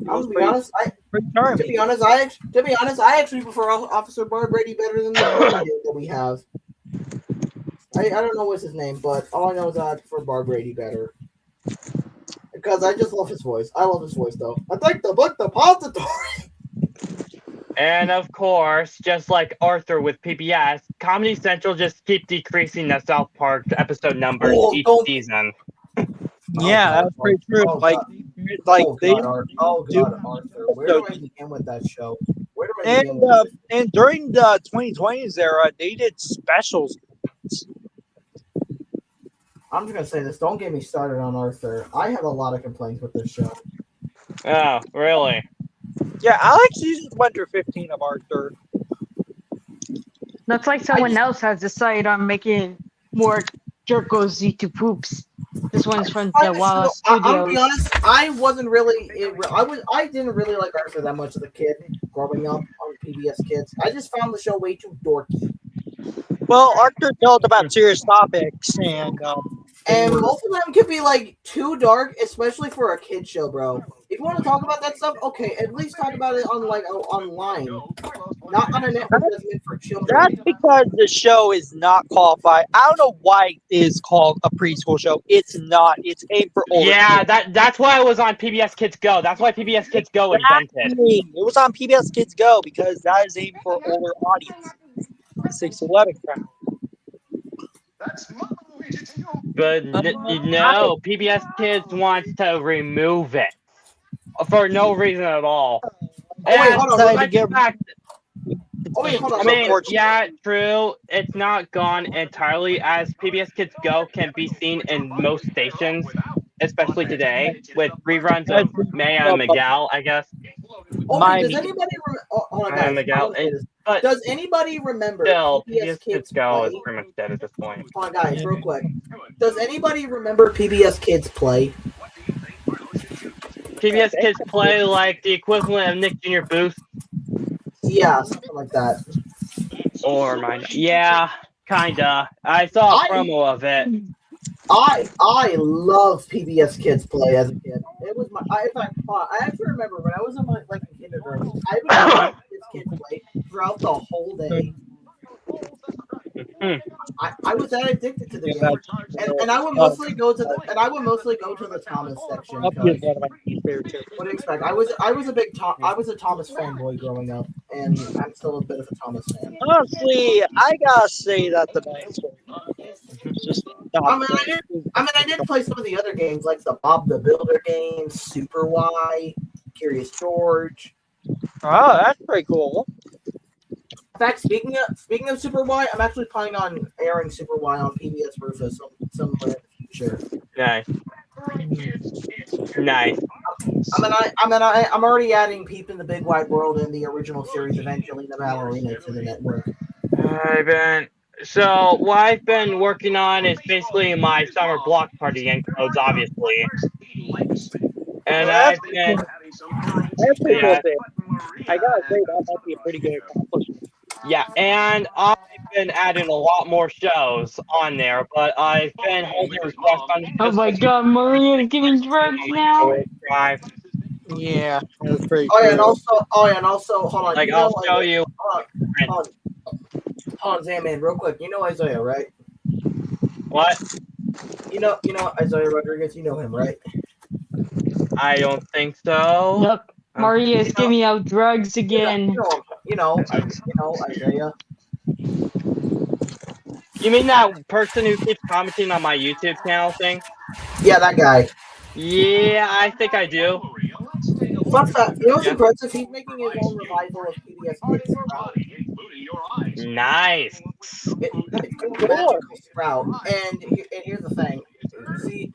I'm gonna be honest. To be honest, I actually prefer Officer Barbrady better than the that we have. I don't know what's his name, but all I know is I prefer Barbrady better because I just love his voice. I love his voice though. I think the book depository. And of course, just like Arthur with PBS, Comedy Central just keep decreasing the South Park episode numbers each season. Yeah, that's pretty true. Arthur. Where do I begin with that show? Where do I begin and during the 2020s era, they did specials. I'm just gonna say this. Don't get me started on Arthur. I have a lot of complaints with this show. Oh, really? Yeah, I like season 1 through 15 of Arthur. Looks like someone else has decided on making more Jerko's Z2 poops. This one's from the Walla Studios. I'll be honest, I wasn't really. I didn't really like Arthur that much as a kid growing up on PBS Kids. I just found the show way too dorky. Well, Arthur dealt about serious topics, and most of them could be like too dark, especially for a kid show, bro. If you want to talk about that stuff, okay, at least talk about it on online, not on a network that's meant for children. That's because the show is not qualified. I don't know why it is called a preschool show. It's not. It's aimed for older. Yeah, that's why it was on PBS Kids Go. That's why PBS Kids Go invented. It was on PBS Kids Go because that is aimed for older audience. 6-11 crowd. But no, PBS Kids wants to remove it for no reason at all. Yeah, true. It's not gone entirely, as PBS Kids Go can be seen in most stations, especially today, with reruns of Maya and Miguel, I guess. Does anybody remember? Still, PBS Kids Go is pretty much dead at this point. Hold on, guys, real quick. Does anybody remember PBS Kids Play? PBS Kids Play, like the equivalent of Nick Jr. Boost? Yeah, something like that. Or mine. Yeah, kinda. I saw a promo of it. I love PBS Kids Play as a kid. It was I actually remember when I was in my kindergarten. I would watch PBS Kids Play throughout the whole day. I was that addicted to the game, and I would mostly go to the Thomas section. What do you expect? I was a Thomas fanboy growing up, and I'm still a bit of a Thomas fan. Honestly, I gotta say that the nice one. I did play some of the other games like the Bob the Builder games, Super Y, Curious George. Oh, that's pretty cool. In fact, speaking of Super Y, I'm actually planning on airing Super Y on PBS Rufus somewhere in the future. Nice. I'm already adding Peep in the Big Wide World and the original series of Angelina Ballerina to the network. So what I've been working on is basically my summer block party encodes, obviously. And I've been. That's pretty cool thing. I gotta say that might be a pretty good accomplishment. Yeah, and I've been adding a lot more shows on there, but I've been holding requests on. Oh my God, Maria's giving drugs now. Yeah, that's pretty. And also, hold on. Like, I'll show you. Hold on, Zan, man, real quick. You know Isaiah, right? What? You know Isaiah Rodriguez. You know him, right? I don't think so. Look, Maria's giving out drugs again. You know Isaiah. You mean that person who keeps commenting on my YouTube channel thing? Yeah, that guy. Yeah, I think I do. Fun fact, you know what's impressive? He's making his own revival of PBS Kids Sprout. Nice. It's called Magical Sprout. And here's the thing. See,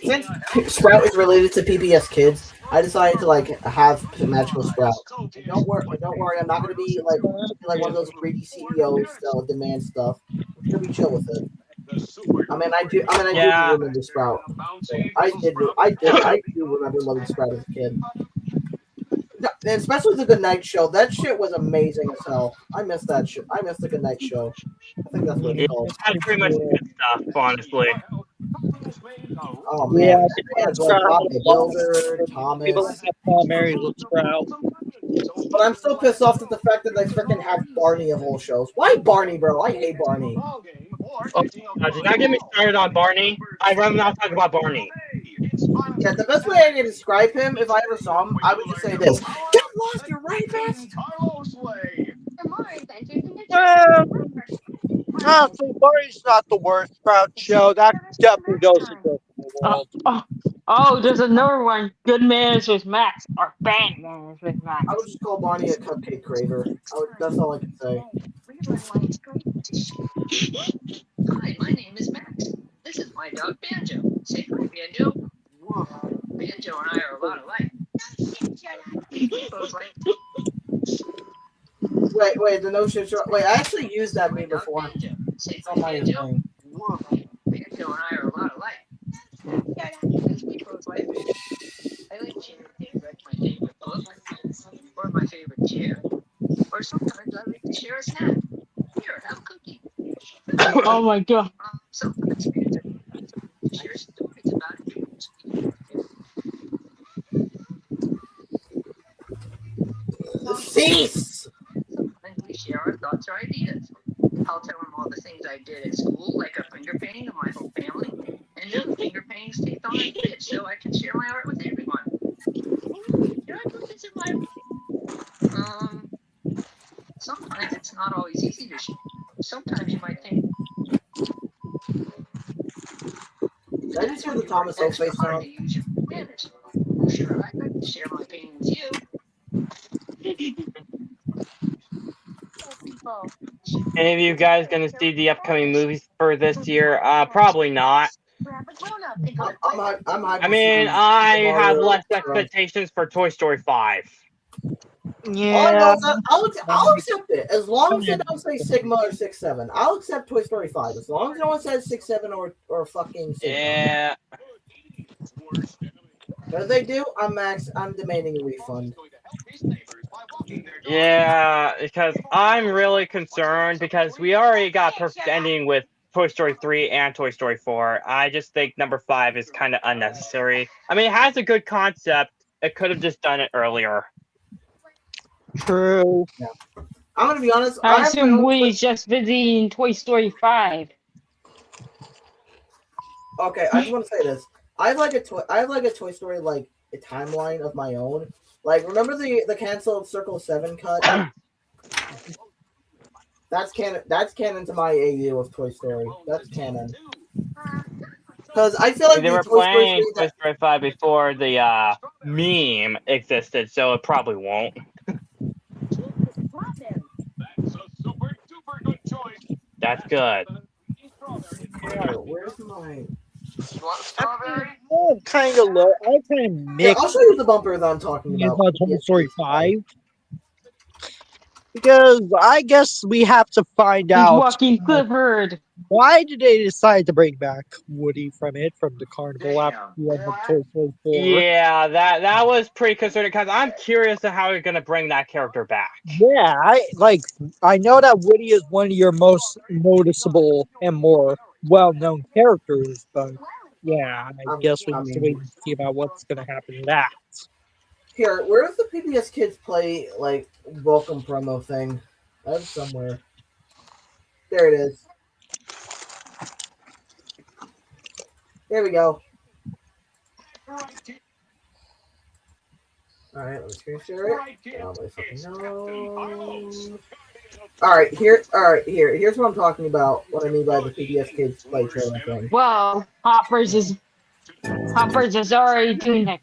since Sprout is related to PBS Kids, I decided to like have Magical Sprout. And don't worry, I'm not gonna be like one of those greedy CEOs that demand stuff. I'm gonna be chill with it. I do remember Sprout. So I do remember loving Sprout as a kid. And especially the Good Night Show. That shit was amazing as hell. I miss that shit. I miss the Good Night Show. I think that's what it's called. That's pretty much good stuff, honestly. Oh man, it's like Bob the Builder, Thomas. People have Paul Mary Sprout. But I'm still pissed off at the fact that they freaking have Barney of all shows. Why Barney, bro? I hate Barney. Oh, do not get me started on Barney. I'd rather not talk about Barney. Yeah, the best way I can describe him, if I ever saw him, I would just say this: "Get lost, you rapist!" Honestly, Barney's not the worst Sprout show. That definitely goes to the world. Oh, there's another one. Good Manners with Max, or Bad Manners with Max. I would just call Barney a cupcake craver. That's all I can say. Hi, my name is Max. This is my dog Banjo. Say hi, Banjo. Whoa. Banjo and I are a lot alike. Wait, the no shit show. Wait, I actually used that meme before. It's on my thing. Whoa. Banjo and I are a lot alike. I like sharing things like my favorite book, or my favorite chair, or sometimes I like to share a snack. Here, have a cookie. Oh my god. Sometimes Banjo share stories about it. Cease! Sometimes we share our thoughts or ideas. I'll tell him all the things I did at school, like a finger painting of my whole family, and then finger paintings taped on my fridge so I can share my art with everyone. Can I put this in my sometimes it's not always easy to share. Sometimes you might think, Did I just hear the Thomas O face sound? Sure, I'd like to share my painting with you. Any of you guys gonna see the upcoming movies for this year? Probably not. I mean, I have less expectations for Toy Story 5. Yeah. I'll accept it as long as they don't say Sigma or 6-7. I'll accept Toy Story 5 as long as no one says 6-7 or fucking Sigma. Yeah. But if they do, I'm demanding a refund. Yeah, because I'm really concerned because we already got perfect ending with Toy Story 3 and Toy Story 4. I just think number 5 is kind of unnecessary. I mean, it has a good concept. It could have just done it earlier. True. Yeah. I'm gonna be honest. I assume Woody's just visiting Toy Story 5. Okay, I just want to say this. I have like a Toy Story like a timeline of my own. Like, remember the canceled Circle 7 cut? That's canon. That's canon to my AU of Toy Story. That's canon. Because I feel like they were playing Toy Story 5 before the meme existed, so it probably won't. That's good. Where's my? I'm kind of low. I kind of mixed. Yeah, I'll show you the bumper that I'm talking about. Toy Story 5. Because I guess we have to find out. Walking Clifford. Why did they decide to bring back Woody from the carnival after Toy Story 4? Yeah, that was pretty concerning because I'm curious to how you're gonna bring that character back. Yeah, I know that Woody is one of your most noticeable and more well-known characters, but yeah, I guess we have to wait and see about what's gonna happen to that. Here, where's the PBS Kids Play like welcome promo thing? That's somewhere. There it is. There we go. Alright, let's screen share it. Here's what I'm talking about. What I mean by the PBS Kids Play trailer thing. Well, Hoppers is already doing like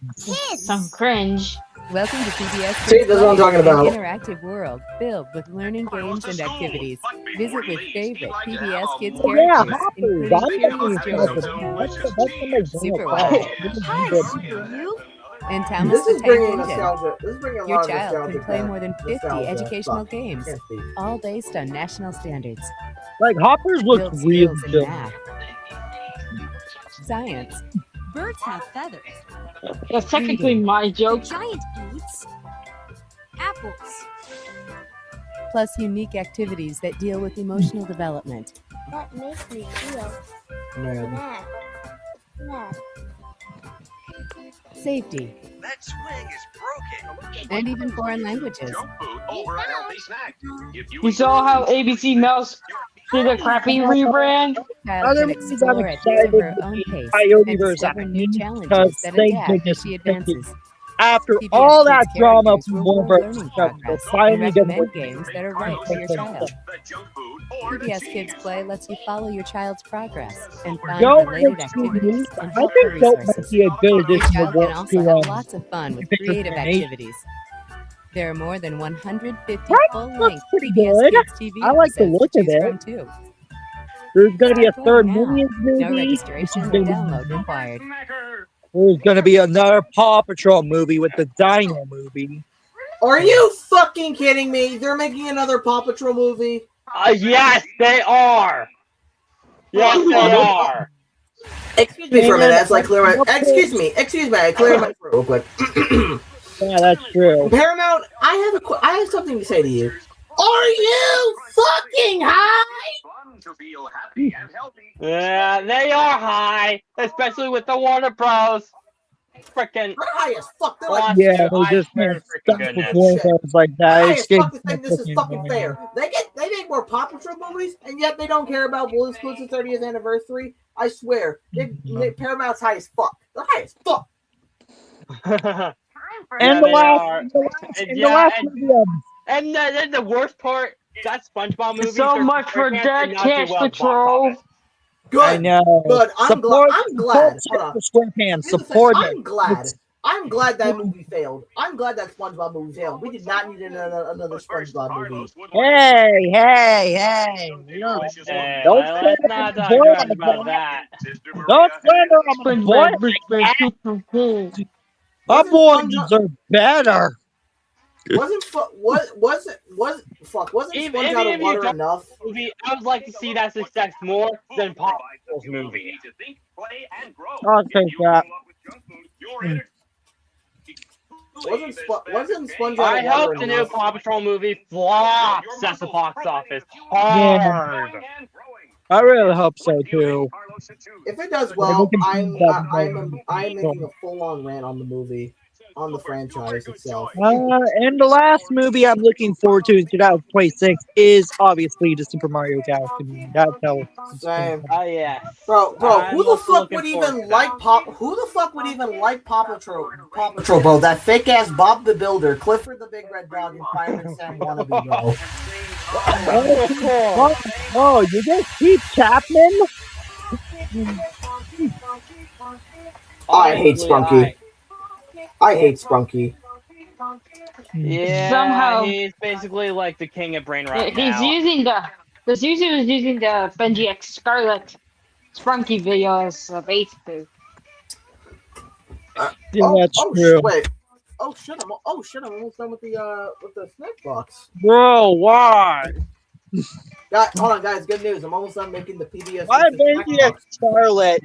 some cringe. Welcome to PBS Kids See, this is what I'm talking Play, an about. interactive world filled with learning games and activities. Visit with favorite PBS Kids Oh, yeah, characters, Hoppers. including I'm Curious gonna George, Super Wild, and Thomas This the is bringing Tank Engine. nostalgia. This is bringing a Your lot of child nostalgia. can play more than 50 nostalgia. educational Fuck, games, can't speak. all based on national standards. Like Hoppers look Build real skills in good. math, science, Birds have feathers. That's technically my joke. Giant eats apples. plus unique activities that deal with emotional development. That makes me feel Man. mad. Safety, That swing is broken. and even foreign languages. Over a healthy snack. You saw how ABC Mouse did a crappy rebrand? Child can explore at his or her own pace and discover new challenges that adapt as she advances. After PBS all that Kids drama characters from will Warner learning Bros. We're progress and finally gonna recommend games that are right for your child. PBS Kids Play lets you follow your child's progress and find Don't related get too activities loose. and I helpful think Dope might resources. be a good Your addition to child can work also to have lots of fun with picture creative animation. activities. There are more than 150 That full-length looks pretty PBS good. Kids TV I like the episodes look to of choose it. from too. There's going to be a Play third now. Minions No movie. registration or download required. There's going to be another Paw Patrol movie with the Dino movie. Are you fucking kidding me? They're making another Paw Patrol movie? Yes, they are. Yes, they are. Excuse me for a minute as I clear my... Excuse me, I clear my throat real quick. Yeah, that's true. Paramount, I have something to say to you. Are you fucking high? Yeah, they are high, especially with the Warner Bros. Freaking. They're high as fuck. They're like, Yeah, they just can't stop with Warner Bros. like that. I It's fucking getting think this is fucking fair. They make more Paw Patrol movies, and yet they don't care about Blue's Clues' 30th anniversary. I swear, Paramount's high as fuck. They're high as fuck. And the last movie, and then the worst part, that SpongeBob movie. So much for Dead Cash Patrol. Good. I know. Good. I'm glad. Hold on. SquarePants, Here's the thing, support I'm it. glad. I'm glad that movie failed. I'm glad that SpongeBob movie failed. We did not need another SpongeBob movie. Hey! Look, don't Let's not talk about that. Don't slander on my boys. My boys are better. Wasn't Sponge Out of Water enough? Movie, I would like to see that success more than Paw Patrol's movie. I'll take that. Wasn't Sponge Out I of Water hope the new enough? Paw Patrol movie flops at the box office hard. I really hope so too. If it does well, I'm making a full-on rant on the movie, on the franchise itself. And the last movie I'm looking forward to in 2026 is obviously the Super Mario Galaxy movie. That's how. Same. Oh yeah. Bro, I'm who the also fuck looking would forward even to like Pop? Who the fuck would even like Paw Patrol? Paw Patrol, bro. That fake ass Bob the Builder, Clifford the Big Red Dog, and Fireman Sam wannabe, bro. Oh, you get Steve Chapman? I hate Spunky. I hate Spunky. Yeah, Somehow- he's basically like the king of brain rot He's now. using the Zuzu is using the Benji X Scarlet Sprunky video as a bait boo. Yeah, that's true. Wait. Oh shit! I'm almost done with the snack box. Bro, why? Hold on, guys. Good news. I'm almost done making the PBS. Why snack Benji box. Scarlet?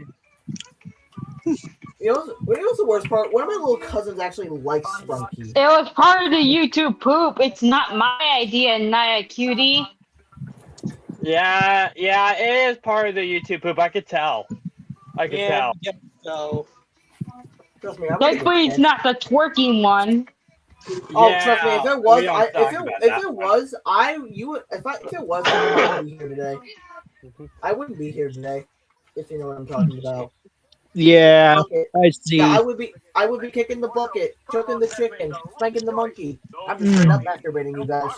You know what's the worst part? One of my little cousins actually likes Spunky. It was part of the YouTube poop. It's not my idea, not a cutie. Yeah, it is part of the YouTube poop. I could tell. I could tell. So. Trust me, I'm Thankfully, it's not the twerking one. Oh, Yeah, trust me. If it was, we don't talk about if that it was, I wouldn't be here today. I wouldn't be here today. If you know what I'm talking about. Yeah, Bucket. I see. Yeah, I would be kicking the bucket, choking the chicken, spanking the monkey. I'm just straight up masturbating, you guys.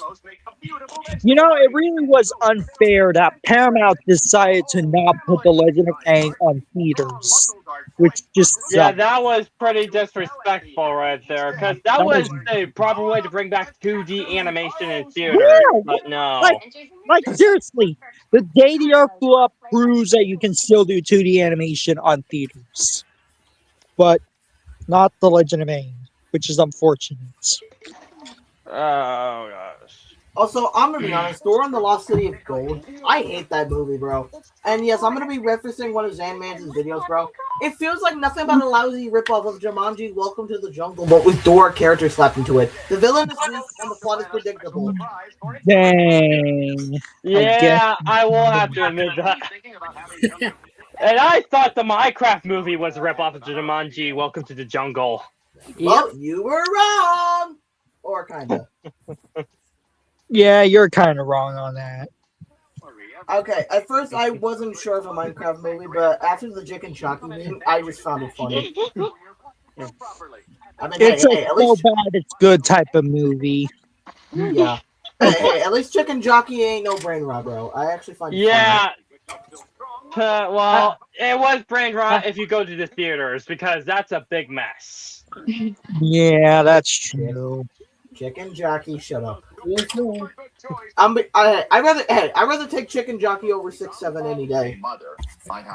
You know, it really was unfair that Paramount decided to not put The Legend of Aang on theaters, which just Yeah, sucked. that was pretty disrespectful right there, because that was the proper way to bring back 2D animation in theaters, Yeah, but no. like seriously, the day the Earth blew up proves that you can still do 2D animation on theaters, but not The Legend of Aang, which is unfortunate. Oh gosh. Also, I'm gonna be honest, Dora and the Lost City of Gold, I hate that movie, bro. And yes, I'm gonna be referencing one of Zanman's videos, bro. It feels like nothing but a lousy ripoff of Jumanji Welcome to the Jungle, but with Dora characters slapped into it. The villain is weak and the plot is predictable. Dang. Yeah, I will have to admit that. And I thought the Minecraft movie was a ripoff of Jumanji Welcome to the Jungle. Well, you were wrong! Or kinda. Yeah, you're kind of wrong on that. Okay, at first I wasn't sure of a Minecraft movie, but after the Jick and Chucky meme, I just found it funny. I mean, It's hey, a at so least, bad it's good type of movie. yeah. Hey, at least Chicken Jockey ain't no brain rot, bro. I actually find it Yeah. Well, it was brain rot if you go to the theaters, because that's a big mess. Yeah, that's true. Chicken Jockey, shut up. I'd rather take Chicken Jockey over 6'7" any day.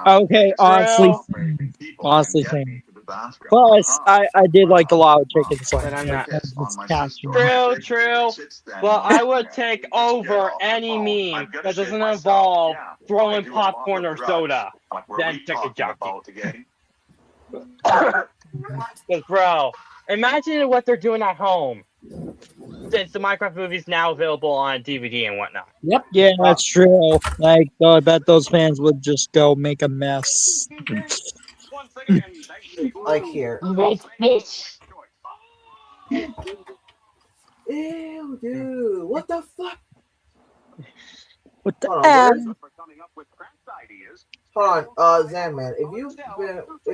Okay, honestly, same. Plus, I did like a lot of chicken slices. True. Well, I would take over any meme that doesn't involve throwing popcorn or soda than Chicken Jockey. Because, bro, imagine what they're doing at home. Since the Minecraft movie is now available on DVD and whatnot. Yep. Yeah, that's true. Like, I bet those fans would just go make a mess. Like here. Ew, dude. What the fuck? What the Hold on, Zanman. If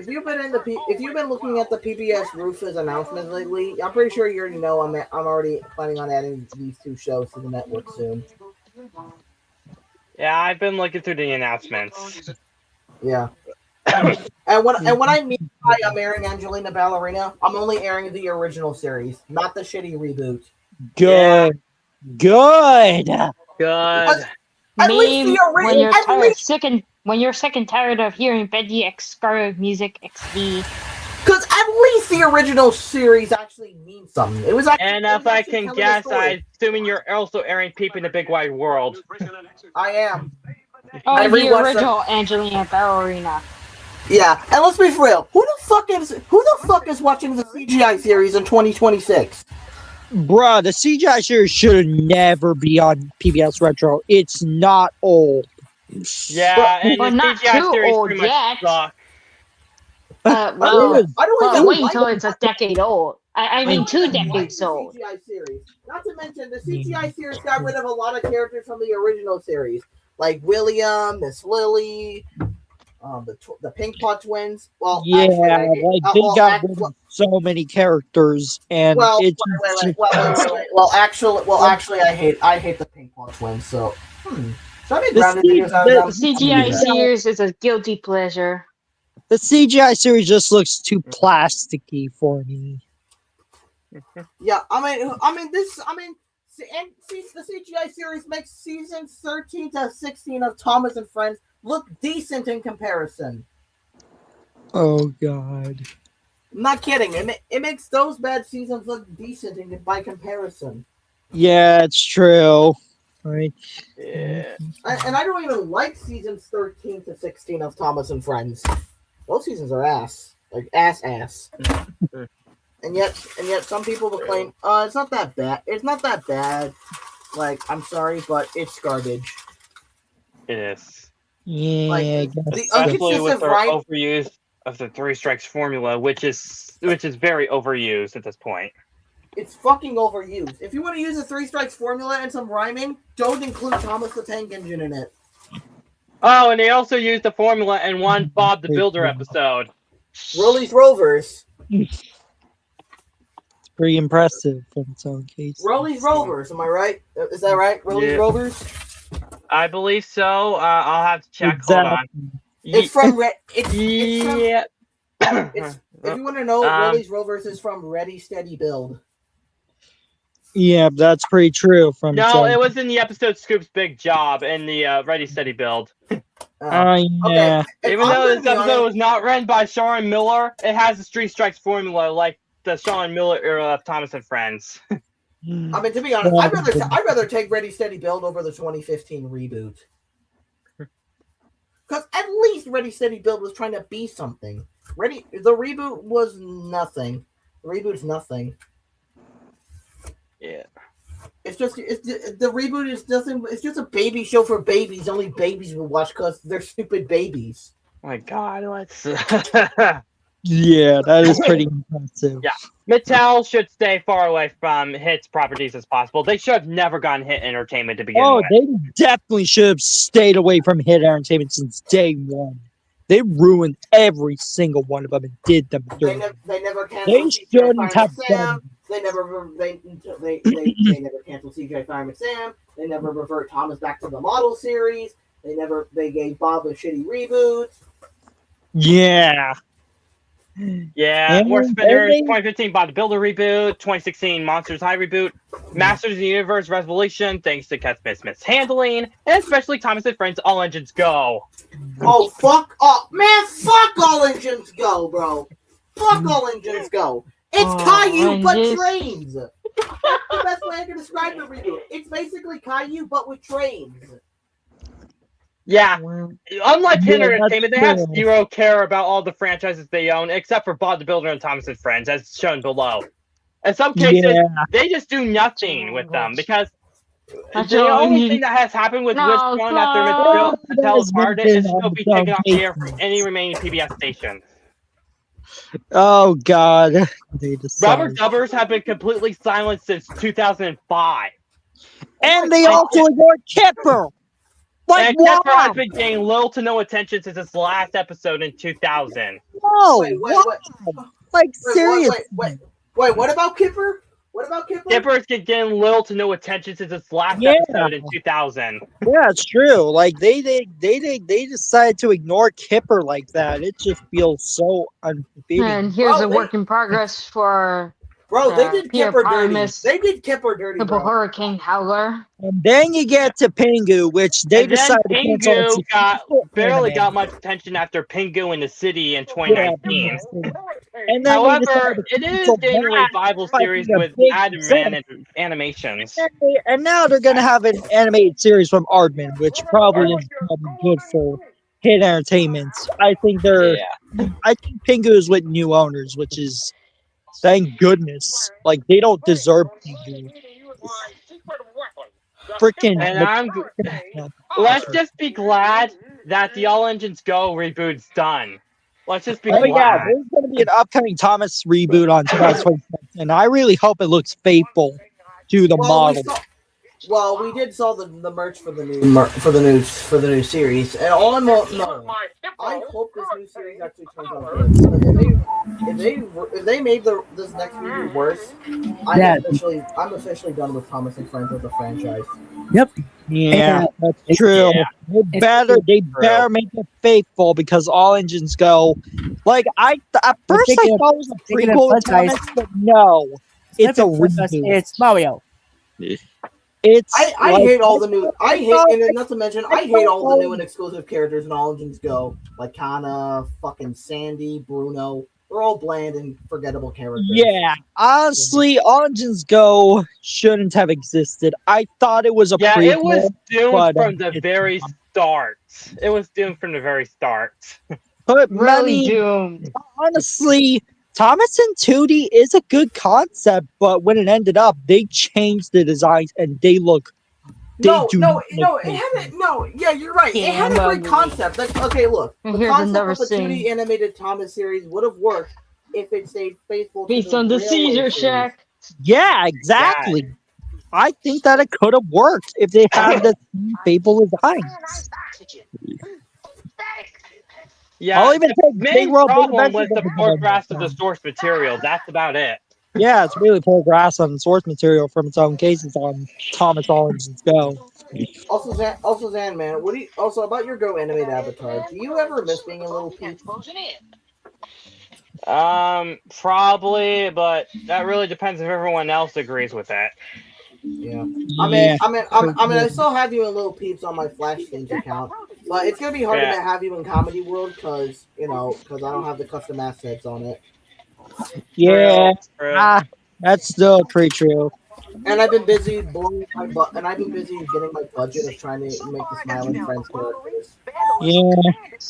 you've been looking at the PBS Rufus announcements lately, I'm pretty sure you already know I'm already planning on adding these two shows to the network soon. Yeah, I've been looking through the announcements. Yeah. And when I mean by I'm airing Angelina Ballerina, I'm only airing the original series, not the shitty reboot. Good. Good. At least the original. When you're sick and tired of hearing Betty X Scar Music XD. Because at least the original series actually means something. It was actually, and if I can guess, I'm assuming you're also airing Peep in the Big Wide World. I am. Oh, the original Angelina Ballerina. Yeah, and let's be for real. Who the fuck is watching the CGI series in 2026? Bruh, the CGI series should never be on PBS Retro. It's not old. Yeah, and but the not CGI too series old pretty much yet. suck. Wait until it's a decade old. I mean, 2 decades old. CGI series. Not to mention, the CGI series got rid of a lot of characters from the original series, like William, Miss Lily, the Pink Pot twins. Well, yeah, actually, like they got rid of so many characters, and it's actually, I hate the Pink Pot twins. So, so I made rounded videos out The of them. CGI series is a guilty pleasure. The CGI series just looks too plasticky for me. Yeah, the CGI series makes seasons 13 to 16 of Thomas and Friends look decent in comparison. Oh God! I'm not kidding. It makes those bad seasons look decent by comparison. Yeah, it's true. Right. Yeah. And I don't even like seasons 13 to 16 of Thomas and Friends. Those seasons are ass. Like ass. And yet some people will claim, it's not that bad. It's not that bad. Like, I'm sorry, but it's garbage. It is. Yeah, like, the especially with their right overuse of the 3 strikes formula, which is very overused at this point. It's fucking overused. If you want to use the 3 strikes formula and some rhyming, don't include Thomas the Tank Engine in it. Oh, and they also used the formula in one Bob the Builder episode. Rolly's Rovers. It's pretty impressive from its own case. Rolly's Rovers, am I right? Is that right? Rolly's Yeah. Rovers? I believe so. I'll have to check. Exactly. Hold on. It's from Yeah. if you want to know, Rolly's Rovers is from Ready Steady Build. Yeah, that's pretty true. From its No, own- it was in the episode Scoop's Big Job in the Ready Steady Build. yeah. Even though this episode was not written by Sean Miller, it has the Street Strikes formula like the Sean Miller era of Thomas and Friends. I mean, to be honest, I'd rather take Ready Steady Build over the 2015 reboot. Because at least Ready Steady Build was trying to be something. The reboot was nothing. The reboot's nothing. Yeah. It's just the reboot is nothing. It's just a baby show for babies. Only babies will watch because they're stupid babies. Oh my God, let's. Yeah, that is pretty impressive. Yeah, Mattel should stay far away from Hit's properties as possible. They should have never gotten Hit Entertainment to begin with. They definitely should have stayed away from Hit Entertainment since day one. They ruined every single one of them and did them dirty. They never They canceled. shouldn't have done. They never never canceled CJ Fireman Sam. They never revert Thomas back to the model series. They gave Bob a shitty reboot. Yeah. Yeah, And War Spinners, they- 2015 Bodybuilder reboot, 2016 Monsters High reboot, Masters of the Universe Revolution, thanks to Cat Smith's handling, and especially Thomas and Friends All Engines Go. Oh, fuck off. Man, fuck All Engines Go, bro. Fuck All Engines Go. It's Caillou, but trains. That's the best way I can describe the reboot. It's basically Caillou, but with trains. Yeah, unlike Hit Yeah, Entertainment, they that's have true. zero care about all the franchises they own, except for Bodybuilder and Thomas and Friends, as shown below. In some cases, Yeah. they just do nothing with them, because That's the all only you- thing that has happened with No, Wishbone after stop. Mattel is part it is That's still be been taken off the air done. for any remaining PBS station. Oh God. They decided. Rubber dubbers have been completely silent since 2005. And they also ignored Kipper. Like And Kepler why? has been getting little to no attention since its last episode in 2000. No. Wait, why? Like seriously. Wait, what about Kipper? What about Kipper? Kipper is getting little to no attention since its last Yeah. episode in 2000. Yeah, it's true. Like they decided to ignore Kipper like that. It just feels so unfitting. And here's Bro, a work in progress for Bro, they did Peter Kipper dirty. Primus, They did Kipper dirty, Triple bro. Hurricane Howler. And then you get to Pingu, which they And then decided to cancel. Pingu its barely anime. got much attention after Pingu in the City in 2019. And then they However, decided to it is cancel getting a that revival by series being a with big animations. And now they're gonna have an animated series from Aardman, which probably is good for Hit Entertainment. I think I think Pingu is with new owners, which is thank goodness. Like they don't deserve Pingu. Freaking. And let's just be glad that the All Engines Go reboot's done. Let's just be Oh glad. yeah, there's gonna be an upcoming Thomas reboot on 2026, and I really hope it looks faithful to the model. We did saw the merch for the new series, and all I'm I hope this new series actually turns out good. If they made this next movie worse, I'm officially done with Thomas and Friends as a franchise. Yep. Yeah, that's true. They better make it faithful because All Engines Go. Like at first I thought it was a prequel to Thomas, but no, it's a reboot. It's Mario. It's I like- hate all the new. I hate, and then not to mention, I hate all the new and exclusive characters in All Engines Go, like Kana, fucking Sandy, Bruno. They're all bland and forgettable characters. Yeah, honestly, All Engines Go shouldn't have existed. I thought it was a Yeah, prequel. it was doomed but, from the very start. It was doomed from the very start. But Really doomed. honestly, Thomas and Tootie is a good concept, but when it ended up, they changed the designs and they look. Yeah, you're right. It had a great concept. Okay, look, And the here's concept another of the 2D scene. animated Thomas series would have worked if it stayed faithful to Based on the Railway Caesar series. Shack. Yeah, exactly. I think that it could have worked if they had the same faithful designs. Yeah, I'll even the take Big main World Big problem was Adventure the over poor Big grasp of the Adventure. source material. That's about it. Yeah, it's really poor grasp on source material from its own cases on Thomas Ollins's Go. Also, Zan, man, what do you also about your Go animated avatar? Do you ever miss being a little peep? Probably, but that really depends if everyone else agrees with that. Yeah. Yeah. I still have you in Little Peeps on my Flash Themes account, but it's gonna be harder to have you in Comedy World because I don't have the custom assets on it. Yeah. True. That's still pretty true. And I've been busy blowing my and I've been busy getting my budget of trying to make the Smiling Friends characters. Yeah.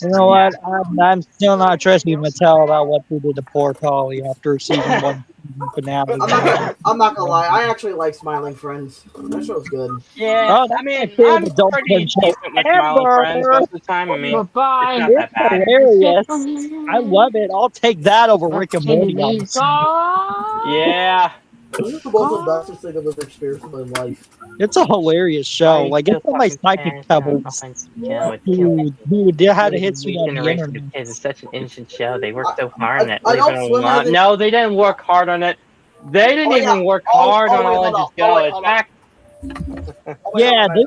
You know what? I'm still not trusting Mattel about what they did to poor Polly after season 1 finale. I'm not gonna lie, I actually like Smiling Friends. That show's good. Yeah, Oh, that's I mean, my favorite I'm adult pretty swim show decent with Smiling Friends most of the time. I mean, it's not that It's bad. hilarious. I love it. I'll take that over Rick and Morty. Yeah. This is the most industrious thing I've ever experienced in my life. It's a hilarious show. Like, it's on my psychic pebbles. Dude, they had to hit me on the Generation internet. of kids is such an innocent show. They worked so hard on it. Adult Swim has No, they didn't work hard on it. They didn't even work hard on All Engines Go. In fact, Yeah, this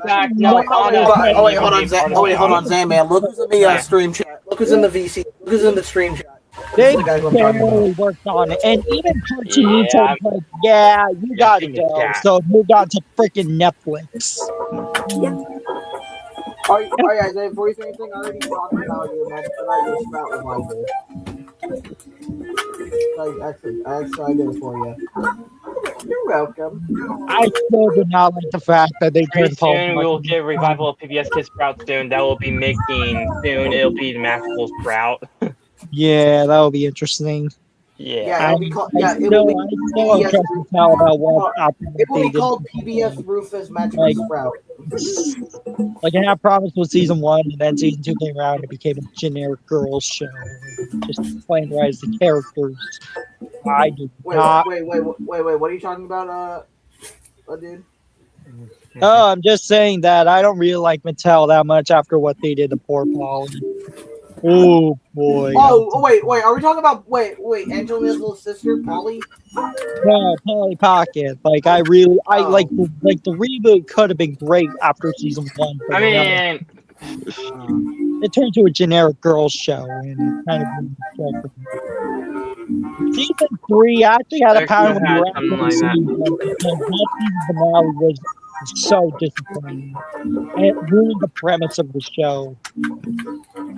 hold on, Zan, man. Look who's in the stream chat. Look who's in the VC. Look who's in the stream chat. They barely worked on it. And even Cartoon was like, yeah, you gotta go. So moved on to freaking Netflix. All right, guys, before you say anything, I already talked about your Sprout revival. I did it for you. You're welcome. I still do not like the fact that they pretty turned Paul. soon we'll get a revival of PBS Kids Sprout soon. That will be making soon. It'll be the Magical Sprout. Yeah, that will be interesting. Yeah, it'll be called. Yeah, it will be called PBS Rufus Magical Sprout. Like I promised with season 1, and then season 2 came around, it became a generic girls show. Just playing rise the characters. I did not. Wait! What are you talking about, dude? Oh, I'm just saying that I don't really like Mattel that much after what they did to poor Polly. Oh boy. Oh wait! Are we talking about Angelina's little sister, Polly? No, Polly Pocket. Like I like the reboot could have been great after season 1. I mean, it turned to a generic girls show, and it kind of season 3 actually had a power when you were after the season. That season finale was so disappointing. And it ruined the premise of the show.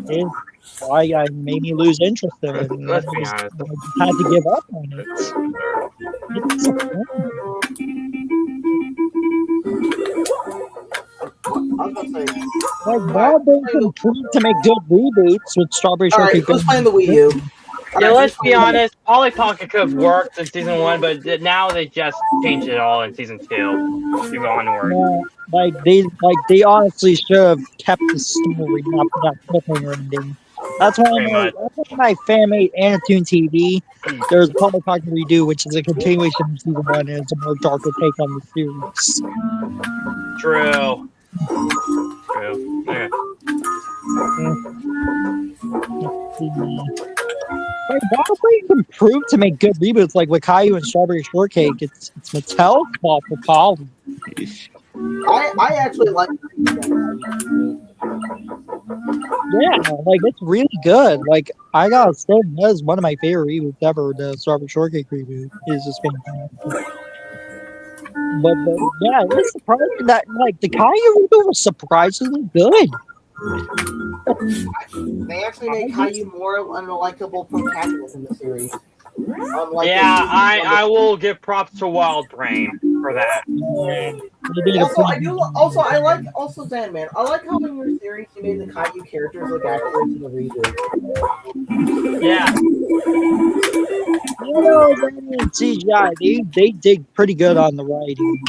It's why I made me lose interest in it. Let's be honest. I had to give up on it. It's disappointing. Like, Wild Birds improved to make good reboots with Strawberry Shortcake. Who's playing the Wii U? Yeah, let's be honest. Polly Pocket could have worked in season 1, but now they just changed it all in season 2 to go onward. Yeah, they honestly should have kept the story after that cliffhanger ending. That's why my fan made Anatoon TV. There's Polly Pocket Redo, which is a continuation of season 1, and it's a more darker take on the series. True. Yeah. Like, Wild Birds improved to make good reboots, like with Caillou and Strawberry Shortcake. It's Mattel's fault for Polly. I actually like. Yeah, like it's really good. Like I gotta say, that is one of my favorite reboots ever. The Strawberry Shortcake reboot is just fantastic. But yeah, it was surprising that like the Caillou reboot was surprisingly good. They actually made Caillou more unlikable protagonist in the series. Yeah, I will give props to Wild Brain for that. Also Sandman. I like how in your series you made the Caillou characters look accurate to the reboot. Yeah. You know, CGI, they did pretty good on the writing.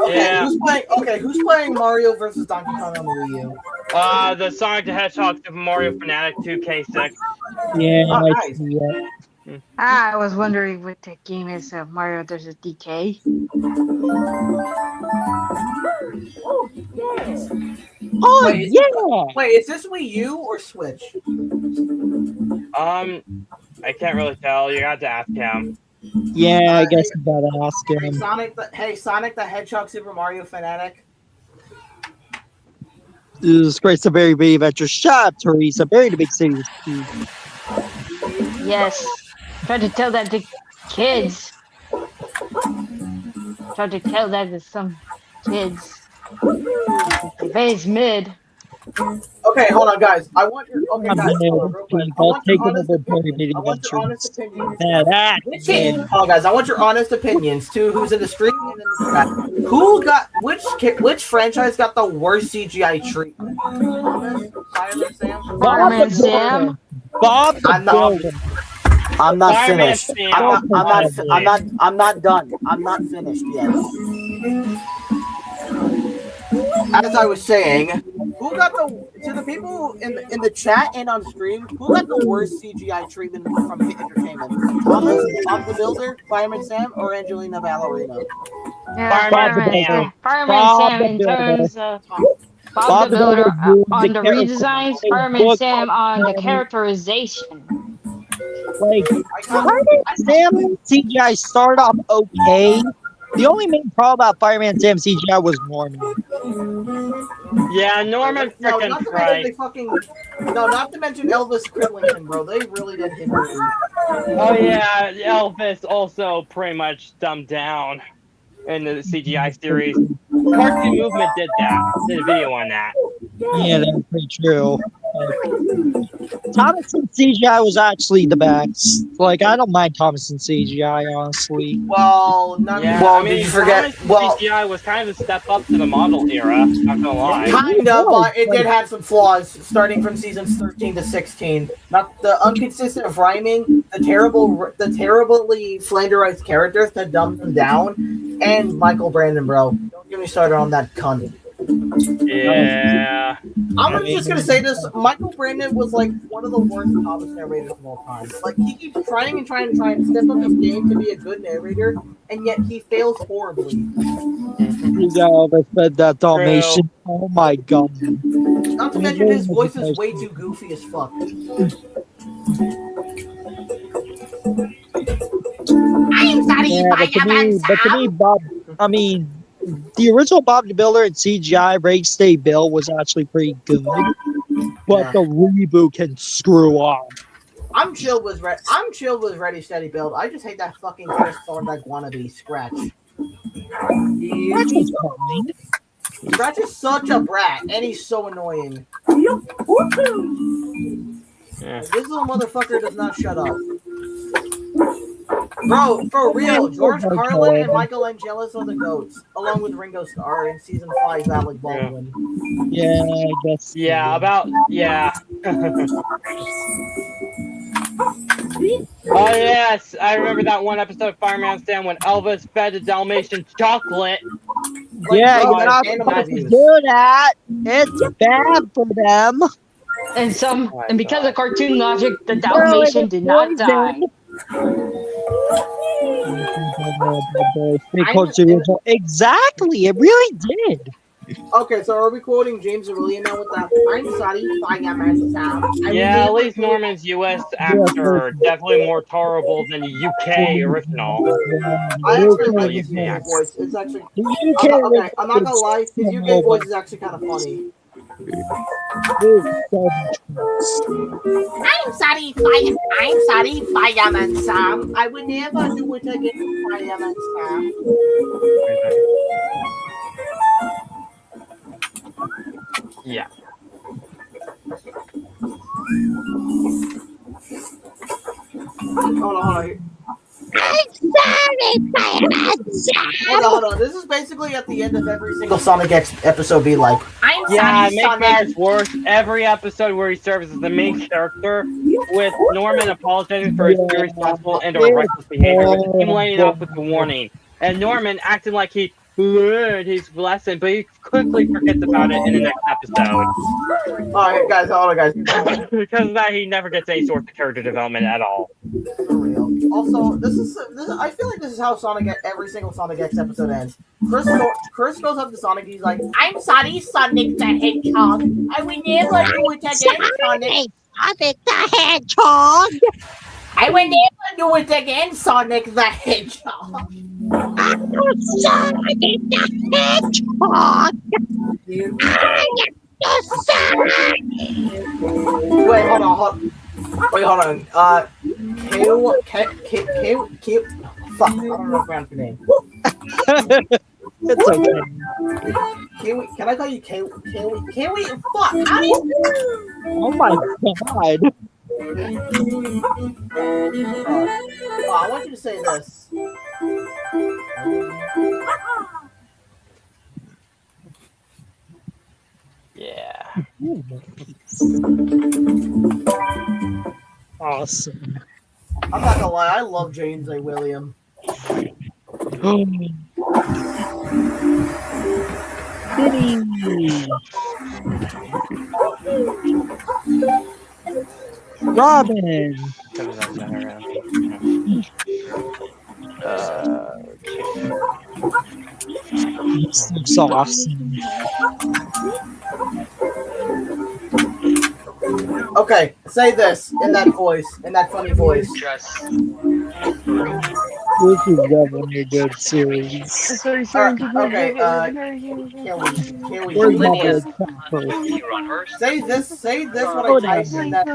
Okay, who's playing Mario versus Donkey Kong on the Wii U? The Sonic the Hedgehog Super Mario Fanatic 2K6. Yeah, nice. I was wondering what the game is, Mario versus DK. Oh Wait, yeah. Wait, is this Wii U or Switch? I can't really tell. You got to ask him. Yeah, I guess you gotta ask Hey, him. Sonic the Hedgehog Super Mario fanatic. Jesus Christ, a very big adventure. Shut up, Teresa. Very big city. Yes. Try to tell that to kids. Try to tell that to some kids. If it's mid. Okay, hold on, guys. I want your real quick. I want your taking honest over very big adventures. Oh, guys, I want your honest opinions too. Who's in the stream and in the chat? Who got which franchise got the worst CGI treatment? Thomas, Fireman Sam, Fireman Sam. Bob the Builder. I'm not Fireman finished. Sam. I'm not done. I'm not finished yet. As I was saying, who got the people in the chat and on stream? Who got the worst CGI treatment from Hit Entertainment? Thomas, Bob the Builder, Fireman Sam, or Angelina Ballerina? Yeah, Fireman Sam. Fireman Sam in terms of Bob the Builder on the redesigns, Fireman Sam on the characterization. Like, Fireman Sam CGI started off okay. The only main problem about Fireman Sam CGI was Norman. Yeah, Norman freaking not to tried. not to mention Elvis Cridlington, bro. They really did him dirty. Oh yeah, Elvis also pretty much dumbed down in the CGI series. Cartoon Movement did a video on that. Yeah, that's pretty true. Thomason CGI was actually the best. Like, I don't mind Thomason CGI, honestly. Well, did you forget? CGI was kind of a step up to the model era. Not gonna lie. Kind of, but it did have some flaws, starting from seasons 13 to 16. Not the inconsistent rhyming, the terribly flanderized characters that dumbed them down, and Michael Brandon, bro. Don't get me started on that cunt. Yeah. I'm just gonna say this: Michael Brandon was like one of the worst Thomas narrators of all time. Like, he keeps trying to step up his game to be a good narrator, and yet he fails horribly. You know, they said that Dalmatian. Oh my god. Not to mention his voice is way too goofy as fuck. I'm sorry, But to me, Bob, the original Bob the Builder and CGI Race Day Bill was actually pretty good, but the reboot can screw up. I'm chill with Ready Steady Build. I just hate that fucking Chris Thorndike wannabe Scratch. Scratch was fine. Scratch is such a brat, and he's so annoying. This little motherfucker does not shut up. Bro, for real, George Carlin and Michael Angelis are the GOATs, along with Ringo Starr in season 5, Alec Baldwin. Yeah, I guess. Yeah. Oh yes, I remember that one episode of Fireman Sam when Elvis fed a Dalmatian chocolate. Yeah, you're not supposed to do that. It's bad for them. And because of cartoon logic, the Dalmatian did not die. Exactly, it really did. Okay, so are we quoting James William now with that? I'm sorry, Fireman Sam. Yeah, at least Norman's US actor are definitely more tolerable than the UK original. I actually like his UK voice. It's actually okay. I'm not gonna lie, his UK voice is actually kind of funny. I'm sorry, Fireman Sam. I would never do it again, Fireman Sam. Yeah. Hold on. I'm sorry, Fireman Sam. Hold on. This is basically at the end of every single Sonic X episode be like, I'm Yeah, sorry, it makes matters worse. Every episode where he serves as the main character, with Norman apologizing for his irresponsible and or reckless behavior, with him laying off with the warning, and Norman acting like he learned his lesson, but he quickly forgets about it in the next episode. Alright, guys, hold on, guys. Because of that, he never gets any sort of character development at all. For real. Also, this I feel like this is how every single Sonic X episode ends. Chris goes up to Sonic, he's like, I'm sorry, Sonic the Hedgehog. I will never do it again, Sonic. Sonic the Hedgehog! I will never do it again, Sonic the Hedgehog. Sonic the Hedgehog! Wait, hold on. Fuck, I don't know the name. It's okay. Kiwi, can I call you Kiwi? Kiwi, fuck, how do you... Oh my god. I want you to say this. Yeah. Awesome. I'm not gonna lie, I love James A. William. Robin. This looks awesome. Okay, say this in that voice, in that funny voice. This is definitely a good series. Okay, Where's my Lydia, bird? say this when I type in that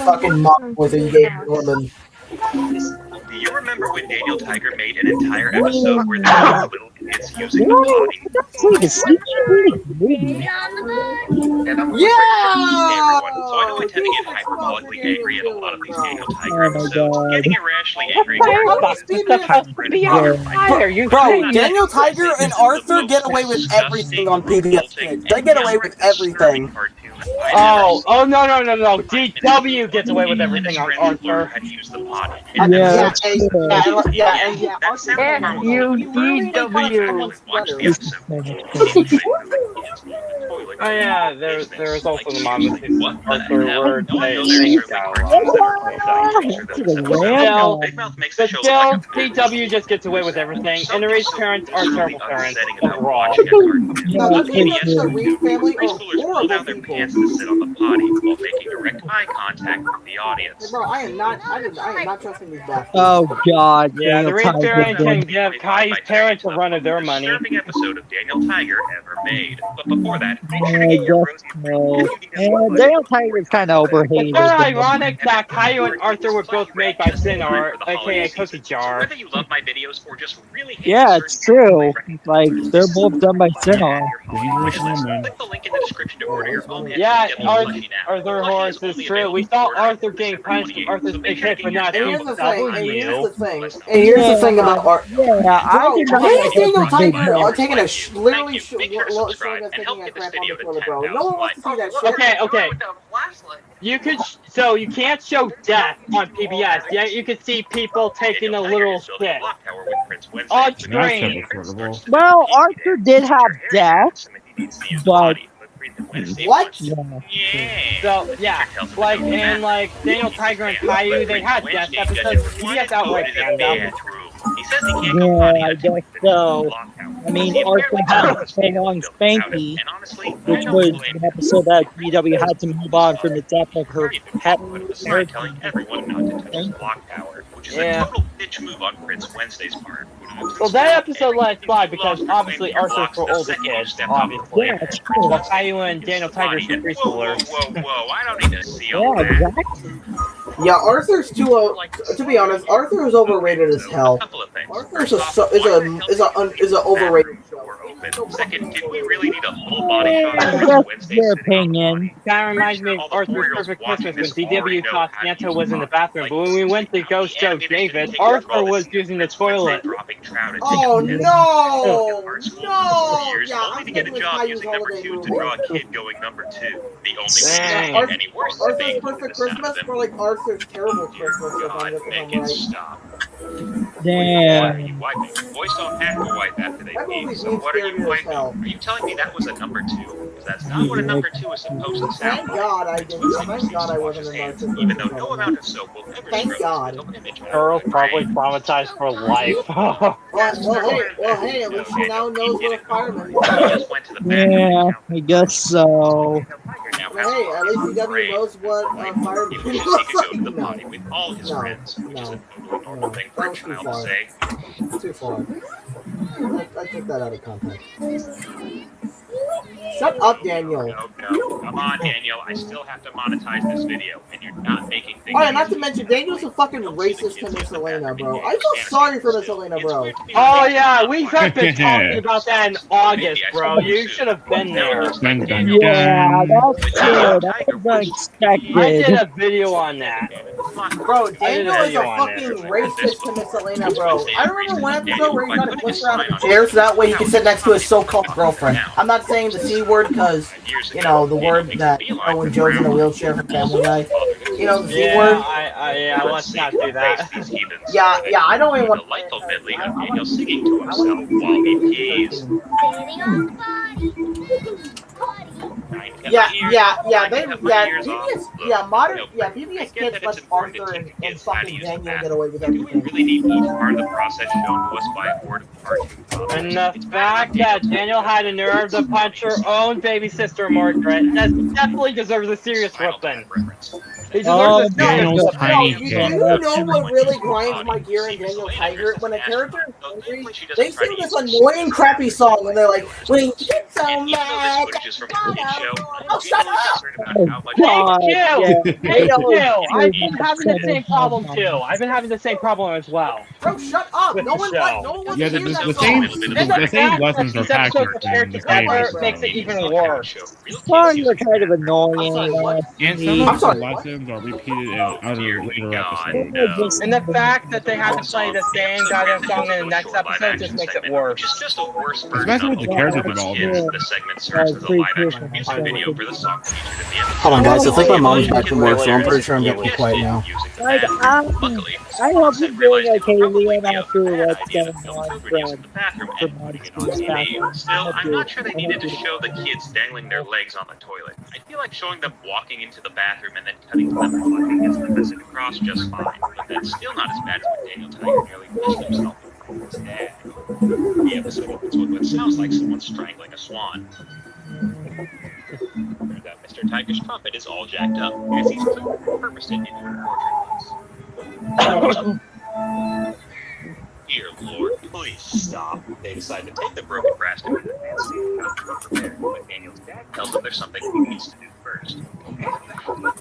fucking mock voice that you gave Norman. Do you remember when Daniel Tiger made an entire episode where there were little kids using the potty? That's like a sneaky movie. And I'm Yeah! everyone, so I know I tend to get hyperbolically angry at a lot of these Daniel Tiger Oh my episodes. god. Getting irrationally angry Bro, Daniel Tiger and Arthur get away with everything on PBS Kids. They get away with everything. No. DW gets away with everything on Arthur. Yeah, Oh yeah, there's also the mom with Arthur where still, DW just gets away with everything, and the Reese parents are terrible parents overall. The Reese family are horrible people. To sit on the potty while making direct eye contact with the audience. Bro, I am not trusting these bastards. Oh god. Yeah, the Reese Daniel parents Tiger. can give Kai's parents a run of their money. Disturbing episode of Daniel Tiger ever made. But before that, make sure to I get your guess no. And Daniel Tiger's kind of overhated. It's kind of ironic that Caillou and Arthur were both made by Cinar, aka Cookie Jar. whether you love my videos or just really hate Yeah, certain it's true. Like, they're both done by Cinar. click the link in the description to order your own Yeah, Get the Lucky now. Arthur Horse is true. We saw Arthur getting punched from Arthur's big hit, but not And here's the thing. DW. And here's the thing about art. Yeah, I did not Why is like Daniel Arthur's big Tiger head. taking a literally Make sure to subscribe and help get this video to toilet, bro? 10,000 No one wants to see that shit. Okay. You could, so you can't show death on PBS. Yeah, you could see people taking a little shit on screen. Well, Arthur did have death, but What? yeah. So yeah, like and like Daniel Tiger and Caillou, they had death episodes. PBS outright banned them. He says he can't go potty Yeah, I until he guess finishes so. the lockdown. I mean, Arthur had a prolonged Spanky, And honestly, which was an episode that DW had to move on from the death of her pet. start telling everyone not to touch the clock tower, which is a total bitch move on Prince Wednesday's part. Well, that episode let it slide because obviously Arthur's for older kids, obviously. Yeah, it's true. While Caillou and Daniel Tiger's for preschoolers. Whoa, I don't need to see all Yeah, that. exactly. Yeah, Arthur's too. To be honest, Arthur is overrated as hell. Arthur's is a overrated show. Second, did we really need a full body shot of That's Prince Wednesday their sitting on the opinion. That reminds me of Arthur's Perfect Christmas when DW thought Santa was in the bathroom, but when we went to go show David, Arthur was using the toilet. Oh no! No! Yeah, Only I'm to get a thinking job Caillou's using number holiday 2 movie. to draw a kid going number 2. The only Dang. thing any worse is Arthur's being Perfect the sound of Christmas them. or like Arthur's Terrible Christmas, if God, I'm make it right. stop. Damn. Wiping. Boys don't have to wipe after they pee. So what are you wiping? Are you telling me that was a number 2? Because that's not what a number 2 is supposed to sound Thank like. God I didn't. Thank God I wasn't a narcissist. Even though no amount of soap will ever Thank scrub God. this little image out of Earl's my probably brain. traumatized for life. Well, hey, at least she now knows what a fireman was. Just went to the bathroom. Yeah, I guess so. Well, hey, at least CW knows what a fireman He wishes he could go to the potty with all his friends, which is a totally normal thing for a child to say. Too far. I took that out of context. Shut up, Daniel. No, come on, Daniel. I still have to monetize this video, and you're not making things. Alright, not to mention, Daniel's a fucking racist to Miss Elena, bro. I feel sorry for Miss Elena, bro. Oh yeah, we have been talking about that in August, bro. You should have been there. Yeah, that's true. That was unexpected. I did a video on that. Bro, Daniel is a fucking racist to Miss Elena, bro. I remember one episode where he tried to push her out of the chair so that way he could sit next to his so-called girlfriend. I'm not saying the C word because, you know, the word that when Joe's in a wheelchair from Family Guy. You know, the C word? Yeah, let's not do that. Yeah, I don't even want to delightful medley of Daniel singing to himself while he pees. PBS Kids let Arthur and fucking Daniel get away with everything. We really need each part of the process shown to us by a horde of cartoon. And the fact that Daniel had a nerve to punch her own baby sister Margaret, that definitely deserves a serious whipping. He deserves a serious whipping. Do you know what really grinds my gear in Daniel Tiger? When a character is angry, they sing this annoying, crappy song, and they're like, "When you get so mad." Oh, shut up! Thank you! I've been having the same problem too. I've been having the same problem as well. Bro, shut up! No one wants Yeah, to hear that the song. same lessons are packaged in the same makes it even worse. Songs are kind of annoying. And some of the lessons are repeated in other later episodes. And the fact that they have to play the same goddamn song in the next episode just makes it worse. It's just a worse version Especially of with the character development. the segment serves as a live-action music video for the song featured at the end. Hold on, guys. I think my mom's back from work, so I'm pretty sure I'm getting quiet now. I hope you're doing okay, Liam, after what's going on from Still, I'm not sure they needed to show the kids dangling their legs on the toilet. I feel like showing them walking into the bathroom and then cutting to them reflecting gets the message across just fine, but that's still not as bad as when Daniel Tiger nearly pissed himself before his dad. The episode opens with what sounds like someone strangling a swan. That Mr. Tiger's trumpet is all jacked up, as he's purposed it into a portrait piece. Dear Lord, please stop. They decide to take the broken brass to the advanced stage prepared, but Daniel's dad tells them there's something he needs to do first. Not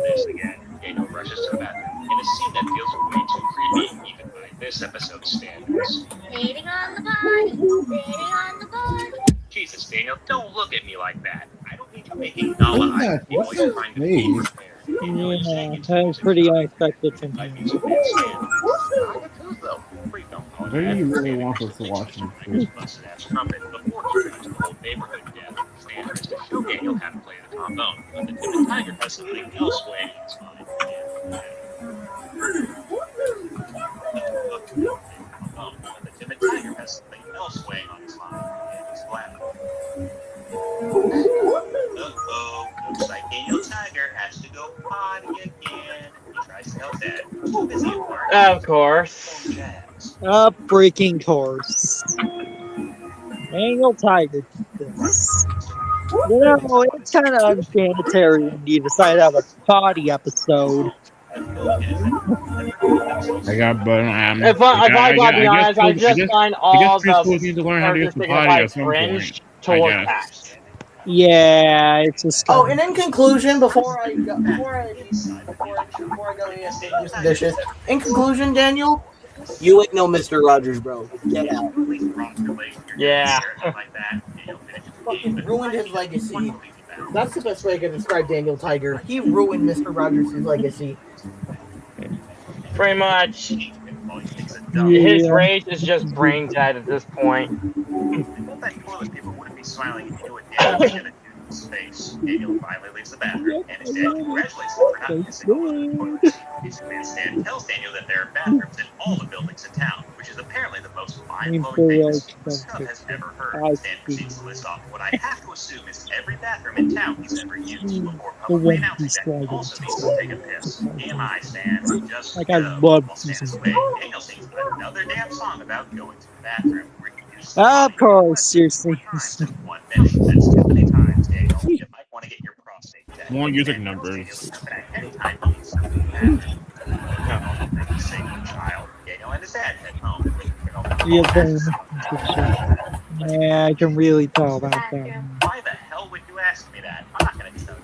this again. Daniel rushes to the bathroom in a scene that feels way too creepy, even by this episode's standards. Waiting on the body, waiting on the body. Jesus, Daniel, don't look at me like that. I don't need you making Nala eyes. What's that face? Yeah, that was pretty unexpected from him. What do you really want us to watch him do? To show Daniel how to play the trombone, but the timid tiger has something else weighing in his mind. The timid tiger has something else weighing on his mind. He's laughing. Uh-oh, looks like Daniel Tiger has to go potty again. He tries to tell Dad, too busy at work. Of course. A freaking course. Daniel Tiger did this. You know, it's kind of unsanitary when you decide to have a potty episode. I got, but if I gotta be honest, I just find all the need to learn how to use the potty at some point. Toward that. Yeah, it's just. Oh, and in conclusion, before I go and use the dishes. In conclusion, Daniel, you ain't no Mr. Rogers, bro. Get out. Yeah. Fucking ruined his legacy. That's the best way I can describe Daniel Tiger. He ruined Mr. Rogers' legacy. Pretty much. His rage is just brain dead at this point. his face. Daniel finally leaves the bathroom, and his dad congratulates him for not missing all of the toilets. His command stand tells Daniel that there are bathrooms in all the buildings in town, which is apparently the most mind-blowing thing this stuff has ever heard. Stan proceeds to list off what I have to assume is every bathroom in town he's ever used, before publicly announcing that he also needs to take a piss. TMI, Stan. Just Like, I go. love While Stan is season away, one. Daniel sings another damn song about going to the bathroom, where he uses Of course, seriously. times in 1 minute. That's too many times, Daniel. You might want to get your prostate checked. More music Stan tells Daniel numbers. to come back anytime he needs something bad. Things say child. Daniel and his dad head home. Yes, yeah, I can really tell about that. Why the hell would you ask me that? I'm not going to tell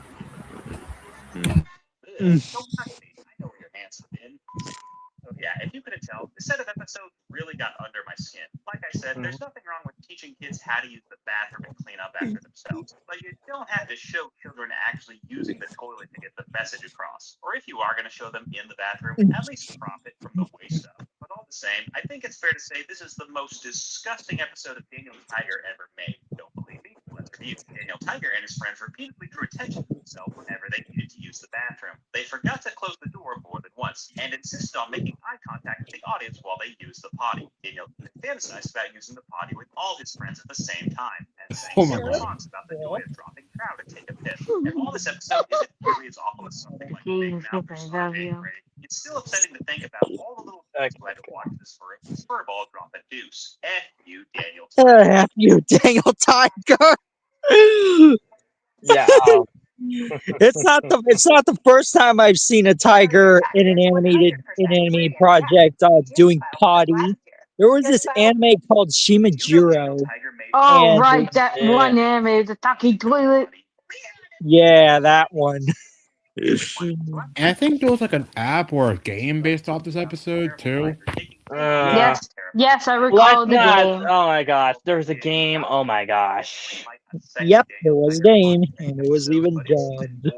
you. Don't touch me. I know where your hands have been. So yeah, if you couldn't tell, this set of episodes really got under my skin. Like I said, there's nothing wrong with teaching kids how to use the bathroom and clean up after themselves, but you don't have to show children actually using the toilet to get the message across. Or if you are going to show them in the bathroom, at least profit from the waste stuff. But all the same, I think it's fair to say this is the most disgusting episode of Daniel the Tiger ever made. Don't believe me? Let's review. Daniel Tiger and his friends repeatedly drew attention to themselves whenever they needed to use the bathroom. They forgot to close the door more than once, and insisted on making eye contact with the audience while they used the potty. Daniel fantasized about using the potty with all his friends at the same time, and sang several songs about the joy of dropping trout to take a piss. And while this episode isn't nearly as awful as something like Big Mouth or Starving Ray, it's still upsetting to think about all the little kids who had to watch this furball drop a deuce. F you, Daniel. F you, Daniel Tiger. Yeah. It's not the first time I've seen a tiger in an animated project doing potty. There was this anime called Shimajiro. Oh, and right, that one anime, the talking toilet. yeah, that one. And I think there was like an app or a game based off this episode too. Yes, I recall the game. Oh my gosh, there was a game. Oh my gosh. Yep, there was a game, and it was even dubbed.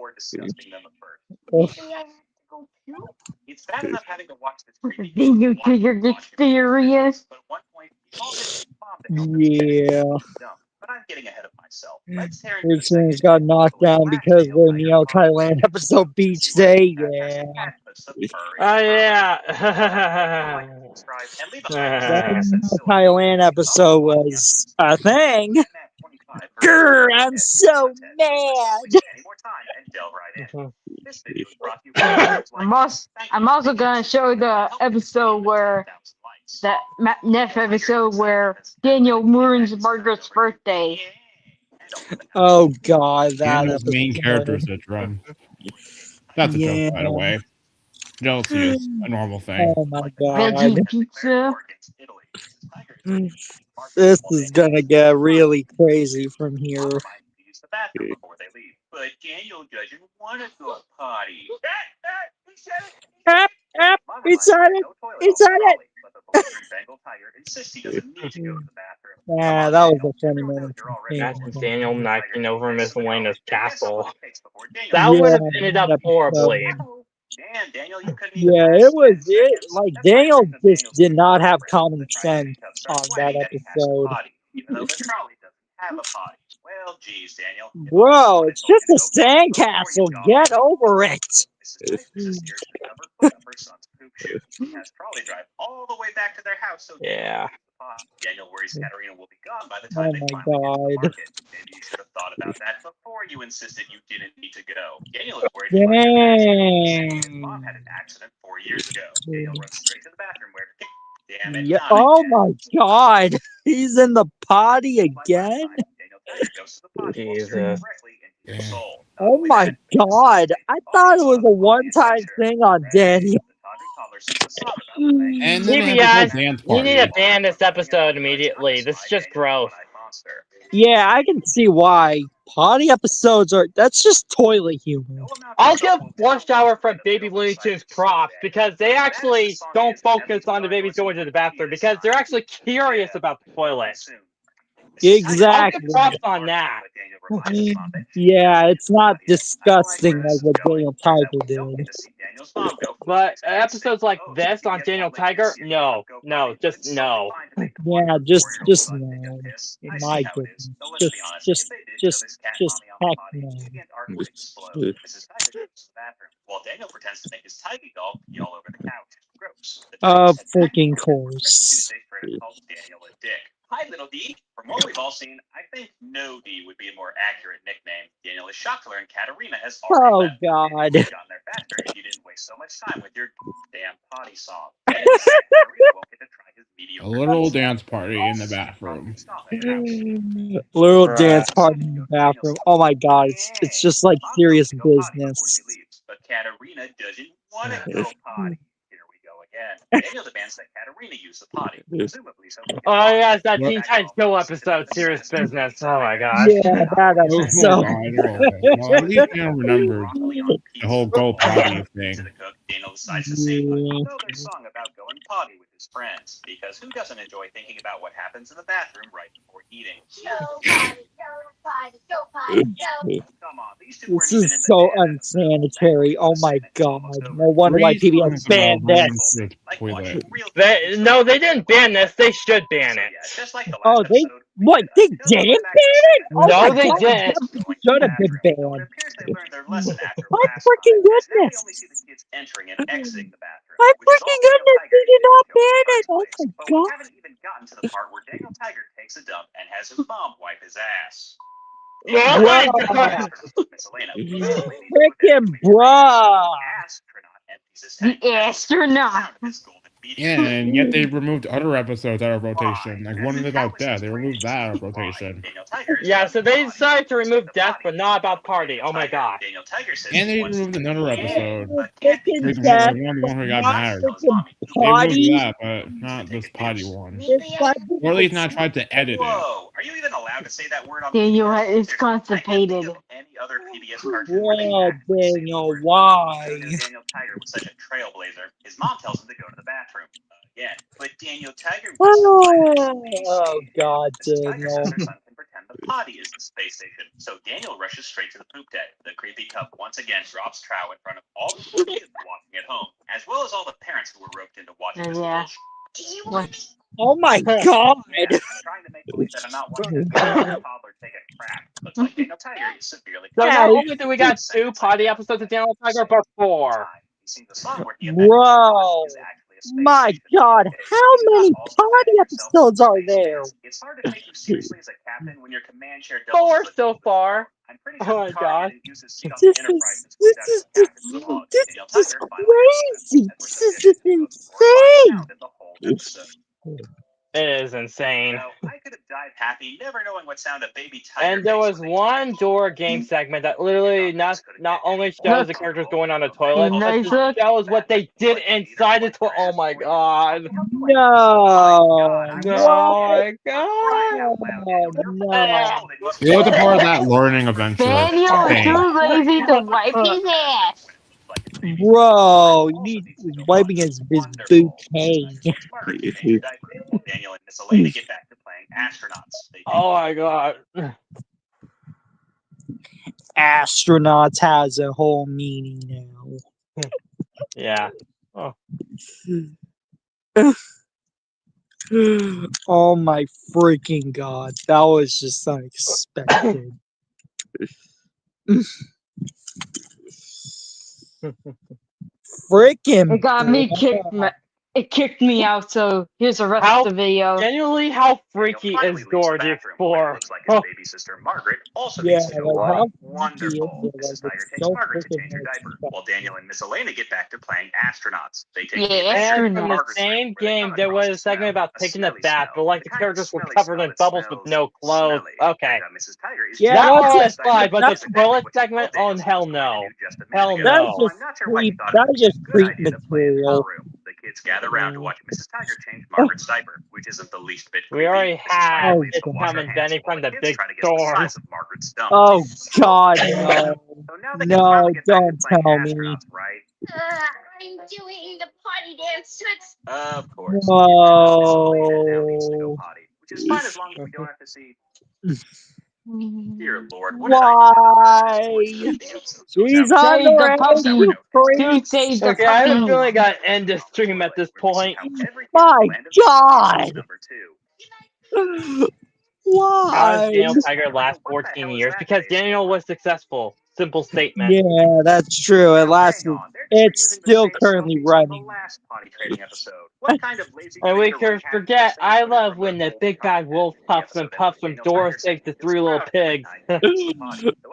It's bad enough having to watch this creepy Then you triggered experience. but at one point, he calls his mom to Yeah. but I'm getting ahead of myself. Let's tear into His things got knocked down because of the Neo Thailand episode Beach Day. Yeah. Oh yeah. That Neo Thailand episode was a thing. Grr, I'm so mad. I'm also gonna show the episode where that next episode where Daniel ruins Margaret's birthday. Oh god, that Daniel's episode. main character syndrome. That's a joke, by the way. Jealousy is a normal thing. Oh my Veggie god. pizza. This is gonna get really crazy from here. Use the bathroom before they leave. But Daniel doesn't want to go potty. He said it. He said it. Bengal Tiger insists he doesn't need to go to the bathroom. Yeah, that was a funny moment. Imagine Daniel knocking over Miss Elena's castle. That would have ended up horribly. Man, Daniel, you couldn't Yeah, it was it. Like Daniel just did not have common sense on that episode. even though the trolley doesn't have a potty. Well, geez, Daniel. Bro, it's just a sandcastle. Get over it. He has trolley drive all the way back to their house. So yeah. Daniel worries Katerina will be gone by the Oh time they my finally get to the god. market. Maybe you should have thought about that before you insisted you didn't need to go. Daniel is worried about his mom had an accident 4 years ago. Daniel runs straight to the bathroom where, damn it, Yeah. not Oh again. my god. He's in the potty again. Daniel goes to the potty while staring directly into his soul. Oh my god. I thought it was a one-time thing on Daniel. And then they CBS, have the dance you need to party. ban this episode immediately. This is just gross. Yeah, I can see why. Potty episodes that's just toilet humor. I'll give Watch Tower from Baby Looney Tunes props because they actually don't focus on the babies going to the bathroom because they're actually curious about the toilet. Exactly. I'll give props on that. Yeah, it's not disgusting like what Daniel Tiger did. But episodes like this on Daniel Tiger, no, just no. Yeah, just no. My goodness. Just heck no. Mrs. Tiger goes to the bathroom, while Daniel pretends to make his tidy doll pee all over the couch. Gross. The Of Tiger said freaking Tuesday course. straight up called Daniel a dick. Hi, little D. From what we've all seen, I think No D would be a more accurate nickname. Daniel is shocked to learn Katarina has already Oh left. God. You've gotten there faster if you didn't waste so much time with your damn potty song. Daniel said Katarina won't get to try his A mediocre little dance party in the bathroom. Little Bruh. dance party in the bathroom. Oh my God, it's just like serious business. But Katarina doesn't want to go potty. Here we go again. Daniel demands that Katarina use the potty, presumably so he can Oh yes, that What? Teen Titans Go episode, serious business. Oh my gosh. Yeah, that Oh episode. God. Well, at least I remembered the whole go potty thing. Daniel decides to sing another song about going potty with his friends, because who doesn't enjoy thinking about what happens in the bathroom right before eating? Come on, these two This weren't even in is the so damn unsanitary. Oh my God. No wonder why Three PBS songs about banned going this. to the toilet. They didn't ban this. They should ban it. Just like the Oh, last they episode, what? They didn't ban it? Oh No, my they God, didn't. it should have been banned. appears they learned their lesson after My last freaking time, as now we only goodness. see the kids entering and exiting the bathroom. My Which is all freaking Daniel goodness, Tiger they did needed not to show in ban the it. first Oh place. my But we God. haven't even gotten to the part where Daniel Tiger takes a dump and has his mom wipe his ass. Bruh. Frickin' bruh. The astronaut. Yeah, and yet they removed other episodes out of rotation. Like one is about death. They removed that out of rotation. Yeah, so they decided to remove death, but not about party. Oh my god. And they removed another episode. Frickin' Like death. the one who got Not married. frickin' They removed potty. that, but not this potty one. It's like Or at least not tried to edit it. Whoa, are you even allowed to say that word on Daniel is constipated. any other PBS cartoon where they Bruh, Daniel, why? Daniel Tiger was such a trailblazer, his mom tells him to go to the bathroom again. But Daniel Tiger Oh God, Daniel. her son can pretend the potty is the space station. So Daniel rushes straight to the poop deck. The creepy cup once again drops trow in front of all the kids watching at home, as well as all the parents who were roped into watching this bullshit. Oh my God. I'm trying to make believe that I'm not watching a toddler take a crap. Looks like Daniel Tiger is severely. So not only do we got 2 potty episodes of Daniel Tiger, but 4. Bro. My God, how many potty episodes are there? It's hard to take you seriously as a captain when your command share 4 so far. I'm pretty Oh my god. This is crazy. This is just insane. It is insane. I could have died happy, never knowing what sound a baby tiger. And there was one door game segment that literally not only shows the characters going on the toilet, but just shows what they did inside the toilet. Oh my god. No. Oh my god. No. It was a part of that learning adventure. Daniel is thing. too lazy to wipe his ass. Bro, you need wiping his bouquet. Daniel and Miss Elena get back to playing astronauts. Oh my god. Astronauts has a whole meaning now. Yeah. Oh. Oh my freaking God. That was just unexpected. Freaking It got me kicked. It kicked me out. So here's the rest of the video. Genuinely, how freaky is Georgie for? His baby sister Margaret also Yeah, needs to go like, how wonderful. freaky is Mrs. it? Tiger takes So Margaret to freaking change her diaper, unexpected. while Daniel and Miss Elena get back to playing astronauts. They take And from the same game, there was a segment about taking a bath, but like the characters were covered in bubbles with no clothes. Okay. Yeah, That that's one it. is fine, but That's- the toilet segment, oh hell no. Hell That's no. just creep material. The kids gather around to watch Mrs. Tiger change Margaret's diaper, which isn't the least bit creepy. We already had Oh, it coming, Benny, from the big storm. storm. Margaret's dump. Oh God, no. No, don't tell me. Right? I'm doing the potty dance. Of course. Whoa. Which is fine as long as we don't have to see Dear Lord, what Why? She's on Save the the puppy. race. Dude, save the Okay, I have a puppy. feeling I got to end this stream at this point. My God. How Why? does Daniel Tiger last 14 years? Because Daniel was successful. Simple statement. Yeah, that's true. It lasted. It's still currently running. last potty training episode. What kind of lazy And we creature could forget, I love when the big bad wolf puffs and puffs from Dora takes the three little pigs.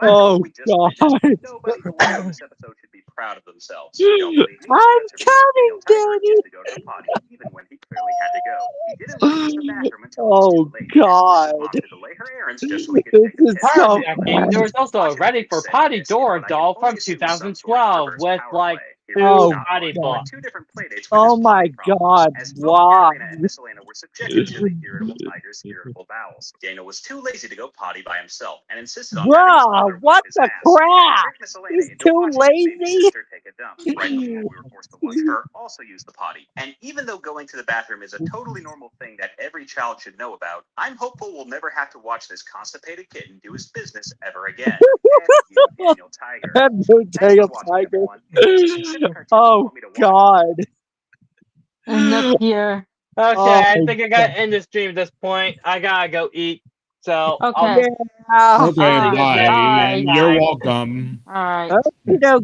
Oh God! Nobody who watched this episode should be proud of themselves. Don't believe me? I'm That's the reason coming, Daniel Tiger Danny. refused to go to the potty, even when he clearly had to go. He didn't want to use the bathroom until it was Oh too late. God! Mom had to delay her errands just so he could This take a is piss. so Game. There was also a Ready for Potty Dora doll from 2012 with like Oh two potty God! books. Two different playdates with Oh this my potty problem, God! as both Why? Carolina and Miss Elena were subjected to the irritable tiger's irritable bowels. Daniel was too lazy to go potty by himself and insisted on having his mother Bruh, what wipe his the ass. crap? Tricked Miss Elena He's into too watching his baby lazy. sister take a dump right before we were forced to watch her also use the potty. And even though going to the bathroom is a totally normal thing that every child should know about, I'm hopeful we'll never have to watch this constipated kitten do his business ever again. And you, Daniel Tiger. And no Daniel Tiger. Oh God! Enough here. Okay, Oh, I think I gotta end the stream at this point. I gotta go eat. So Okay. Yeah. Okay, I'll see you guys bye. next And you're time. welcome. All right. Okie dokie.